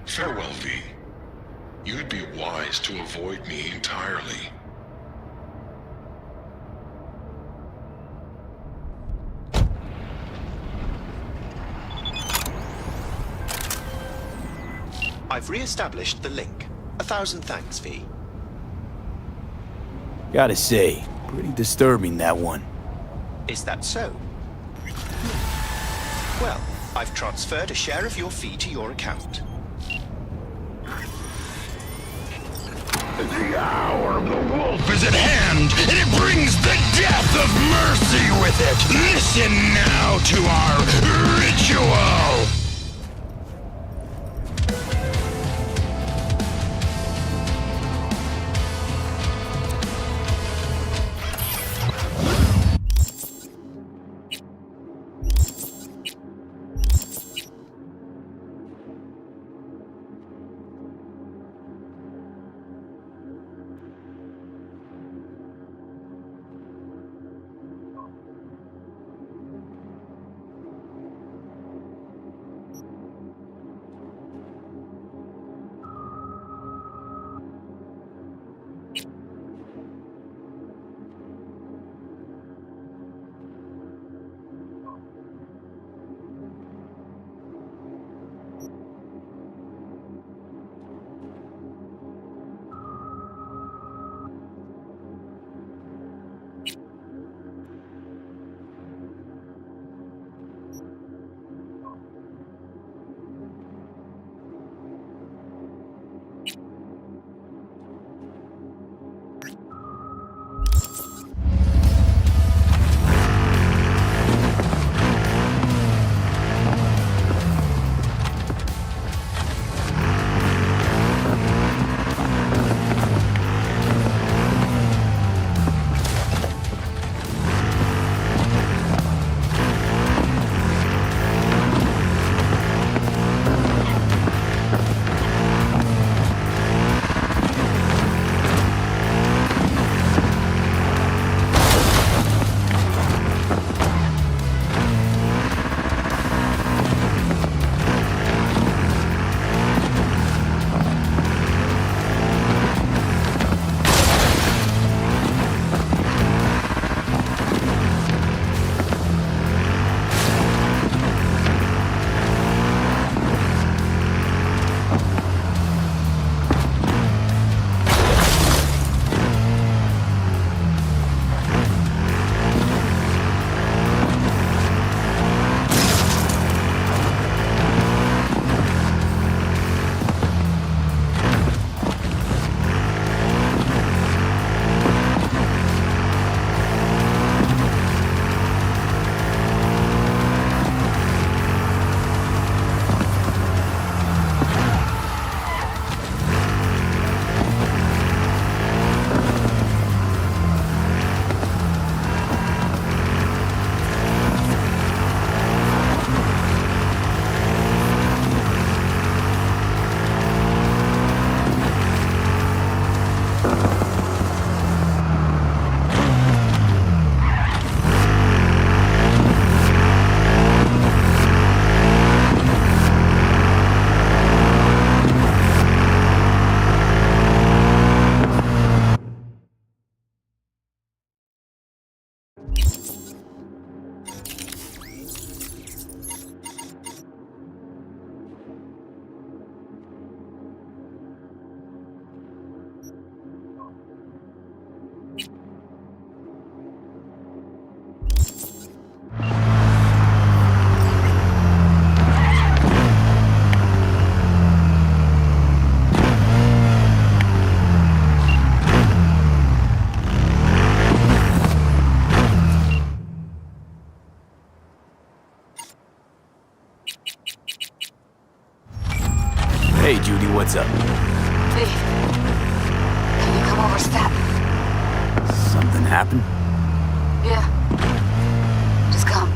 Farewell, V. You'd be wise to avoid me entirely. I've re-established the link. 1,000 thanks, V. Gotta say, pretty disturbing, that one. Is that so? Well, I've transferred a share of your fee to your account. The hour of the wolf is at hand, and it brings the death of mercy with it. Listen now to our ritual. Hey, Judy, what's up? V, can you come over stat? Something happened? Yeah. Just come.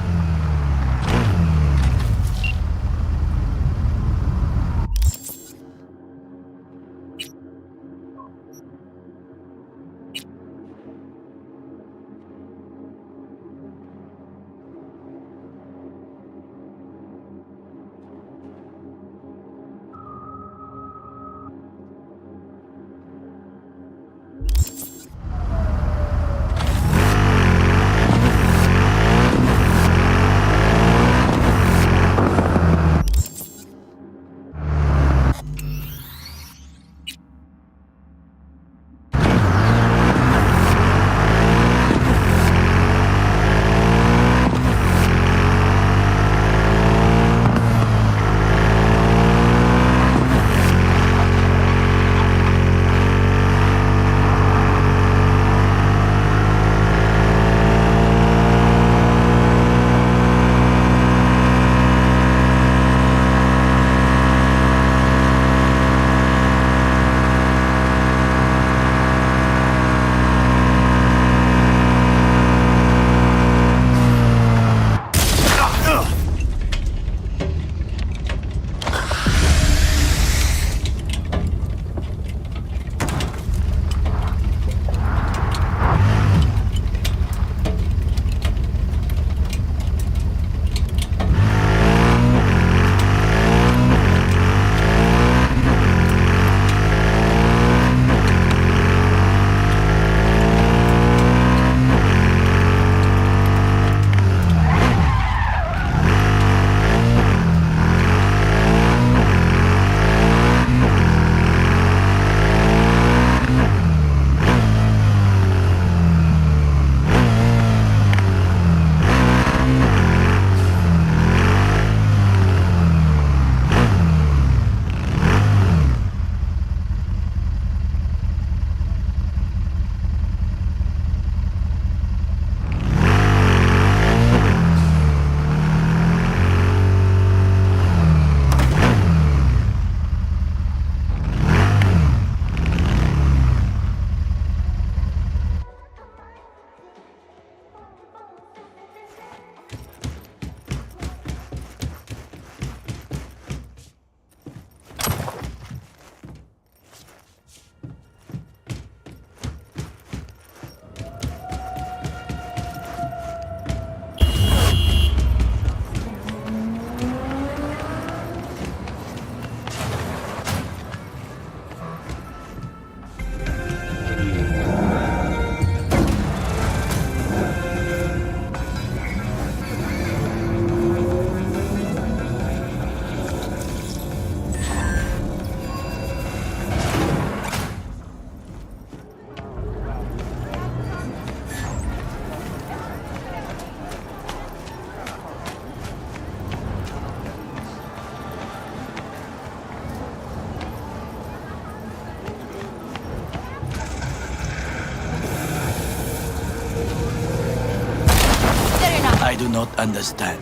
I do not understand.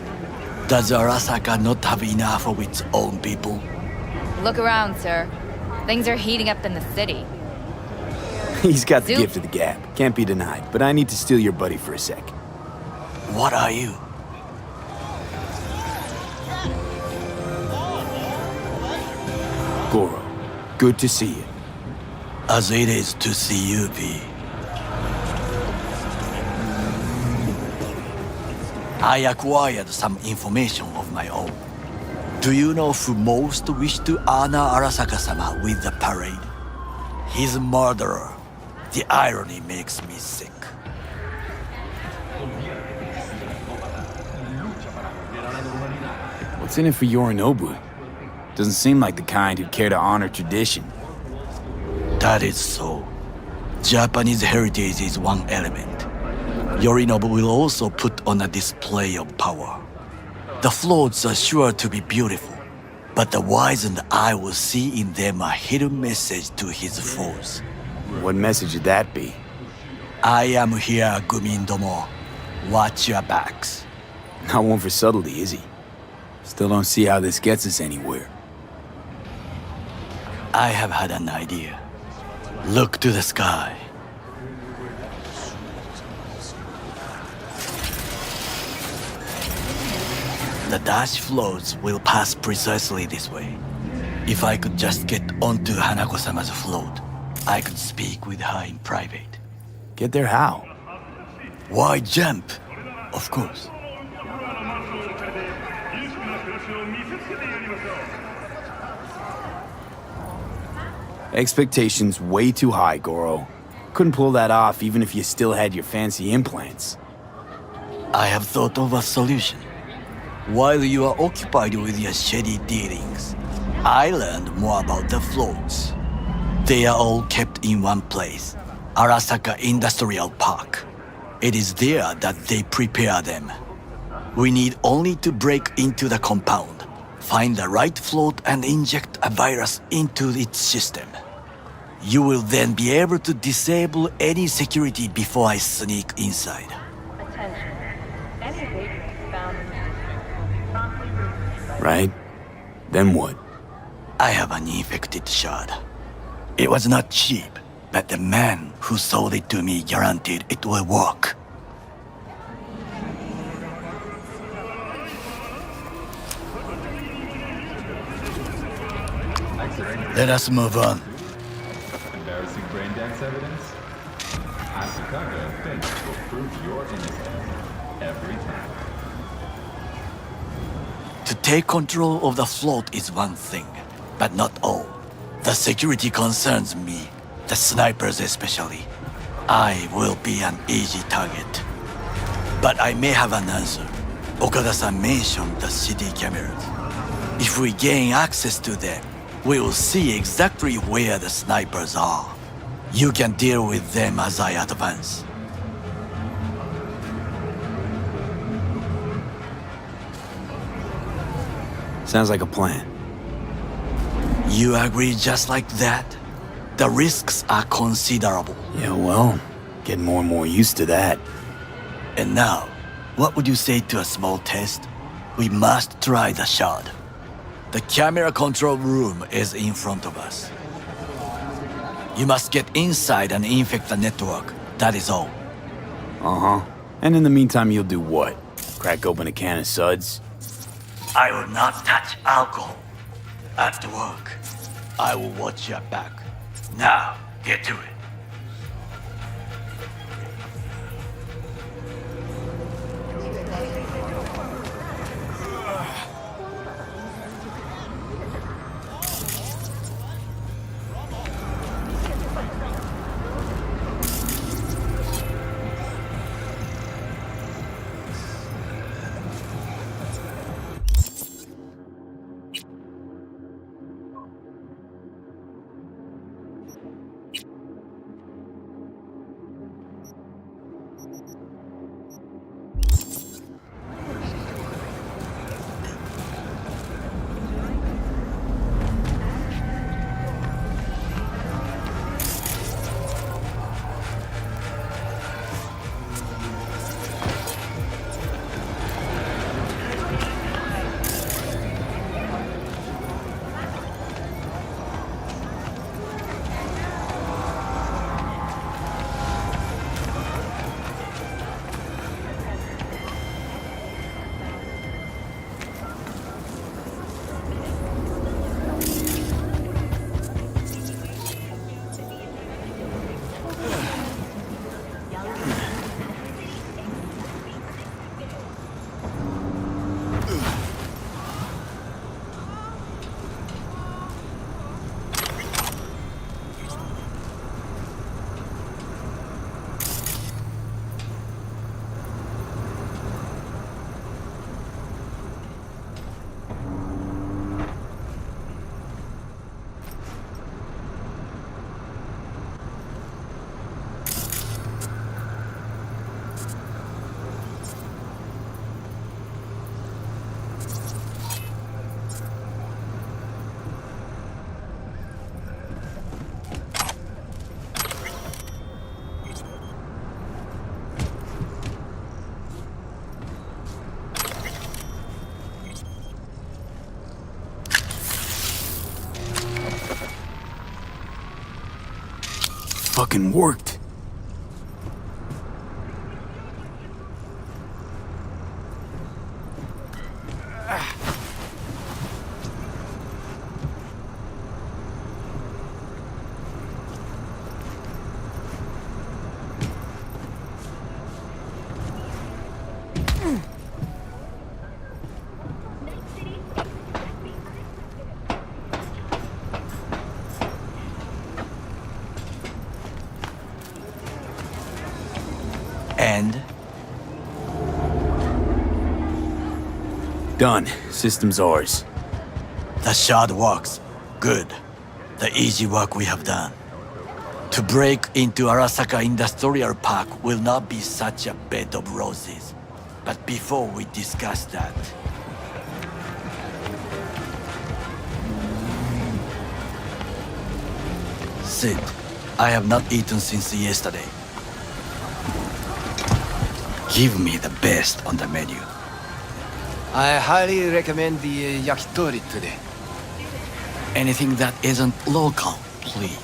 Does Arasaka not have enough of its own people? Look around, sir. Things are heating up in the city. He's got the Zoop. gift of the gab. Can't be denied. But I need to steal your buddy for a sec. What are you? Goro, good to see you. As it is to see you, V. I acquired some information of my own. Do you know who most wished to honor Arasaka-sama with the parade? His murderer. The irony makes me sick. What's in it for Yorinobu? Doesn't seem like the kind who'd care to honor tradition. That is so. Japanese heritage is one element. Yorinobu will also put on a display of power. The floats are sure to be beautiful, but the wizened eye will see in them a hidden message to his foes. What message would that be? I am here, Gumindomo. Watch your backs. Not one for subtlety, is he? Still don't see how this gets us anywhere. I have had an idea. Look to the sky. The dash floats will pass precisely this way. If I could just get onto Hanako-sama's float, I could speak with her in private. Get there how? Why jump? Of course. Expectations way too high, Goro. Couldn't pull that off even if you still had your fancy implants. I have thought of a solution. While you are occupied with your shady dealings, I learned more about the floats. They are all kept in one place, Arasaka Industrial Park. It is there that they prepare them. We need only to break into the compound, find the right float and inject a virus into its system. You will then be able to disable any security before I sneak inside. Attention. Any vagrants found in the system promptly removed. Right? Then what? I have an infected shard. It was not cheap, but the man who sold it to me guaranteed it will work. Let us move on. Embarrassing brain dance evidence? Asakaga thinks will prove your innocence every time. To take control of the float is one thing, but not all. The security concerns me, the snipers especially. I will be an easy target. But I may have an answer. Okada-san mentioned the city cameras. If we gain access to them, we will see exactly where the snipers are. You can deal with them as I advance. Sounds like a plan. You agree just like that? The risks are considerable. Yeah, well, getting more and more used to that. And now, what would you say to a small test? We must try the shard. The camera control room is in front of us. You must get inside and infect the network. That is all. Uh-huh. And in the meantime, you'll do what? Crack open a can of suds? I will not touch alcohol. After work, I will watch your back. Now, get to it. fucking worked. And? Done. System's ours. The shard works. Good. The easy work we have done. To break into Arasaka Industrial Park will not be such a bed of roses. But before we discuss that... Sid, I have not eaten since yesterday. Give me the best on the menu. I highly recommend the yakitori today. Anything that isn't local, please.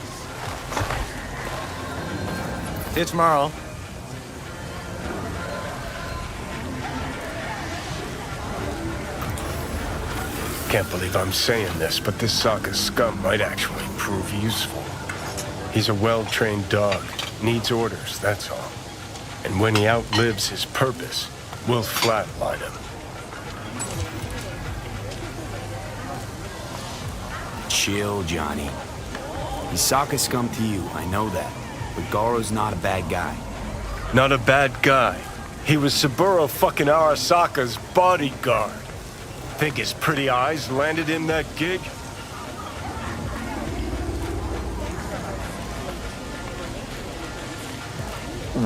See you tomorrow. Can't believe I'm saying this, but this Sokka scum might actually prove useful. He's a well-trained dog. Needs orders, that's all. And when he outlives his purpose, we'll flatline him. Chill, Johnny. He's Sokka scum to you, I know that. But Garo's not a bad guy. Not a bad guy. He was Saburo fucking Arasaka's bodyguard. Think his pretty eyes landed in that gig?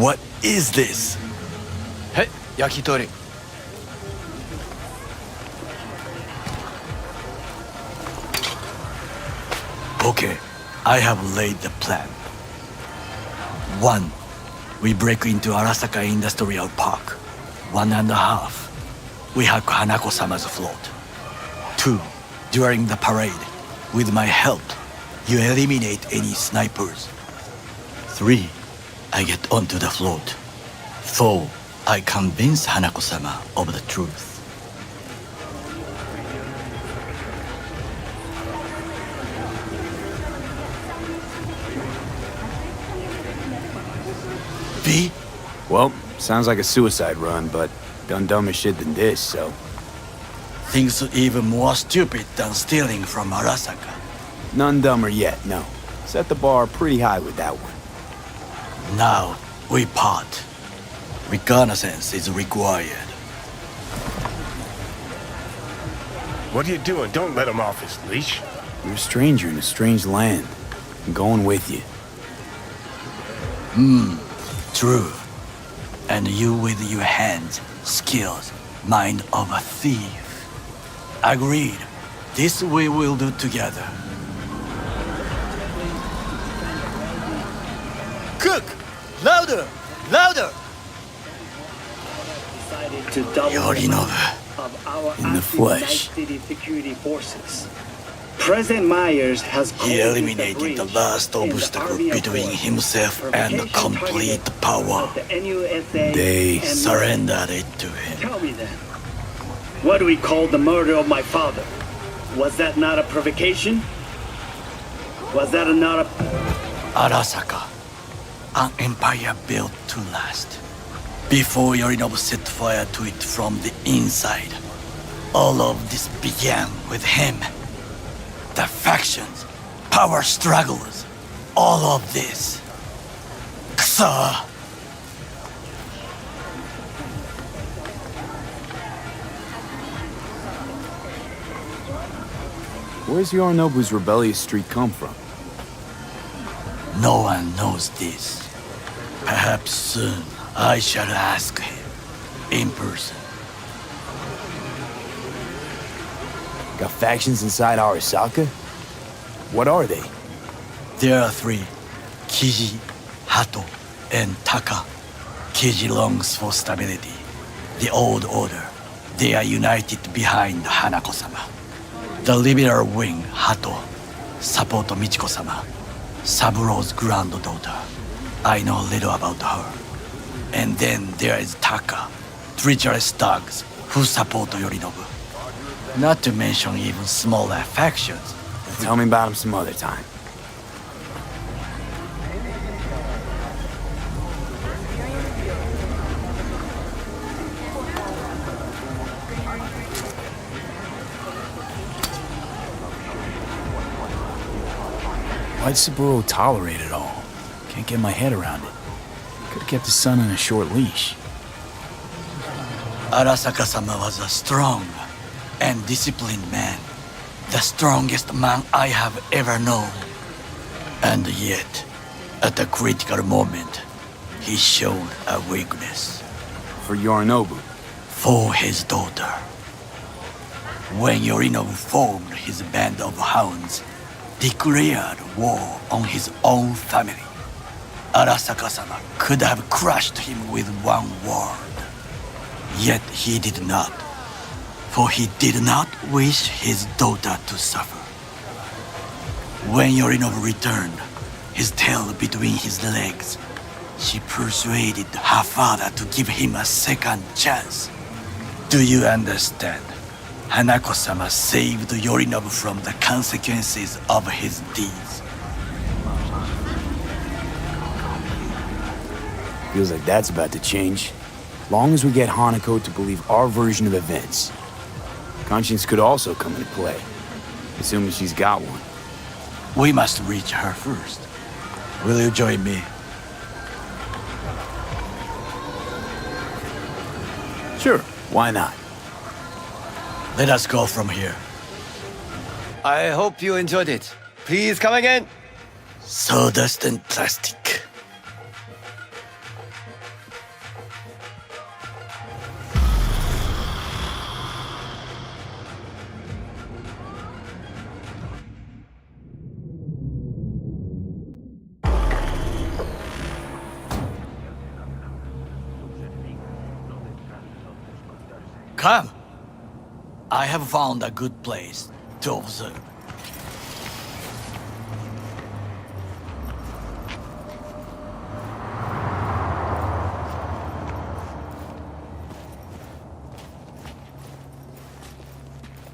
What is this? Hey, yakitori. Okay, I have laid the plan. 1. We break into Arasaka Industrial Park. 1.5. We hack Hanako-sama's float. 2. During the parade, with my help, you eliminate any snipers. 3. I get onto the float. 4. I convince Hanako-sama of the truth. V? Well, sounds like a suicide run, but done dumber shit than this, so... Things even more stupid than stealing from Arasaka. None dumber yet, no. Set the bar pretty high with that one. Now, we part. Reconnaissance is required. What are you doing? Don't let him off his leash. You're a stranger in a strange land. I'm going with you. True. And you with your hands, skills, mind of a thief. Agreed. This we will do together. Cook! Louder! Louder! Yorinobu. In the flesh. Security forces. President Myers has He eliminated the last obstacle between himself and complete power. They surrendered it to him. Tell me then, what do we call the murder of my father? Was that not a provocation? Was that not a... Arasaka, an empire built to last. Before Yorinobu set fire to it from the inside, all of this began with him. The factions, power struggles, all of this. Ksa! Where's Yorinobu's rebellious streak come from? No one knows this. Perhaps soon I shall ask him in person. Got factions inside Arasaka? What are they? There are 3. Kiji, Hato, and Taka. Kiji longs for stability. The old order. They are united behind Hanako-sama. The liberal wing, Hato, support Michiko-sama, Saburo's granddaughter. I know little about her. And then there is Taka, treacherous thugs who support Yorinobu. Not to mention even smaller factions. Tell me about him some other time. Why'd Saburo tolerate it all? Can't get my head around it. Could've kept his son on a short leash. Arasaka-sama was a strong and disciplined man. The strongest man I have ever known. And yet, at a critical moment, he showed a weakness. For Yorinobu? For his daughter. When Yorinobu formed his band of hounds, declared war on his own family, Arasaka-sama could have crushed him with one word. Yet he did not, for he did not wish his daughter to suffer. When Yorinobu returned, his tail between his legs, she persuaded her father to give him a second chance. Do you understand? Hanako-sama saved Yorinobu from the consequences of his deeds. Feels like that's about to change. Long as we get Hanako to believe our version of events. Conscience could also come into play, assuming she's got one. We must reach her first. Will you join me? Sure, why not? Let us go from here. I hope you enjoyed it. Please come again. Sawdust and plastic. Come. I have found a good place to observe.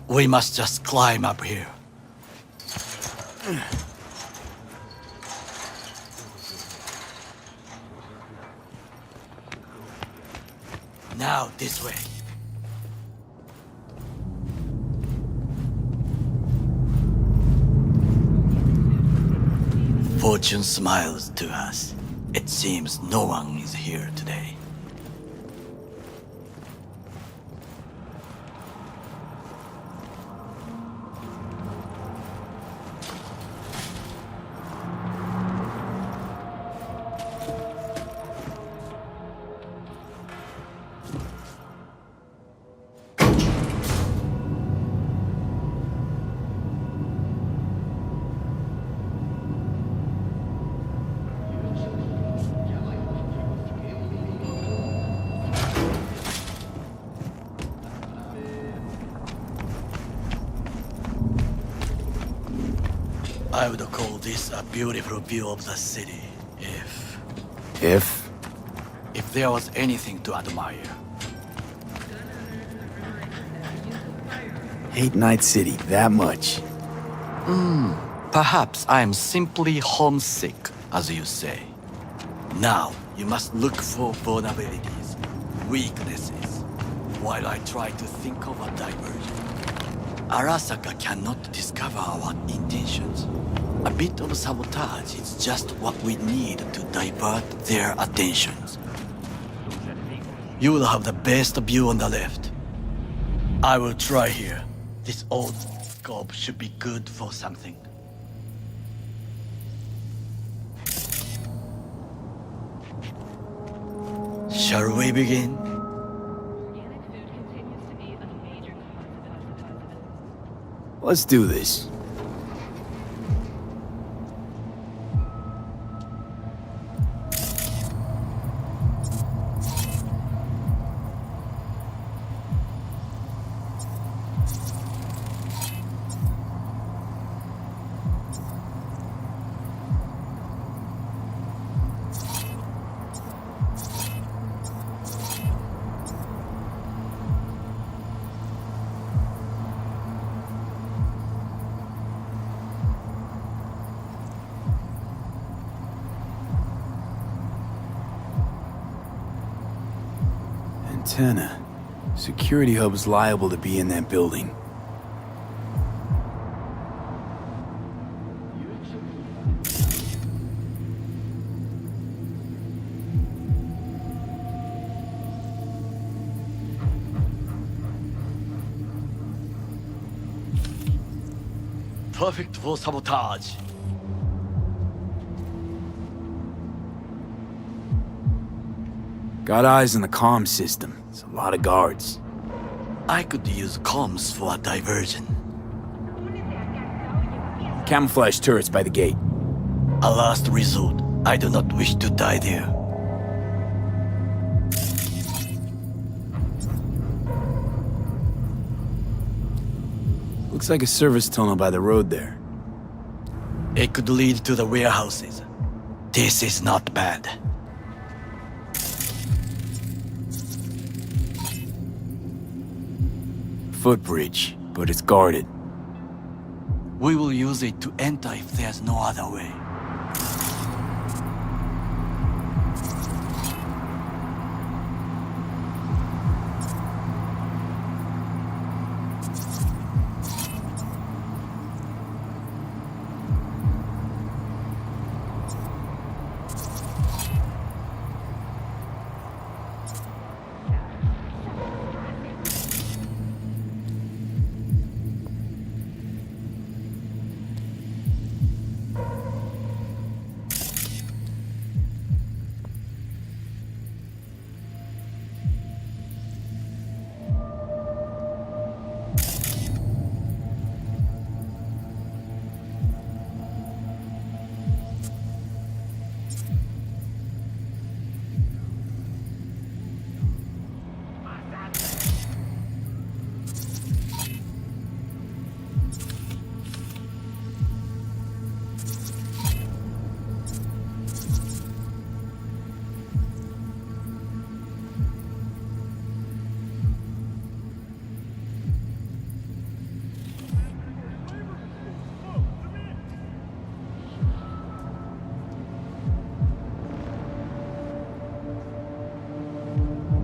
We must just climb up here. Now this way. Fortune smiles to us. It seems no one is here today. I would call this a beautiful view of the city, if there was anything to admire. Hate Night City that much. Perhaps I am simply homesick, as you say. Now, you must look for vulnerabilities, weaknesses, while I try to think of a diversion. Arasaka cannot discover our intentions. A bit of sabotage is just what we need to divert their attentions. You will have the best view on the left. I will try here. This old scope should be good for something. Shall we begin? Let's do this. Antenna. Security hub is liable to be in that building. Perfect for sabotage. Got eyes on the comm system. It's a lot of guards. I could use comms for a diversion. Camouflage turrets by the gate. A last resort. I do not wish to die there. Looks like a service tunnel by the road there. It could lead to the warehouses. This is not bad. Footbridge, but it's guarded. We will use it to enter if there's no other way.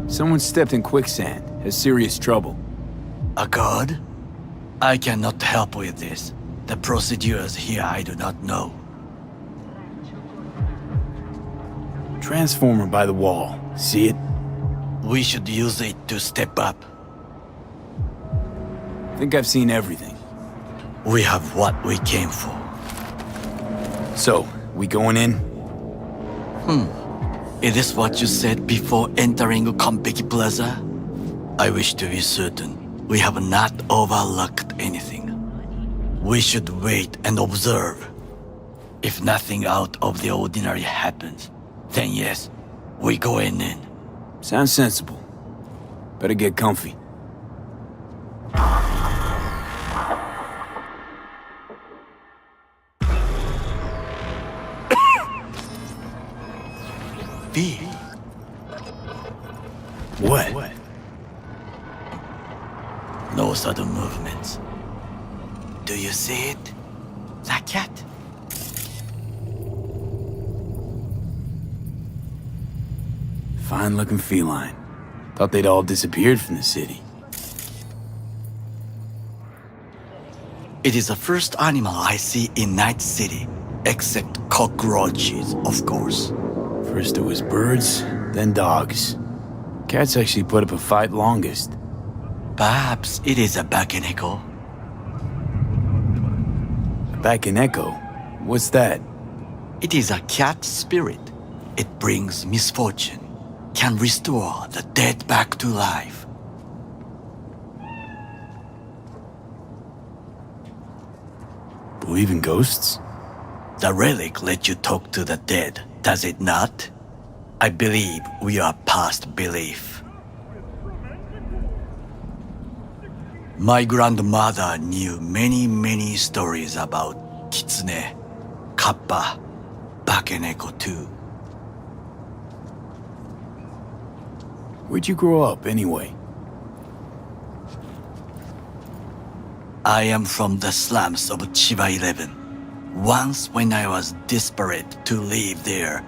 Someone stepped in quicksand. Has serious trouble. A guard? I cannot help with this. The procedures here I do not know. Transformer by the wall. See it? We should use it to step up. Think I've seen everything. We have what we came for. So, we going in? It is what you said before entering Konpeki Plaza? I wish to be certain we have not overlooked anything. We should wait and observe. If nothing out of the ordinary happens, then yes, we going in. Sounds sensible. Better get comfy. V. What? No sudden movements. Do you see it? That cat? Fine-looking feline. Thought they'd all disappeared from the city. It is the first animal I see in Night City, except cockroaches, of course. First it was birds, then dogs. Cats actually put up a fight longest. Perhaps it is a Bakeneko. Back in Echo? What's that? It is a cat spirit. It brings misfortune, can restore the dead back to life. Believe in ghosts? The relic lets you talk to the dead, does it not? I believe we are past belief. My grandmother knew many stories about Kitsune, Kappa, Bakeneko too. Where'd you grow up, anyway? I am from the slums of Chiba 11. Once when I was desperate to live there,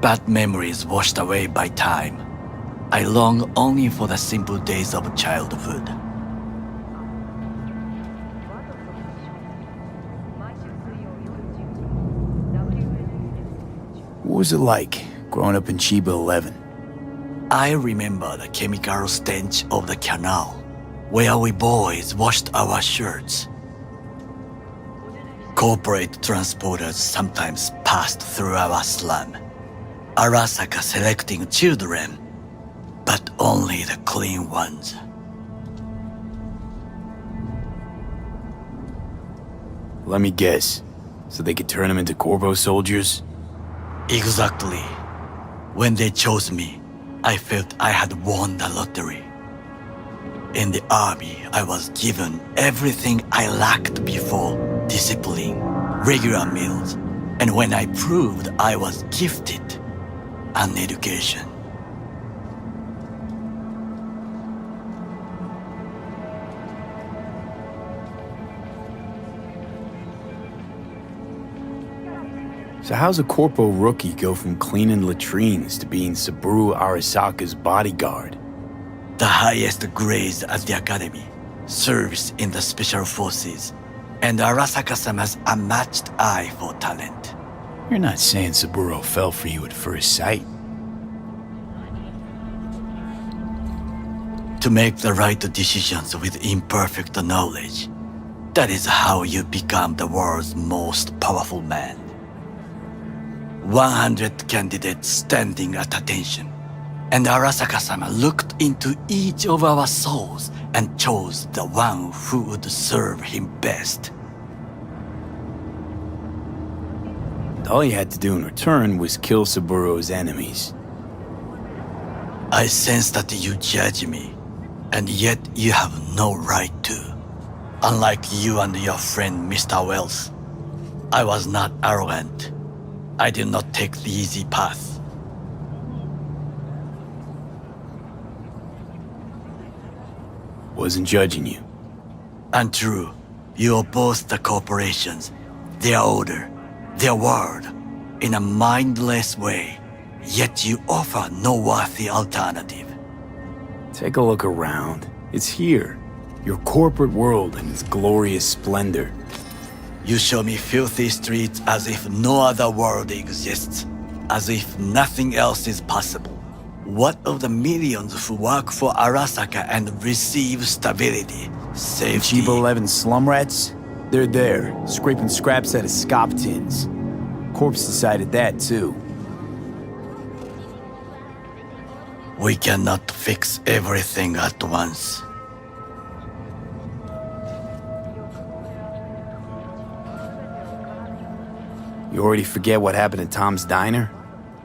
bad memories washed away by time, I long only for the simple days of childhood. What was it like growing up in Chiba 11? I remember the chemical stench of the canal, where we boys washed our shirts. Corporate transporters sometimes passed through our slum, Arasaka selecting children, but only the clean ones. Let me guess. So they could turn them into Corvo soldiers? Exactly. When they chose me, I felt I had won the lottery. In the army, I was given everything I lacked before: discipline, regular meals, and when I proved I was gifted, an education. So how's a corpo rookie go from cleaning latrines to being Saburo Arasaka's bodyguard? The highest grades at the academy, service in the special forces, and Arasaka-sama's unmatched eye for talent. You're not saying Saburo fell for you at first sight. To make the right decisions with imperfect knowledge, that is how you become the world's most powerful man. 100 candidates standing at attention, and Arasaka-sama looked into each of our souls and chose the one who would serve him best. All you had to do in return was kill Saburo's enemies. I sense that you judge me, and yet you have no right to. Unlike you and your friend Mr. Wells, I was not arrogant. I did not take the easy path. Wasn't judging you. Untrue. You oppose the corporations, their order, their word, in a mindless way, yet you offer no worthy alternative. Take a look around. It's here. Your corporate world in its glorious splendor. You show me filthy streets as if no other world exists, as if nothing else is possible. What of the millions who work for Arasaka and receive stability, safety? Chiba 11 slum rats? They're there, scraping scraps out of scop tins. Corpse decided that too. We cannot fix everything at once. You already forget what happened at Tom's Diner?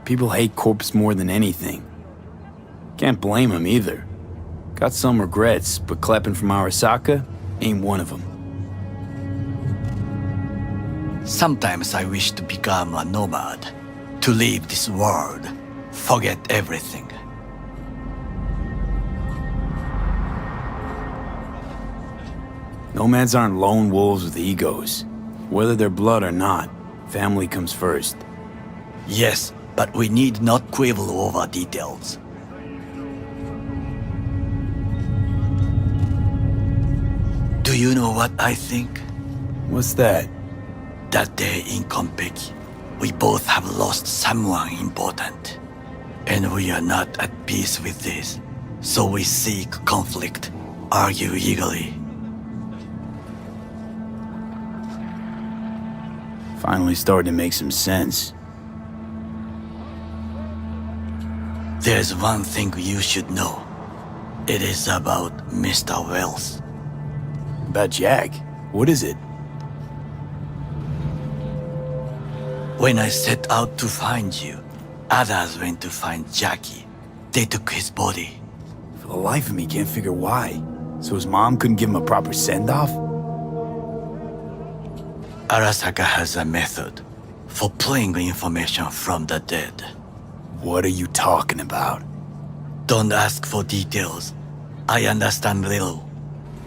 People hate Corpse more than anything. Can't blame him either. Got some regrets, but clapping from Arasaka ain't one of them. Sometimes I wish to become a nomad, to leave this world, forget everything. Nomads aren't lone wolves with egos. Whether they're blood or not, family comes first. Yes, but we need not quibble over details. Do you know what I think? What's that? That day in Konpeki, we both have lost someone important. And we are not at peace with this. So we seek conflict, argue eagerly. Finally starting to make some sense. There's one thing you should know. It is about Mr. Wells. About Jack? What is it? When I set out to find you, others went to find Jackie. They took his body. For the life of me, can't figure why. So his mom couldn't give him a proper send-off? Arasaka has a method for pulling information from the dead. What are you talking about? Don't ask for details. I understand little.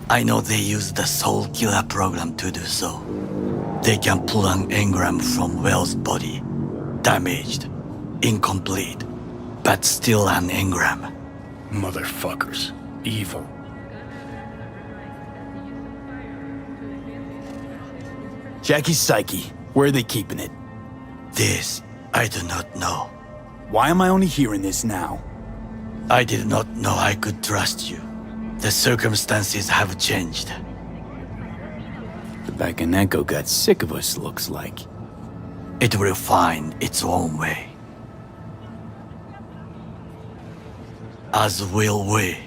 I know they use the Soul Killer program to do so. They can pull an engram from Wells' body, damaged, Incomplete, but still an engram. Motherfuckers. Evil. Jackie's psyche. Where are they keeping it? This, I do not know. Why am I only hearing this now? I did not know I could trust you. The circumstances have changed. The Bakaneko got sick of us, looks like. It will find its own way. As will we.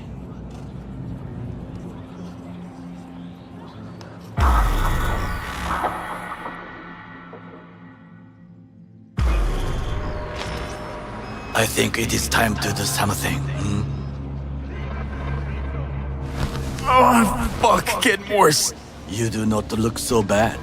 I think it is time to do something. Oh, fuck, getting worse. You do not look so bad.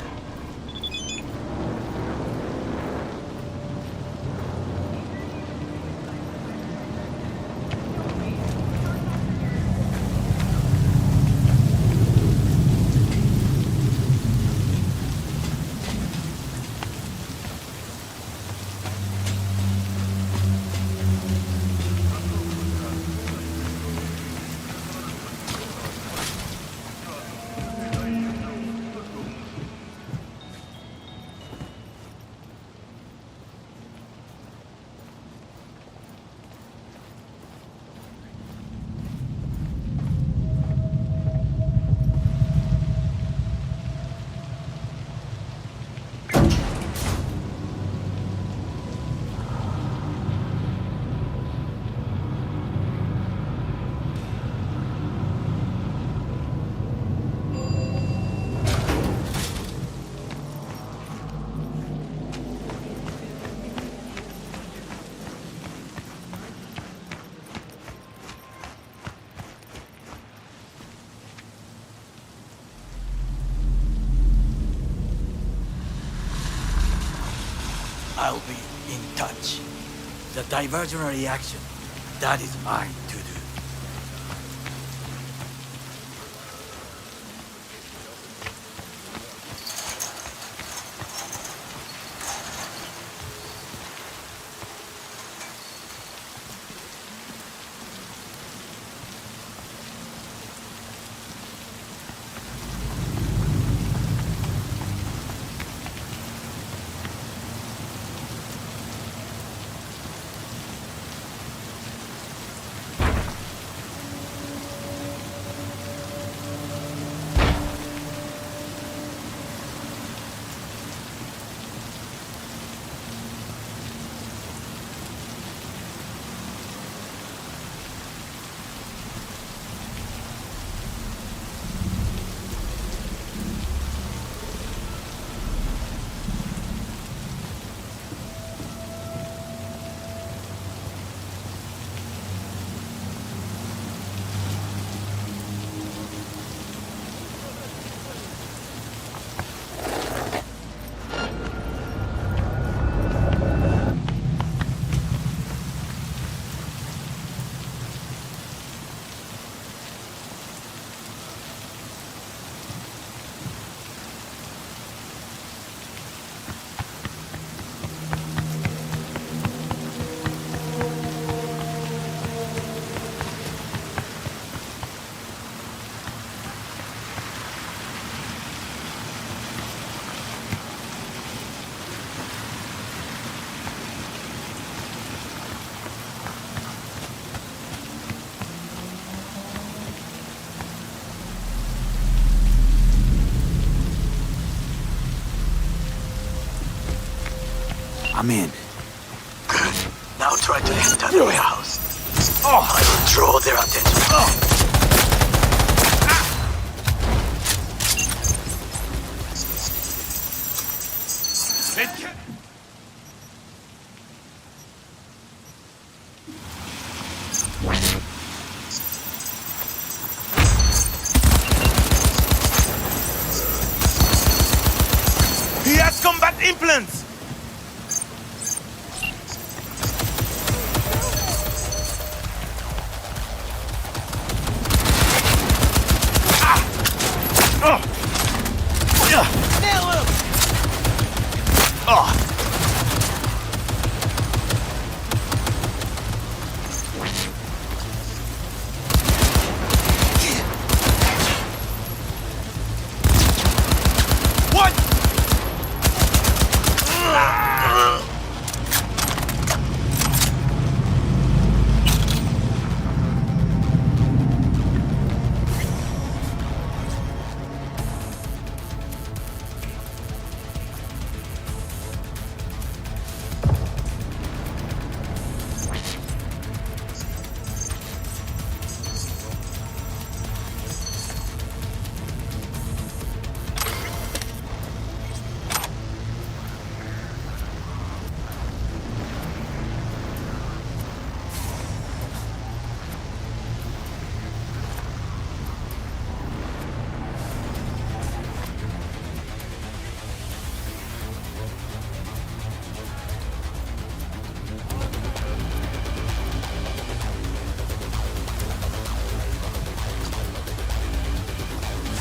I'll be in touch. The diversionary reaction, that is mine to do. I'm in. Good. Now try to enter the warehouse. I will draw their attention. He has combat implants!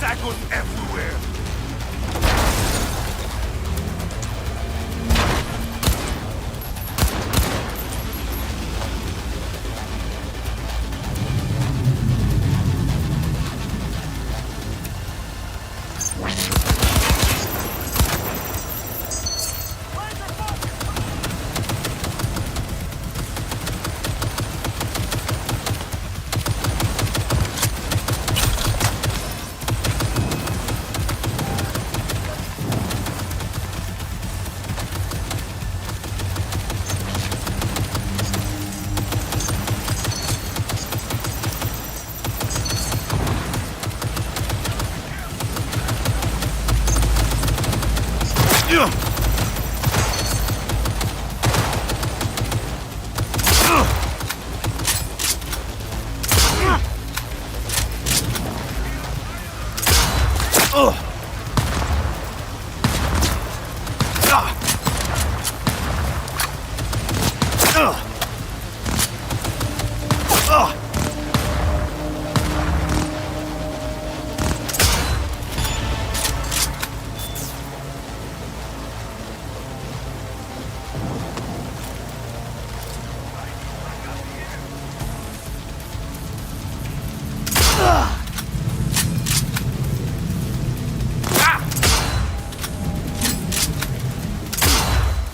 Motorcycles everywhere!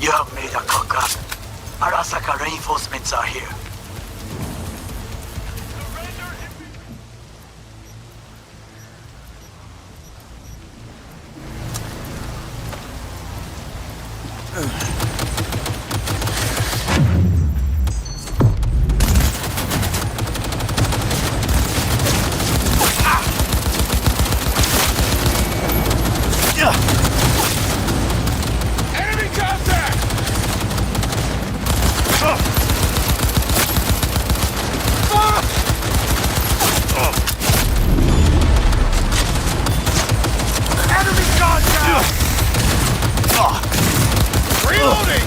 You have made a cock up. Arasaka reinforcements are here. Enemy contact! Enemy contact! Reloading!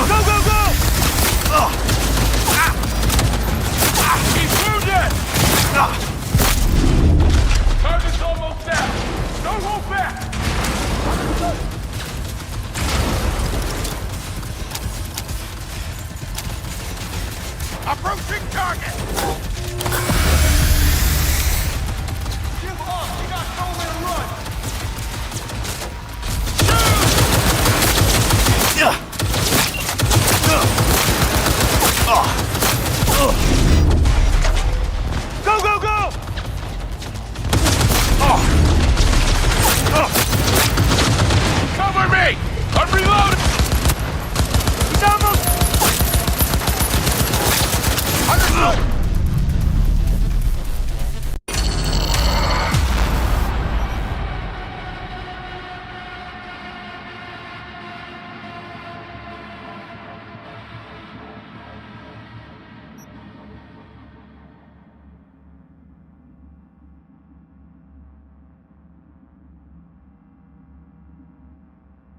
Go, go, go! He's wounded! Target's almost down! Don't hold back! Approaching target!